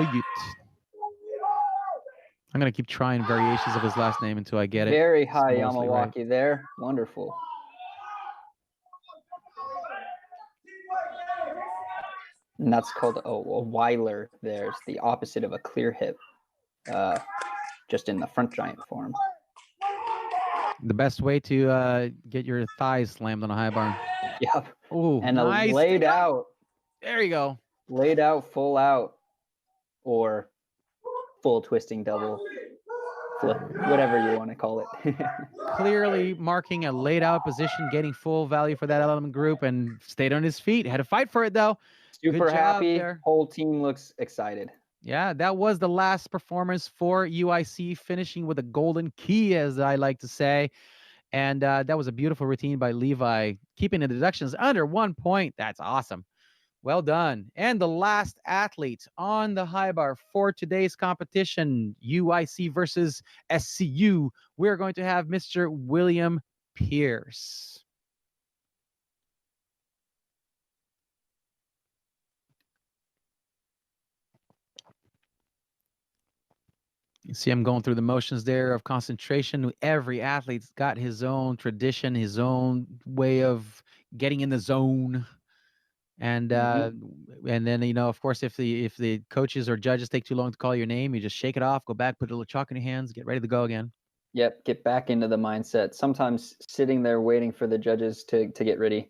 going to keep trying variations of his last name until I get it. Very high Yamawaki there. Wonderful. And that's called a Weiler. There's the opposite of a clear hip, just in the front giant form. The best way to get your thighs slammed on a high bar. Yep. Ooh, and nice. Laid out. There you go. Laid out, full out, or full twisting double flip, whatever you want to call it. Clearly marking a laid out position, getting full value for that element group, and stayed on his feet. Had to fight for it though. Super happy. There. Whole team looks excited. Yeah, that was the last performance for UIC, finishing with a golden key, as I like to say. And that was a beautiful routine by Levi, keeping the deductions under 1 point. That's awesome. Well done. And the last athlete on the high bar for today's competition, UIC versus SCU, we're going to have Mr. William Pierce. You see him going through the motions there of concentration. Every athlete's got his own tradition, his own way of getting in the zone. And and then, of course, if the coaches or judges take too long to call your name, you just shake it off, go back, put a little chalk in your hands, get ready to go again. Yep, get back into the mindset. Sometimes sitting there waiting for the judges to get ready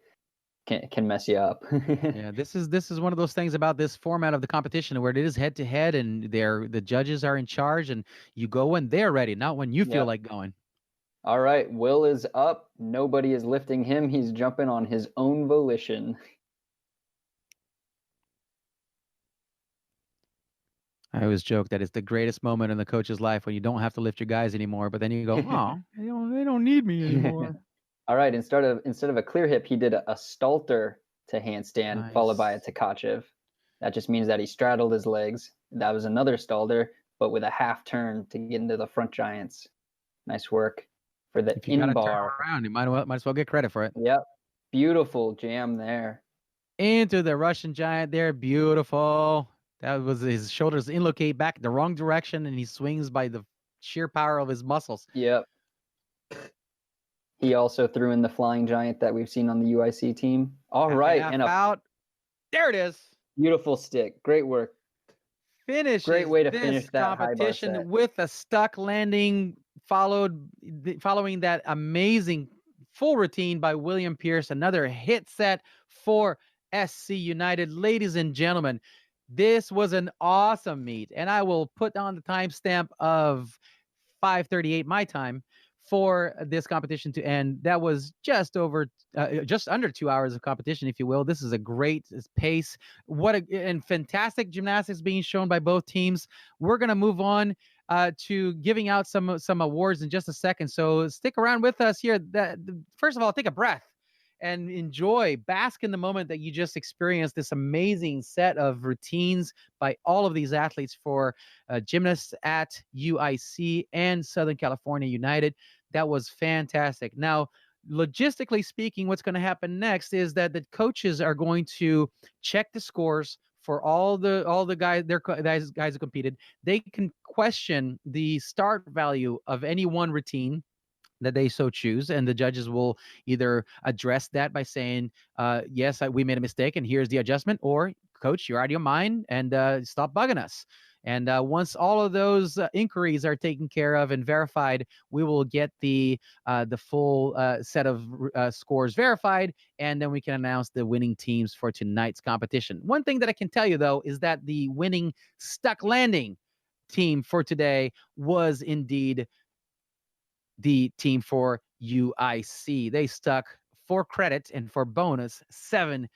can mess you up. Yeah, this is one of those things about this format of the competition where it is head to head, and the judges are in charge, and you go when they're ready, not when you feel Yep. like going. All right, Will is up. Nobody is lifting him. He's jumping on his own volition. I always joke that it's the greatest moment in the coach's life when you don't have to lift your guys anymore, but then you go, oh, they don't need me anymore. All right, instead of a clear hip, he did a Stalter to handstand, followed by a Nice. Tkachev. That just means that he straddled his legs. That was another Stalter, but with a half turn to get into the front giants. Nice work for the If you got to turn in-bar. around, you might as well get credit for it. Yep, beautiful jam there. Into the Russian giant there, beautiful. That was his shoulders inlocate back the wrong direction, and he swings by the sheer power of his muscles. Yep. He also threw in the flying giant that we've seen on the UIC team. All right, Half and a out. There it is. beautiful stick. Great work. Finishes Great way to this finish that high bar competition set. with a stuck landing, following that amazing full routine by William Pierce. Another hit set for SC United. Ladies and gentlemen, this was an awesome meet, and I will put on the timestamp of 5:38 my time for this competition to end. That was just under 2 hours of competition, if you will. This is a great pace. And fantastic gymnastics being shown by both teams. We're gonna move on to giving out some awards in just a second. So stick around with us here. First of all, take a breath and bask in the moment that you just experienced this amazing set of routines by all of these athletes for gymnasts at UIC and Southern California United. That was fantastic. Now, logistically speaking, what's going to happen next is that the coaches are going to check the scores for all the guys who competed. They can question the start value of any one routine that they so choose, and the judges will either address that by saying, yes, we made a mistake and here's the adjustment, or coach, you're out of your mind, and stop bugging us. And once all of those inquiries are taken care of and verified, we will get the full set of scores verified, and then we can announce the winning teams for tonight's competition. One thing that I can tell you, though, is that the winning stuck landing team for today was indeed the team for UIC. They stuck for credit and for bonus 7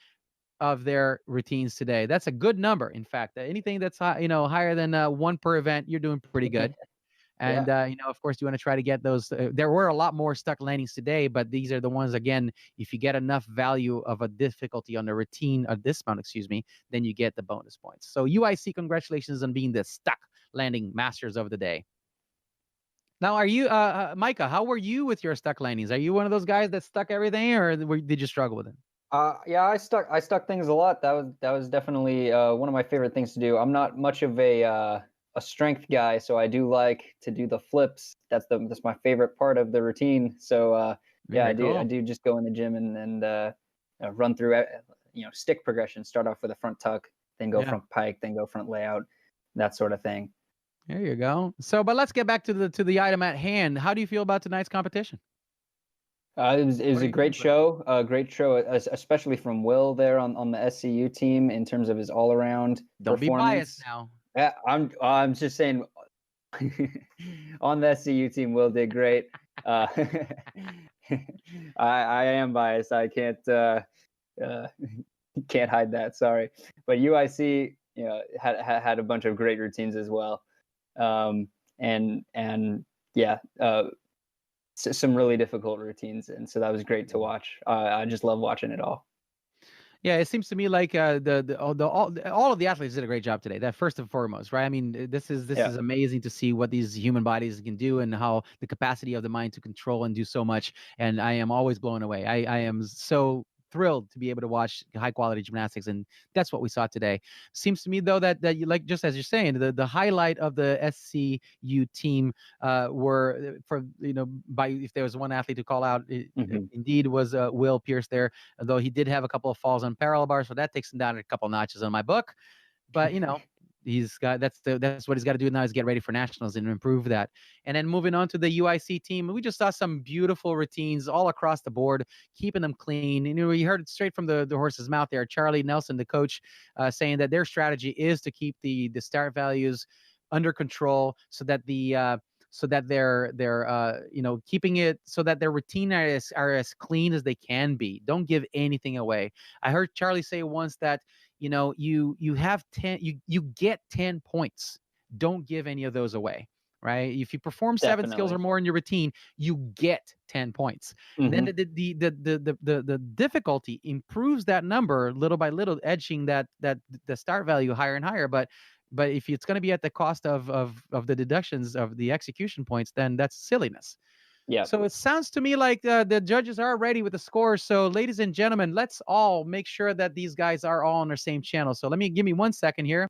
of their routines today. That's a good number. In fact, anything that's higher than 1 per event, you're doing pretty good. And of course, you want to try to get those. There were a lot more stuck landings today, but these are the ones, again, if you get enough value of a difficulty on the routine of this mount, then you get the bonus points. So UIC, congratulations on being the stuck landing masters of the day. Now, are you, Micah? How were you with your stuck landings? Are you one of those guys that stuck everything, or did you struggle with it? Yeah, I stuck things a lot. That was definitely one of my favorite things to do. I'm not much of a strength guy, so I do like to do the flips. That's my favorite part of the routine. So yeah, I do just go in the gym and run through stick progression. Start off with a front tuck, then go front pike, then go front layout, that sort of thing. There you go. So, but let's get back to the item at hand. How do you feel about tonight's competition? It was a great show. Especially from Will there on the SCU team in terms of his all around Don't be biased now. Yeah, I'm just saying. On the SCU team, Will did great. I am biased. I can't hide that. Sorry, but UIC had a bunch of great routines as well. Some really difficult routines, and so that was great to watch. I just love watching it all. Yeah, it seems to me like all of the athletes did a great job today. That first and foremost, right? I mean, this is amazing to see what these human bodies can do and how the capacity of the mind to control and do so much. And I am always blown away. I am so thrilled to be able to watch high quality gymnastics, and that's what we saw today. Seems to me though that you, like, just as you're saying, the highlight of the SCU team were if there was one athlete to call out, indeed was Will Pierce there, though he did have a couple of falls on parallel bars, so that takes him down a couple notches on my book. But that's what he's got to do now, is get ready for nationals and improve that. And then moving on to the UIC team, we just saw some beautiful routines all across the board, keeping them clean. We heard it straight from the horse's mouth there. Charlie Nelson, the coach, saying that their strategy is to keep the start values under control, so that they're keeping it so that their routine are as clean as they can be. Don't give anything away. I heard Charlie say once that you have 10, you get 10 points. Don't give any of those away, right? If you perform 7 skills or more in your routine, you get 10 points. Then the difficulty improves that number little by little, edging that the start value higher and higher. But if it's going to be at the cost of the deductions of the execution points, then that's silliness. Yeah. So it sounds to me like the judges are ready with the scores. So, ladies and gentlemen, let's all make sure that these guys are all on their same channel. So give me 1 second here.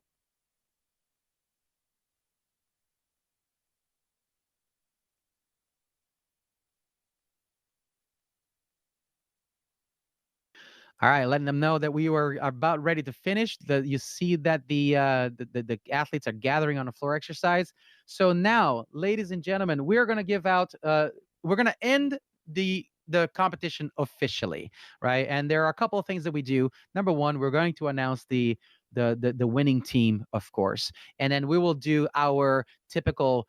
All right, letting them know that we were about ready to finish. You see that the athletes are gathering on the floor exercise. So now, ladies and gentlemen, we're going to give out. We're going to end the competition officially, right? And there are a couple of things that we do. Number one, we're going to announce the winning team, of course, and then we will do our typical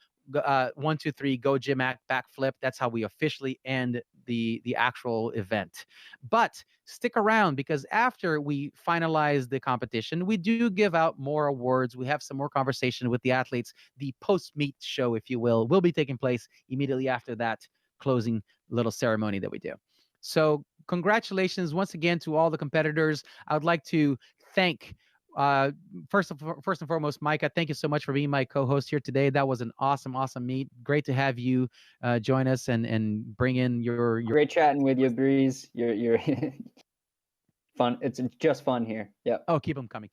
1, 2, 3, go GymACT backflip. That's how we officially end the actual event. But stick around, because after we finalize the competition, we do give out more awards. We have some more conversation with the athletes. The post-meet show, if you will be taking place immediately after that closing little ceremony that we do. So congratulations once again to all the competitors. I would like to thank first and foremost, Micah, thank you so much for being my co-host here today. That was an awesome meet. Great to have you join us and bring in your great chatting with you, Breeze. You're fun. It's just fun here. Yeah. Oh, keep them coming.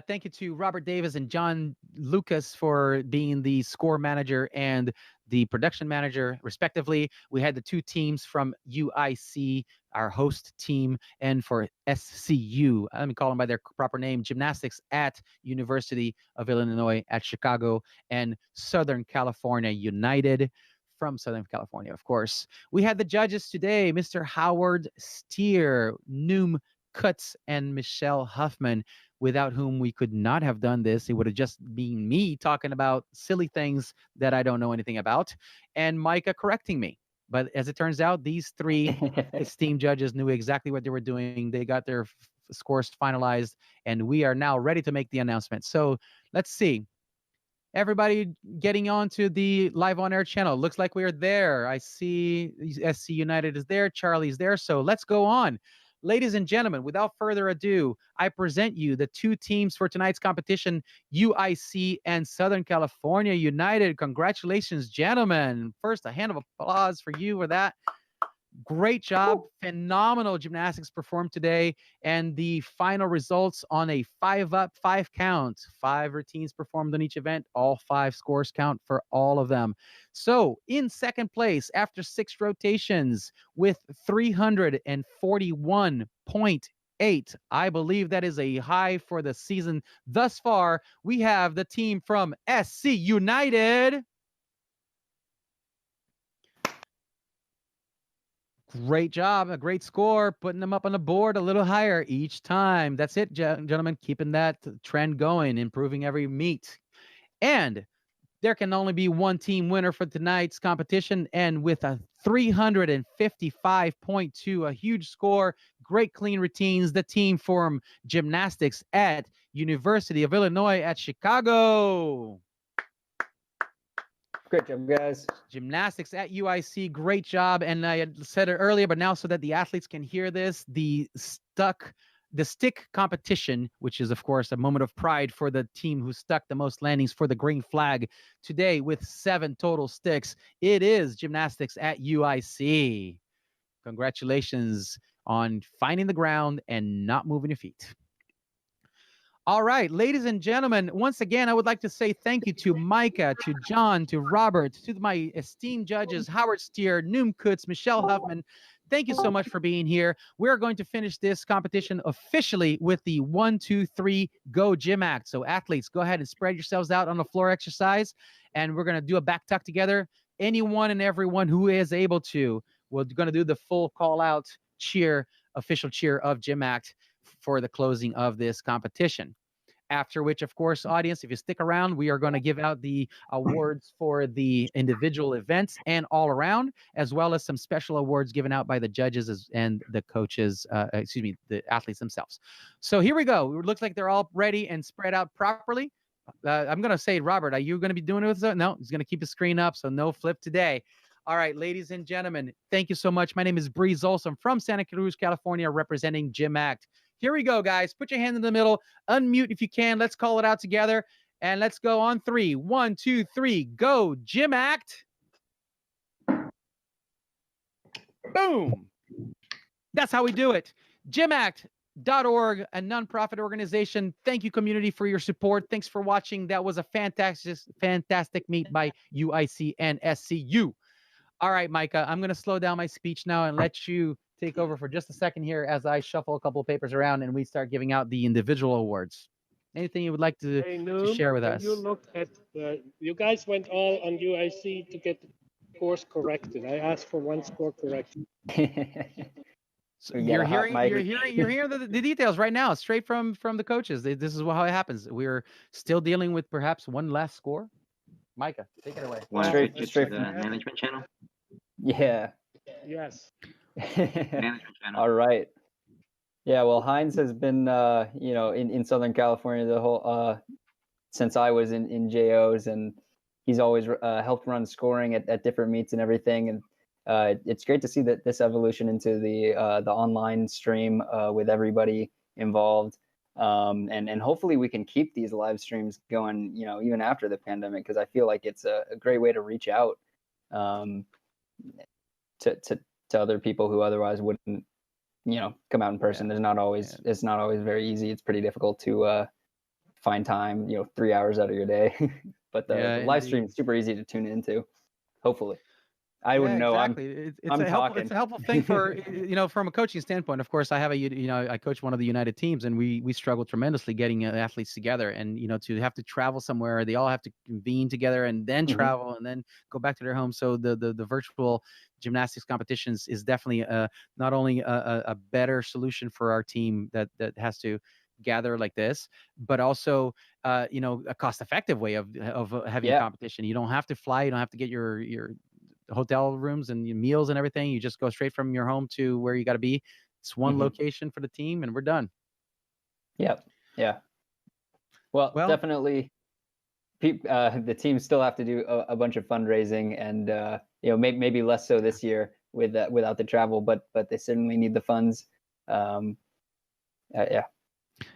Thank you to Robert Davis and John Lucas for being the score manager and the production manager, respectively. We had the 2 teams from UIC, our host team, and for SCU, let me call them by their proper name, Gymnastics at University of Illinois at Chicago, and Southern California United from Southern California, of course. We had the judges today, Mr. Howard Steer, Noom Kutz, and Michelle Huffman, without whom we could not have done this. It would have just been me talking about silly things that I don't know anything about, and Micah correcting me. But as it turns out, these 3 esteemed judges knew exactly what they were doing. They got their scores finalized, and we are now ready to make the announcement. So let's see. Everybody getting on to the live on air channel. Looks like we are there. I see SC United is there. Charlie's there. So let's go on. Ladies and gentlemen, without further ado, I present you the 2 teams for tonight's competition, UIC and Southern California United. Congratulations, gentlemen. First, a hand of applause for you for that. Great job. Phenomenal gymnastics performed today. And the final results on a 5-up, 5 count. 5 routines performed on each event. All 5 scores count for all of them. So in second place, after 6 rotations with 341.8, I believe that is a high for the season thus far, we have the team from SC United. Great job. A great score, putting them up on the board a little higher each time. That's it, gentlemen. Keeping that trend going, improving every meet. And there can only be one team winner for tonight's competition. And with a 355.2, a huge score, great clean routines, the team from Gymnastics at University of Illinois at Chicago. Great job, guys. Gymnastics at UIC, great job. And I had said it earlier, but now so that the athletes can hear this, the stick competition, which is, of course, a moment of pride for the team who stuck the most landings for the green flag today with 7 total sticks. It is Gymnastics at UIC. Congratulations on finding the ground and not moving your feet. All right, ladies and gentlemen, once again, I would like to say thank you to Micah, to John, to Robert, to my esteemed judges, Howard Steer, Noom Kutz, Michelle Huffman. thank you so much for being here. We're going to finish this competition officially with the 1, 2, 3, go GymACT. So athletes, go ahead and spread yourselves out on the floor exercise, and we're going to do a back tuck together. Anyone and everyone who is able to, we're going to do the full call out cheer, official cheer of GymACT for the closing of this competition. After which, of course, audience, if you stick around, we are going to give out the awards for the individual events and all around, as well as some special awards given out by the judges and the coaches, the athletes themselves. So here we go. It looks like they're all ready and spread out properly. I'm going to say, Robert, are you going to be doing it with us? No, he's going to keep the screen up, so no flip today. All right, ladies and gentlemen, thank you so much. My name is Breeze Olson from Santa Cruz, California, representing GymACT. Here we go, guys. Put your hand in the middle. Unmute if you can. Let's call it out together. And let's go on 3. 1, 2, 3. Go, GymACT. Boom. That's how we do it. GymACT.org, a nonprofit organization. Thank you, community, for your support. Thanks for watching. That was a fantastic meet by UIC and SCU. All right, Micah, I'm going to slow down my speech now and let you take over for just a second here as I shuffle a couple of papers around and we start giving out the individual awards. Anything you would like to share with us? You looked at you guys went all on UIC to get the scores corrected. I asked for 1 score correction. So you're hearing the details right now, straight from the coaches. This is how it happens. We're still dealing with perhaps one last score. Micah, take it away. Straight from the management channel. Yeah. Yes. Management channel. All right. Yeah, well, Heinz has been, in Southern California the whole since I was in JOs, and he's always helped run scoring at different meets and everything. And it's great to see that this evolution into the online stream with everybody involved. And hopefully we can keep these live streams going, even after the pandemic, because I feel like it's a great way to reach out to other people who otherwise wouldn't, come out in person. It's not always very easy. It's pretty difficult to find time, 3 hours out of your day. But the live stream is super easy to tune into. Hopefully. I wouldn't know. Exactly. It's a helpful thing for, from a coaching standpoint. Of course, I have I coach one of the United teams, and we struggle tremendously getting athletes together, and, to have to travel somewhere, they all have to convene together and then travel and then go back to their home. So the virtual gymnastics competitions is definitely not only a better solution for our team that has to gather like this, but also a cost-effective way of having a competition. You don't have to fly. You don't have to get your hotel rooms and meals and everything. You just go straight from your home to where you got to be. It's one location for the team, and we're done. Yep. Yeah. Well, definitely. The teams still have to do a bunch of fundraising, and maybe less so this year without the travel, but they certainly need the funds.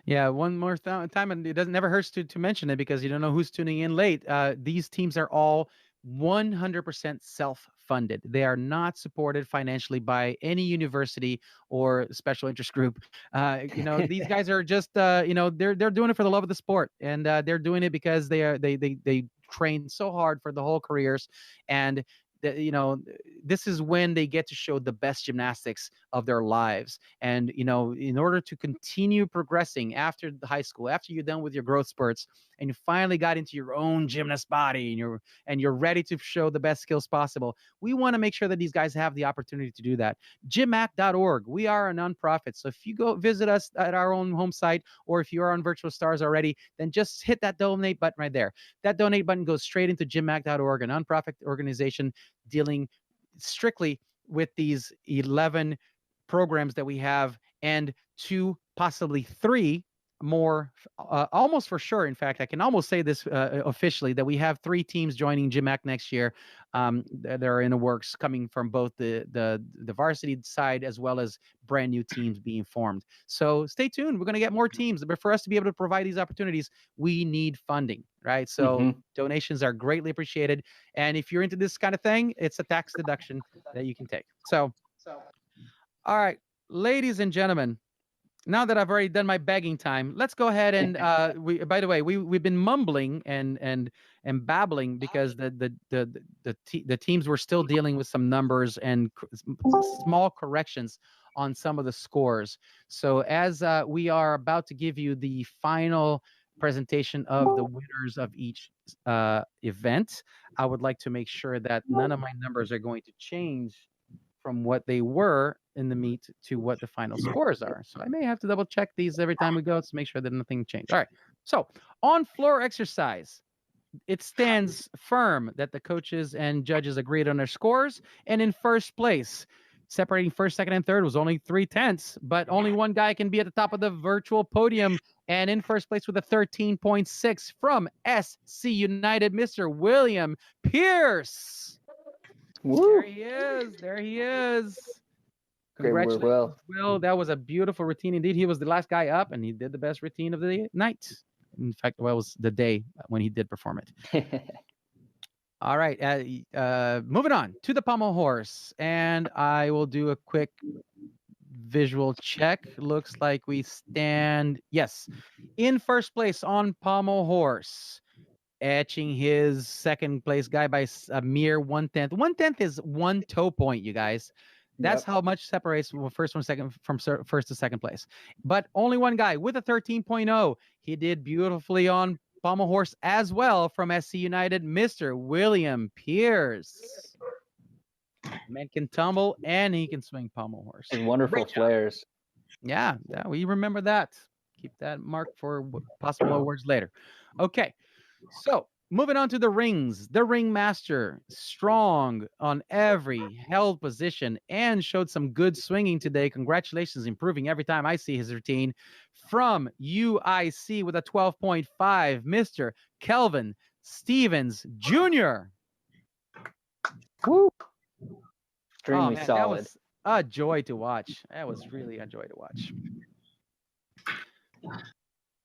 Yeah, one more time, and it never hurts to mention it, because you don't know who's tuning in late. These teams are all 100% self-funded. They are not supported financially by any university or special interest group. These guys are just, they're doing it for the love of the sport, and they're doing it because they train so hard for the whole careers, and this is when they get to show the best gymnastics of their lives. And, in order to continue progressing after the high school, after you're done with your growth spurts and you finally got into your own gymnast body and you're ready to show the best skills possible, we want to make sure that these guys have the opportunity to do that. GymACT.org. We are a nonprofit. So if you go visit us at our own home site, or if you are on Virtual Stars already, then just hit that donate button right there. That donate button goes straight into GymACT.org, a nonprofit organization dealing strictly with these 11 programs that we have, and 2, possibly 3 more, almost for sure. In fact, I can almost say this officially, that we have 3 teams joining GymACT next year. That are in the works, coming from both the varsity side as well as brand new teams being formed. So stay tuned. We're going to get more teams, but for us to be able to provide these opportunities, we need funding, right? So donations are greatly appreciated. And if you're into this kind of thing, it's a tax deduction that you can take. So, all right, ladies and gentlemen, now that I've already done my begging time, let's go ahead and by the way, we've been mumbling and babbling because the teams were still dealing with some numbers and small corrections on some of the scores. So as we are about to give you the final presentation of the winners of each event, I would like to make sure that none of my numbers are going to change from what they were in the meet to what the final scores are. So I may have to double check these every time we go to make sure that nothing changed. All right. So on floor exercise, it stands firm that the coaches and judges agreed on their scores. And in first place, separating first, second, and third was only 3/10, but only one guy can be at the top of the virtual podium. And in first place with a 13.6 from SC United, Mr. William Pierce. Woo! There he is. There he is. Great work, Congratulations, Will. That was a beautiful routine indeed. He was the last guy up, and he did the best routine of the night. In fact, well, it was the day when he did perform it. All right. Moving on to the pommel horse, and I will do a quick visual check. Looks like we stand, yes, in first place on pommel horse, etching his second place guy by a mere 1/10. 1/10 is 1 toe point, you guys. That's how much separates from first to second place. But only one guy with a 13.0. He did beautifully on pommel horse as well from SC United, Mr. William Pierce. Man can tumble and he can swing pommel horse. And wonderful flares. Yeah, we remember that. Keep that mark for possible awards later. Okay, so moving on to the rings. The ring master, strong on every held position and showed some good swinging today. Congratulations, improving every time I see his routine. From UIC with a 12.5, Mr. Kelvin Stevens Jr. Woo! Extremely man, solid. that was a joy to watch. That was really a joy to watch.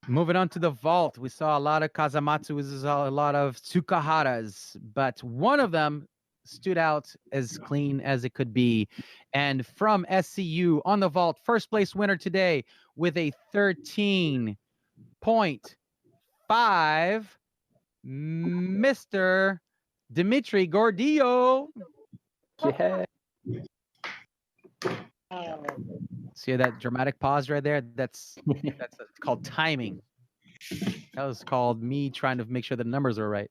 Moving on to the vault, we saw a lot of Kazamatsus, a lot of Tsukaharas, but one of them stood out as clean as it could be. And from SCU on the vault, first place winner today with a 13.5, Mr. Dimitri Gordillo. Yeah. See that dramatic pause right there? That's called timing. That was called me trying to make sure the numbers are right.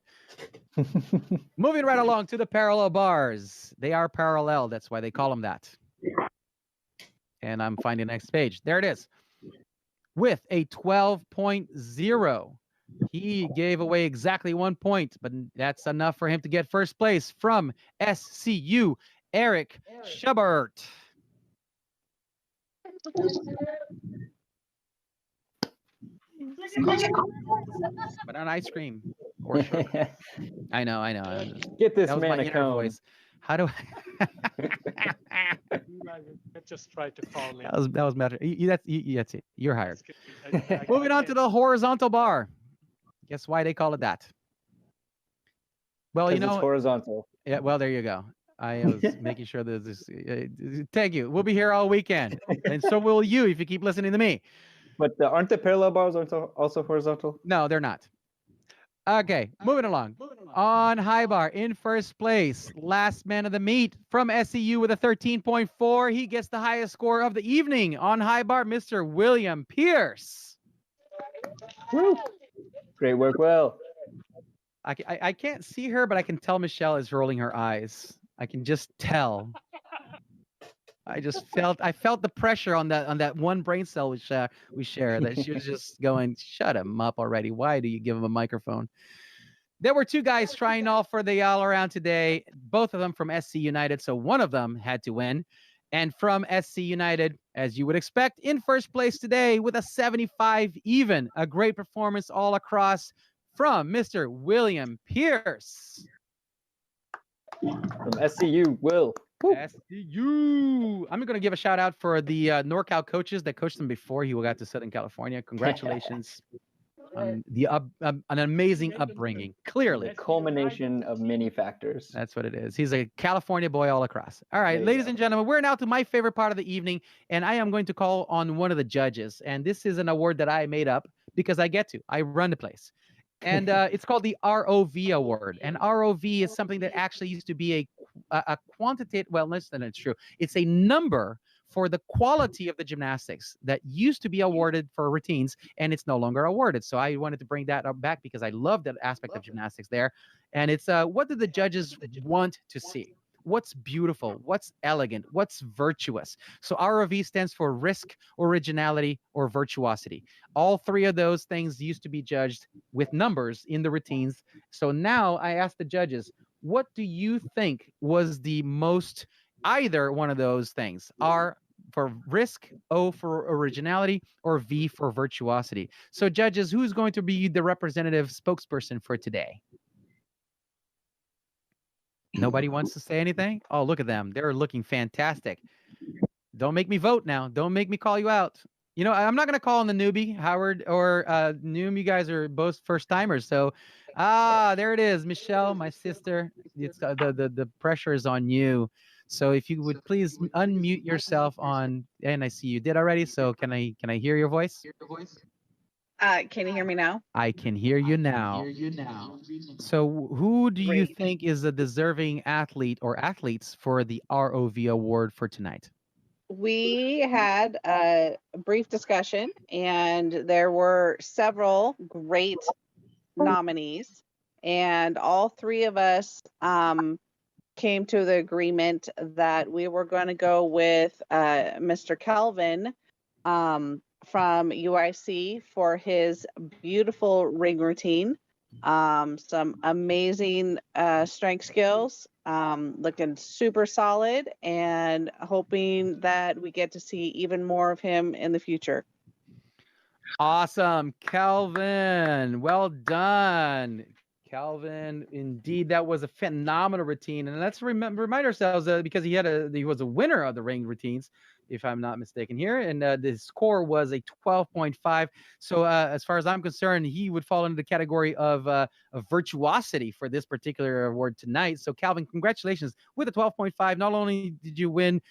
Moving right along to the parallel bars. They are parallel. That's why they call them that. And I'm finding the next page. There it is. With a 12.0. He gave away exactly 1 point, but that's enough for him to get first place from SCU, Eric Schubert. Banana ice cream. Or sure. I know. Get this That was man my a inner cone. voice. How do I? Just try to call me. That was better. That's it. You're hired. I Moving on to the horizontal bar. Guess why they call it that? Well, you 'Cause know, it's horizontal. yeah. Well, there you go. I was making sure that this. Thank you. We'll be here all weekend, and so will you if you keep listening to me. But aren't the parallel bars also horizontal? No, they're not. Okay, moving along. On high bar, in first place, last man of the meet from SCU with a 13.4. He gets the highest score of the evening on high bar, Mr. William Pierce. Woo! Great work, Will. I can't see her, but I can tell Michelle is rolling her eyes. I can just tell. I felt the pressure on that one brain cell we share that she was just going, shut him up already. Why do you give him a microphone? There were two guys trying all for the all around today, both of them from SC United, so one of them had to win. And from SC United, as you would expect, in first place today with a 75 even, a great performance all across from Mr. William Pierce. From SCU, Will. Woo. SCU. I'm going to give a shout out for the NorCal coaches that coached him before he got to Southern California. Congratulations. an amazing upbringing. Clearly, Culmination of many factors. that's what it is. He's a California boy all across. All right, There you ladies go. and gentlemen, we're now to my favorite part of the evening, and I am going to call on one of the judges. And this is an award that I made up because I run the place. And it's called the ROV Award. And ROV is something that actually used to be a quantitative, well, less than it's true. It's a number for the quality of the gymnastics that used to be awarded for routines, and it's no longer awarded. So I wanted to bring that up back because I love that aspect of gymnastics there. And it's what do the judges want to see? What's beautiful? What's elegant? What's virtuous? So ROV stands for risk, originality, or virtuosity. All three of those things used to be judged with numbers in the routines. So now I ask the judges, what do you think was the most, either one of those things? R for risk, O for originality, or V for virtuosity. So judges, who's going to be the representative spokesperson for today? Nobody wants to say anything? Oh, look at them. They're looking fantastic. Don't make me vote now. Don't make me call you out. You know, I'm not going to call on the newbie, Howard or Noom. You guys are both first timers. So, there it is. Michelle, my sister. It's the pressure is on you. So if you would please unmute yourself and I see you did already. So can I hear your voice? Can you hear me now? I can hear you now. So who do you think is a deserving athlete or athletes for the ROV award for tonight? We had a brief discussion, and there were several great nominees, and all three of us came to the agreement that we were going to go with Mr. Kelvin from UIC for his beautiful ring routine, some amazing strength skills, looking super solid, and hoping that we get to see even more of him in the future. Awesome, Kelvin. Well done, Kelvin. Indeed, that was a phenomenal routine, and let's remind ourselves because he was a winner of the ring routines, if I'm not mistaken here, and the score was a 12.5. So as far as I'm concerned, he would fall into the category of virtuosity for this particular award tonight. So Calvin, congratulations with a 12.5. Not only did you win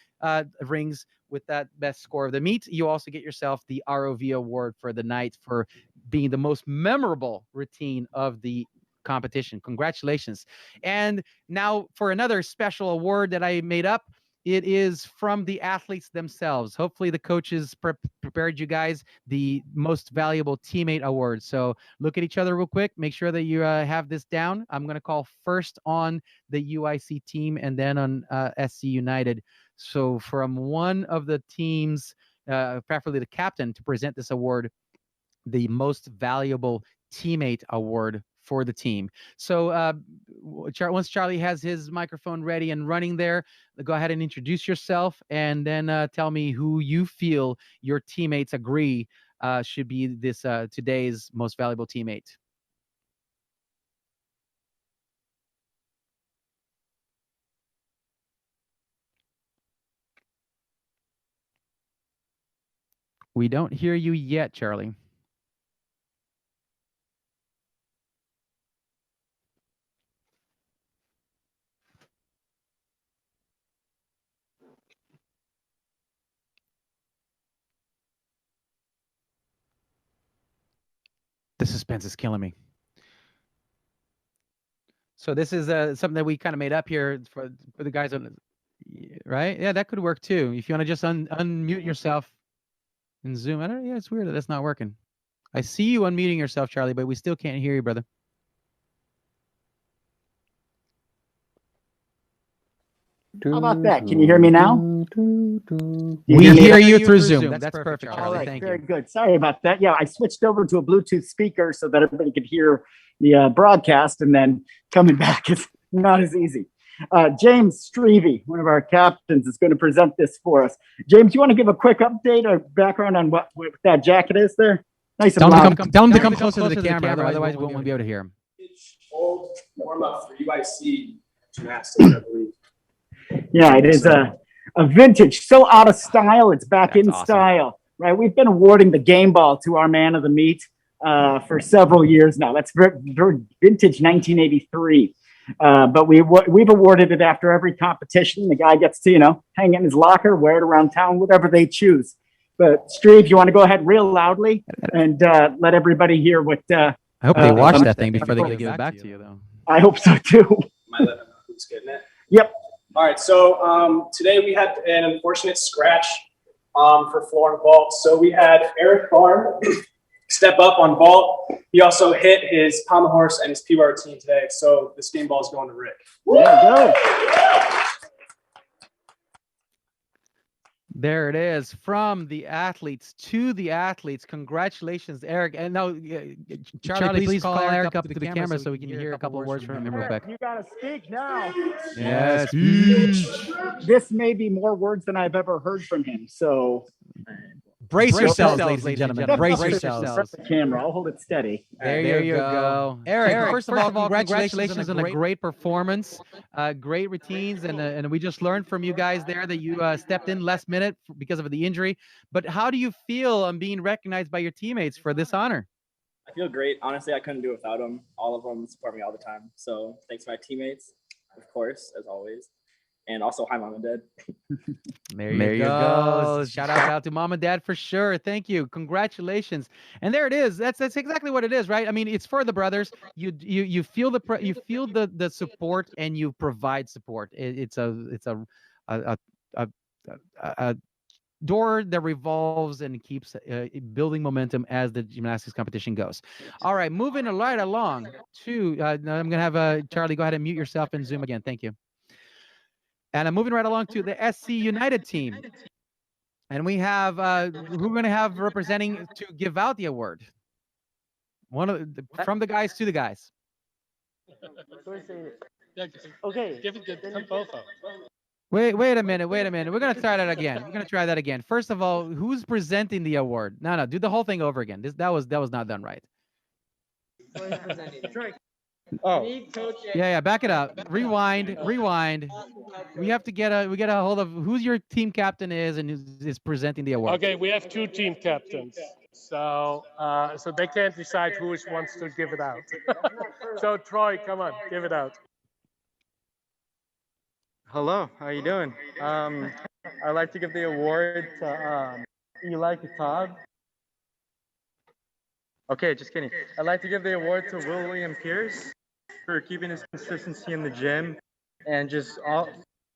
rings with that best score of the meet, you also get yourself the ROV award for the night for being the most memorable routine of the competition. Congratulations. And now for another special award that I made up. It is from the athletes themselves. Hopefully the coaches prepared you guys the most valuable teammate award. So look at each other real quick. Make sure that you have this down. I'm going to call first on the UIC team and then on SC United. So from one of the teams, preferably the captain, to present this award, the most valuable teammate award for the team. So once Charlie has his microphone ready and running there, go ahead and introduce yourself and then tell me who you feel your teammates agree should be this today's most valuable teammate. We don't hear you yet, Charlie. The suspense is killing me. So this is something that we kind of made up here for the guys on, right? Yeah, that could work too. If you want to just unmute yourself and Zoom. Yeah, it's weird that that's not working. I see you unmuting yourself, Charlie, but we still can't hear you, brother. How about that? Can you hear me now? We hear you through Zoom. That's perfect, Charlie. All right, Thank very you. good. Sorry about that. Yeah, I switched over to a Bluetooth speaker so that everybody could hear the broadcast, and then coming back is not as easy. James Strevey, one of our captains, is going to present this for us. James, you want to give a quick update or background on what that jacket is there? Nice and loud. Tell him to come closer to the camera, otherwise we won't be able to hear him. It's old warm-up for UIC gymnastics, I believe. Yeah, it is a vintage, so out of style, it's back in awesome. style, right? We've been awarding the game ball to our man of the meet for several years now. That's vintage 1983. But we've awarded it after every competition. The guy gets to, hang it in his locker, wear it around town, whatever they choose. But Steve, you want to go ahead real loudly and let everybody hear what. I hope they watch that thing before they give it back to you, though. I hope so too. Am I letting them know who's getting it? Yep. All right. So today we had an unfortunate scratch for floor and vault. So we had Eric Barr step up on vault. He also hit his Pommel horse and his P-bar routine today. So this game ball is going to Rick. There you go. There it is. From the athletes to the athletes. Congratulations, Eric. And now, Charlie, please call Eric up to the camera so we can hear a couple of words from him real quick. You got to speak now. Yes. This may be more words than I've ever heard from him. So Brace yourselves, ladies and gentlemen. Brace yourselves. The camera. I'll hold it steady. There you go. Eric, first of all, congratulations on a great performance, great routines, and we just learned from you guys there that you stepped in last minute because of the injury. But how do you feel on being recognized by your teammates for this honor? I feel great. Honestly, I couldn't do it without them. All of them support me all the time. So thanks to my teammates, of course, as always. And also, hi, Mom and Dad. There you go. Shout out to Mom and Dad for sure. Thank you. Congratulations. And there it is. That's exactly what it is, right? I mean, it's for the brothers. You feel the support and you provide support. It's a door that revolves and keeps building momentum as the gymnastics competition goes. All right, moving right along to I'm gonna have Charlie go ahead and mute yourself in Zoom again. Thank you. And I'm moving right along to the SC United team. And we have, who we're going to have representing to give out the award. From the guys to the guys. Okay. Give it to both of them. Wait a minute. We're going to try that again. First of all, who's presenting the award? No, do the whole thing over again. That was not done right. Oh. Yeah, back it up. Rewind. We have to get a hold of who's your team captain is and is presenting the award. Okay, we have two team captains. So they can't decide who wants to give it out. So Troy, come on, give it out. Hello, how you doing? I'd like to give the award to Eli Kitab. Okay, just kidding. I'd like to give the award to William Pierce for keeping his consistency in the gym and just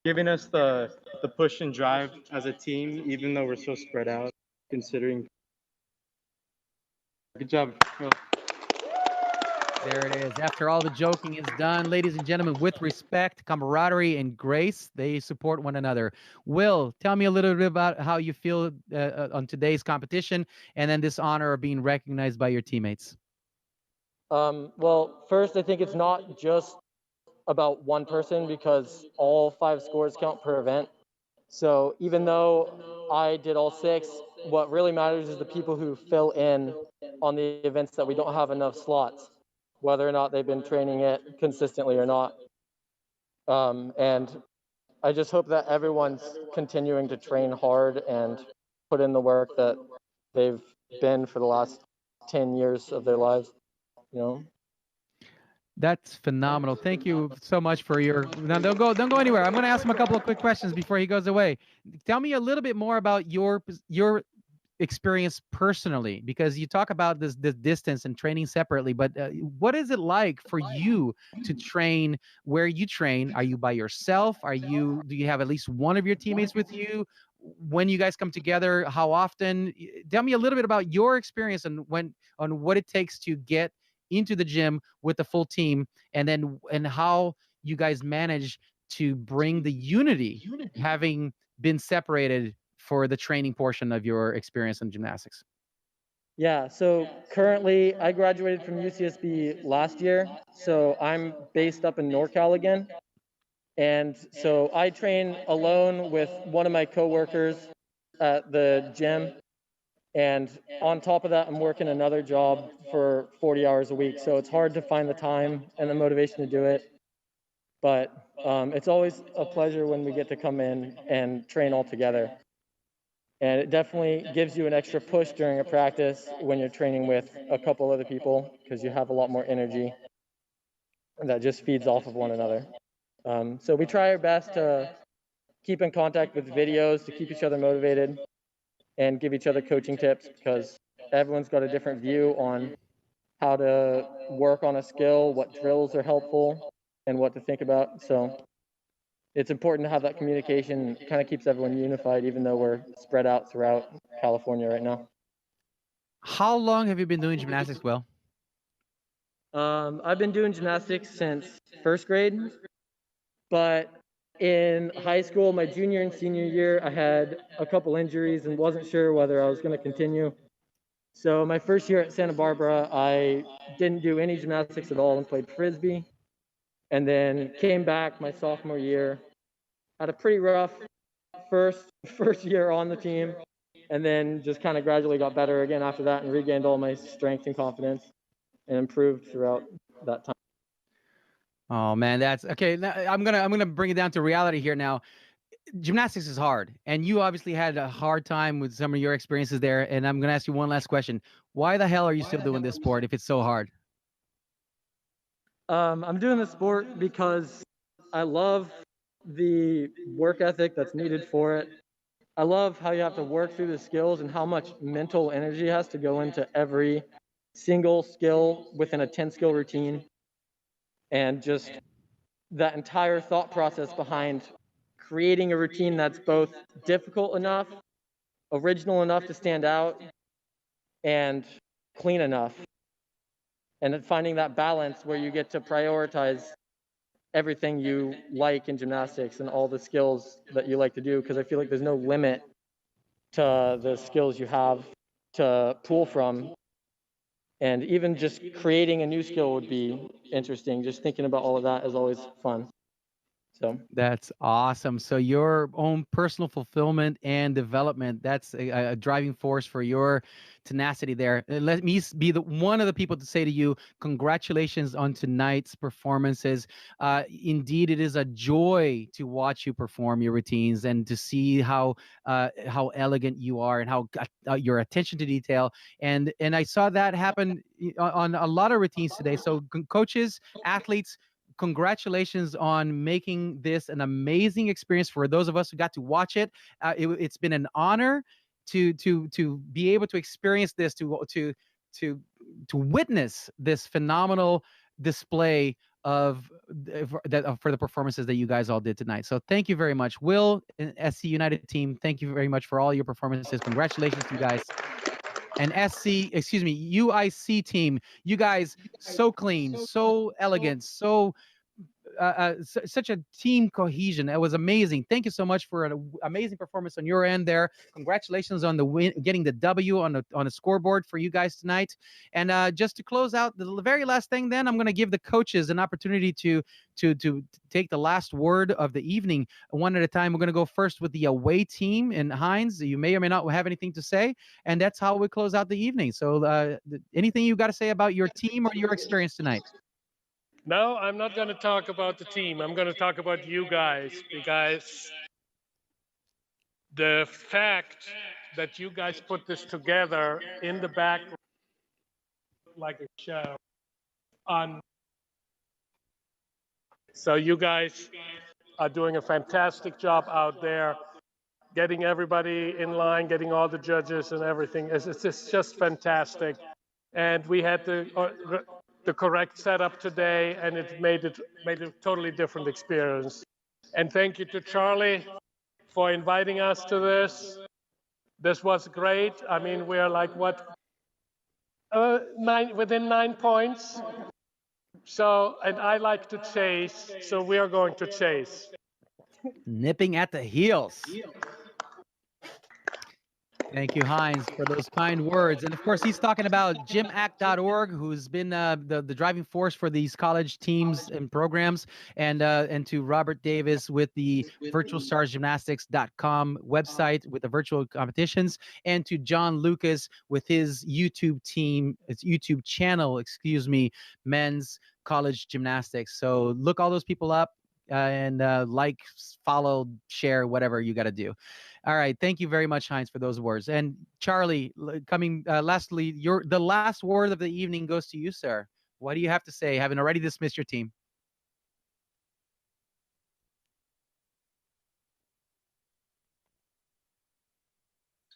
giving us the push and drive as a team, even though we're so spread out, considering. Good job. There it is. After all the joking is done, ladies and gentlemen, with respect, camaraderie, and grace, they support one another. Will, tell me a little bit about how you feel on today's competition and then this honor of being recognized by your teammates. Well, first, I think it's not just about one person because all 5 scores count per event. So even though I did all 6, what really matters is the people who fill in on the events that we don't have enough slots, whether or not they've been training it consistently or not. And I just hope that everyone's continuing to train hard and put in the work that they've been for the last 10 years of their lives. That's phenomenal. Thank you so much for your. Now, don't go anywhere. I'm going to ask him a couple of quick questions before he goes away. Tell me a little bit more about your experience personally, because you talk about this distance and training separately. But what is it like for you to train where you train? Are you by yourself? Do you have at least one of your teammates with you? When you guys come together, how often? Tell me a little bit about your experience and on what it takes to get into the gym with the full team, and how you guys manage to bring the unity, having been separated for the training portion of your experience in gymnastics. Yeah, so currently I graduated from UCSB last year, so I'm based up in NorCal again. And so I train alone with one of my coworkers at the gym. And on top of that, I'm working another job for 40 hours a week. So it's hard to find the time and the motivation to do it. But it's always a pleasure when we get to come in and train all together. And it definitely gives you an extra push during a practice when you're training with a couple other people, because you have a lot more energy that just feeds off of one another. So we try our best to keep in contact with videos to keep each other motivated and give each other coaching tips, because everyone's got a different view on how to work on a skill, what drills are helpful, and what to think about. So it's important to have that communication. Kind of keeps everyone unified, even though we're spread out throughout California right now. How long have you been doing gymnastics, Will? I've been doing gymnastics since first grade, but in high school, my junior and senior year, I had a couple injuries and wasn't sure whether I was going to continue. So my first year at Santa Barbara, I didn't do any gymnastics at all and played Frisbee. And then came back my sophomore year, had a pretty rough first year on the team, and then just kind of gradually got better again after that and regained all my strength and confidence and improved throughout that time. Oh man, that's okay. I'm gonna bring it down to reality here now. Gymnastics is hard, and you obviously had a hard time with some of your experiences there. And I'm gonna ask you one last question: why the hell are you still doing this sport if it's so hard? I'm doing this sport because I love the work ethic that's needed for it. I love how you have to work through the skills and how much mental energy has to go into every single skill within a 10-skill routine. And just that entire thought process behind creating a routine that's both difficult enough, original enough to stand out, and clean enough. And then finding that balance where you get to prioritize everything you like in gymnastics and all the skills that you like to do, because I feel like there's no limit to the skills you have to pull from. And even just creating a new skill would be interesting. Just thinking about all of that is always fun. So That's awesome. So your own personal fulfillment and development, that's a driving force for your tenacity there. Let me be one of the people to say to you, congratulations on tonight's performances. Indeed, it is a joy to watch you perform your routines and to see how elegant you are and how your attention to detail. And I saw that happen on a lot of routines today. So coaches, athletes, congratulations on making this an amazing experience for those of us who got to watch it. It's been an honor to be able to experience this, to witness this phenomenal display of that for the performances that you guys all did tonight. So thank you very much, Will and SC United team. Thank you very much for all your performances. Congratulations to you guys. And UIC team, you guys, so clean, so elegant, so such a team cohesion. It was amazing. Thank you so much for an amazing performance on your end there. Congratulations on the win, getting the W on the scoreboard for you guys tonight. And just to close out the very last thing, then I'm going to give the coaches an opportunity to take the last word of the evening one at a time. We're going to go first with the away team. And Heinz, you may or may not have anything to say, and that's how we close out the evening. So anything you got to say about your team or your experience tonight? No, I'm not going to talk about the team. I'm going to talk about you guys, because the fact that you guys put this together in the back like a show on. So you guys are doing a fantastic job out there, getting everybody in line, getting all the judges and everything. It's just fantastic. And we had the correct setup today, and it made a totally different experience. And thank you to Charlie for inviting us to this. This was great. I mean, we're like within 9 points. So, and I like to chase, so we are going to chase. Nipping at the heels. Thank you, Heinz, for those kind words. And of course, he's talking about GymACT.org, who's been the driving force for these college teams and programs, and to Robert Davis with the virtualstarsgymnastics.com website with the virtual competitions, and to John Lucas with his YouTube channel, men's college gymnastics. So look all those people up. and like, follow, share, whatever you got to do. All right. Thank you very much, Heinz, for those words. And Charlie, coming lastly, the last word of the evening goes to you, sir. What do you have to say, having already dismissed your team?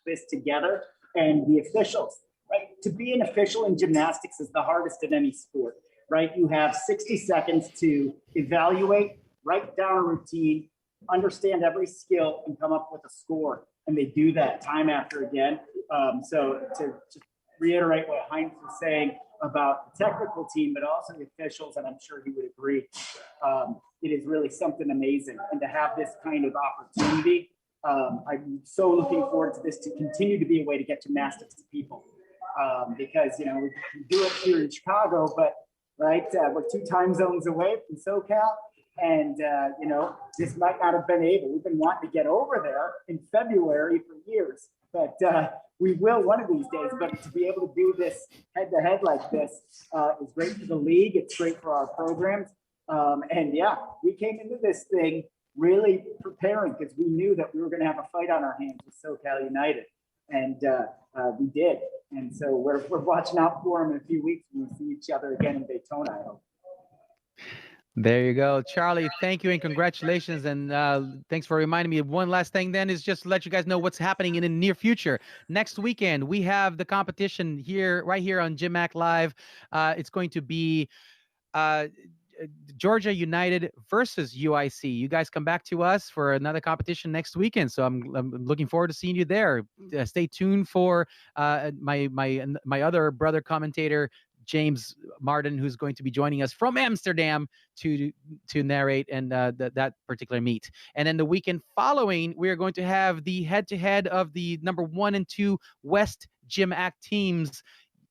This together, and the officials, right? To be an official in gymnastics is the hardest in any sport, right? You have 60 seconds to evaluate, write down a routine, understand every skill, and come up with a score. And they do that time after again. So to reiterate what Heinz was saying about the technical team, but also the officials, and I'm sure he would agree, it is really something amazing. And to have this kind of opportunity, I'm so looking forward to this to continue to be a way to get gymnastics to people, because we can do it here in Chicago, but right, we're 2 time zones away from SoCal, and this might not have been able. We've been wanting to get over there in February for years, but we will one of these days. But to be able to do this head to head like this is great for the league. It's great for our programs, and yeah, we came into this thing really preparing because we knew that we were going to have a fight on our hands with SoCal United, and we did. And so we're watching out for them in a few weeks when we see each other again in Daytona, I hope. There you go, Charlie. Thank you and congratulations. And thanks for reminding me of one last thing. Then is just to let you guys know what's happening in the near future. Next weekend we have the competition here, right here on GymACT Live. It's going to be Georgia United versus UIC. You guys come back to us for another competition next weekend, so I'm looking forward to seeing you there. Stay tuned for my other brother commentator, James Martin, who's going to be joining us from Amsterdam to narrate and that particular meet. And then the weekend following, we are going to have the head-to-head of the number 1 and 2 West GymACT teams,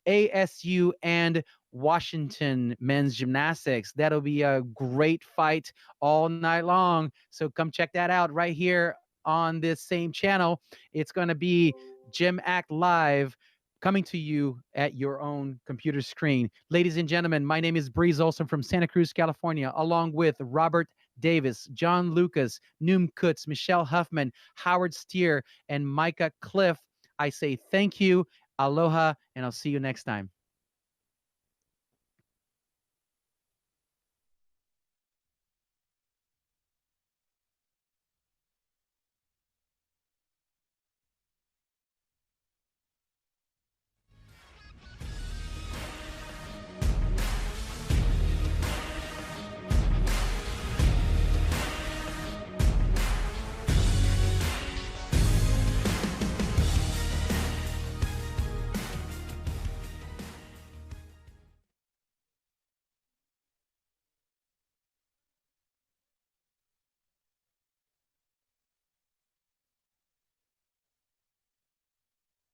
ASU and Washington men's gymnastics. That'll be a great fight all night long. So come check that out right here on this same channel. It's going to be GymACT Live, coming to you at your own computer screen. Ladies and gentlemen, my name is Breeze Olson from Santa Cruz, California, along with Robert Davis, John Lucas, Noom Kutz, Michelle Huffman, Howard Steer, and Micah Cliff. I say thank you, aloha, and I'll see you next time.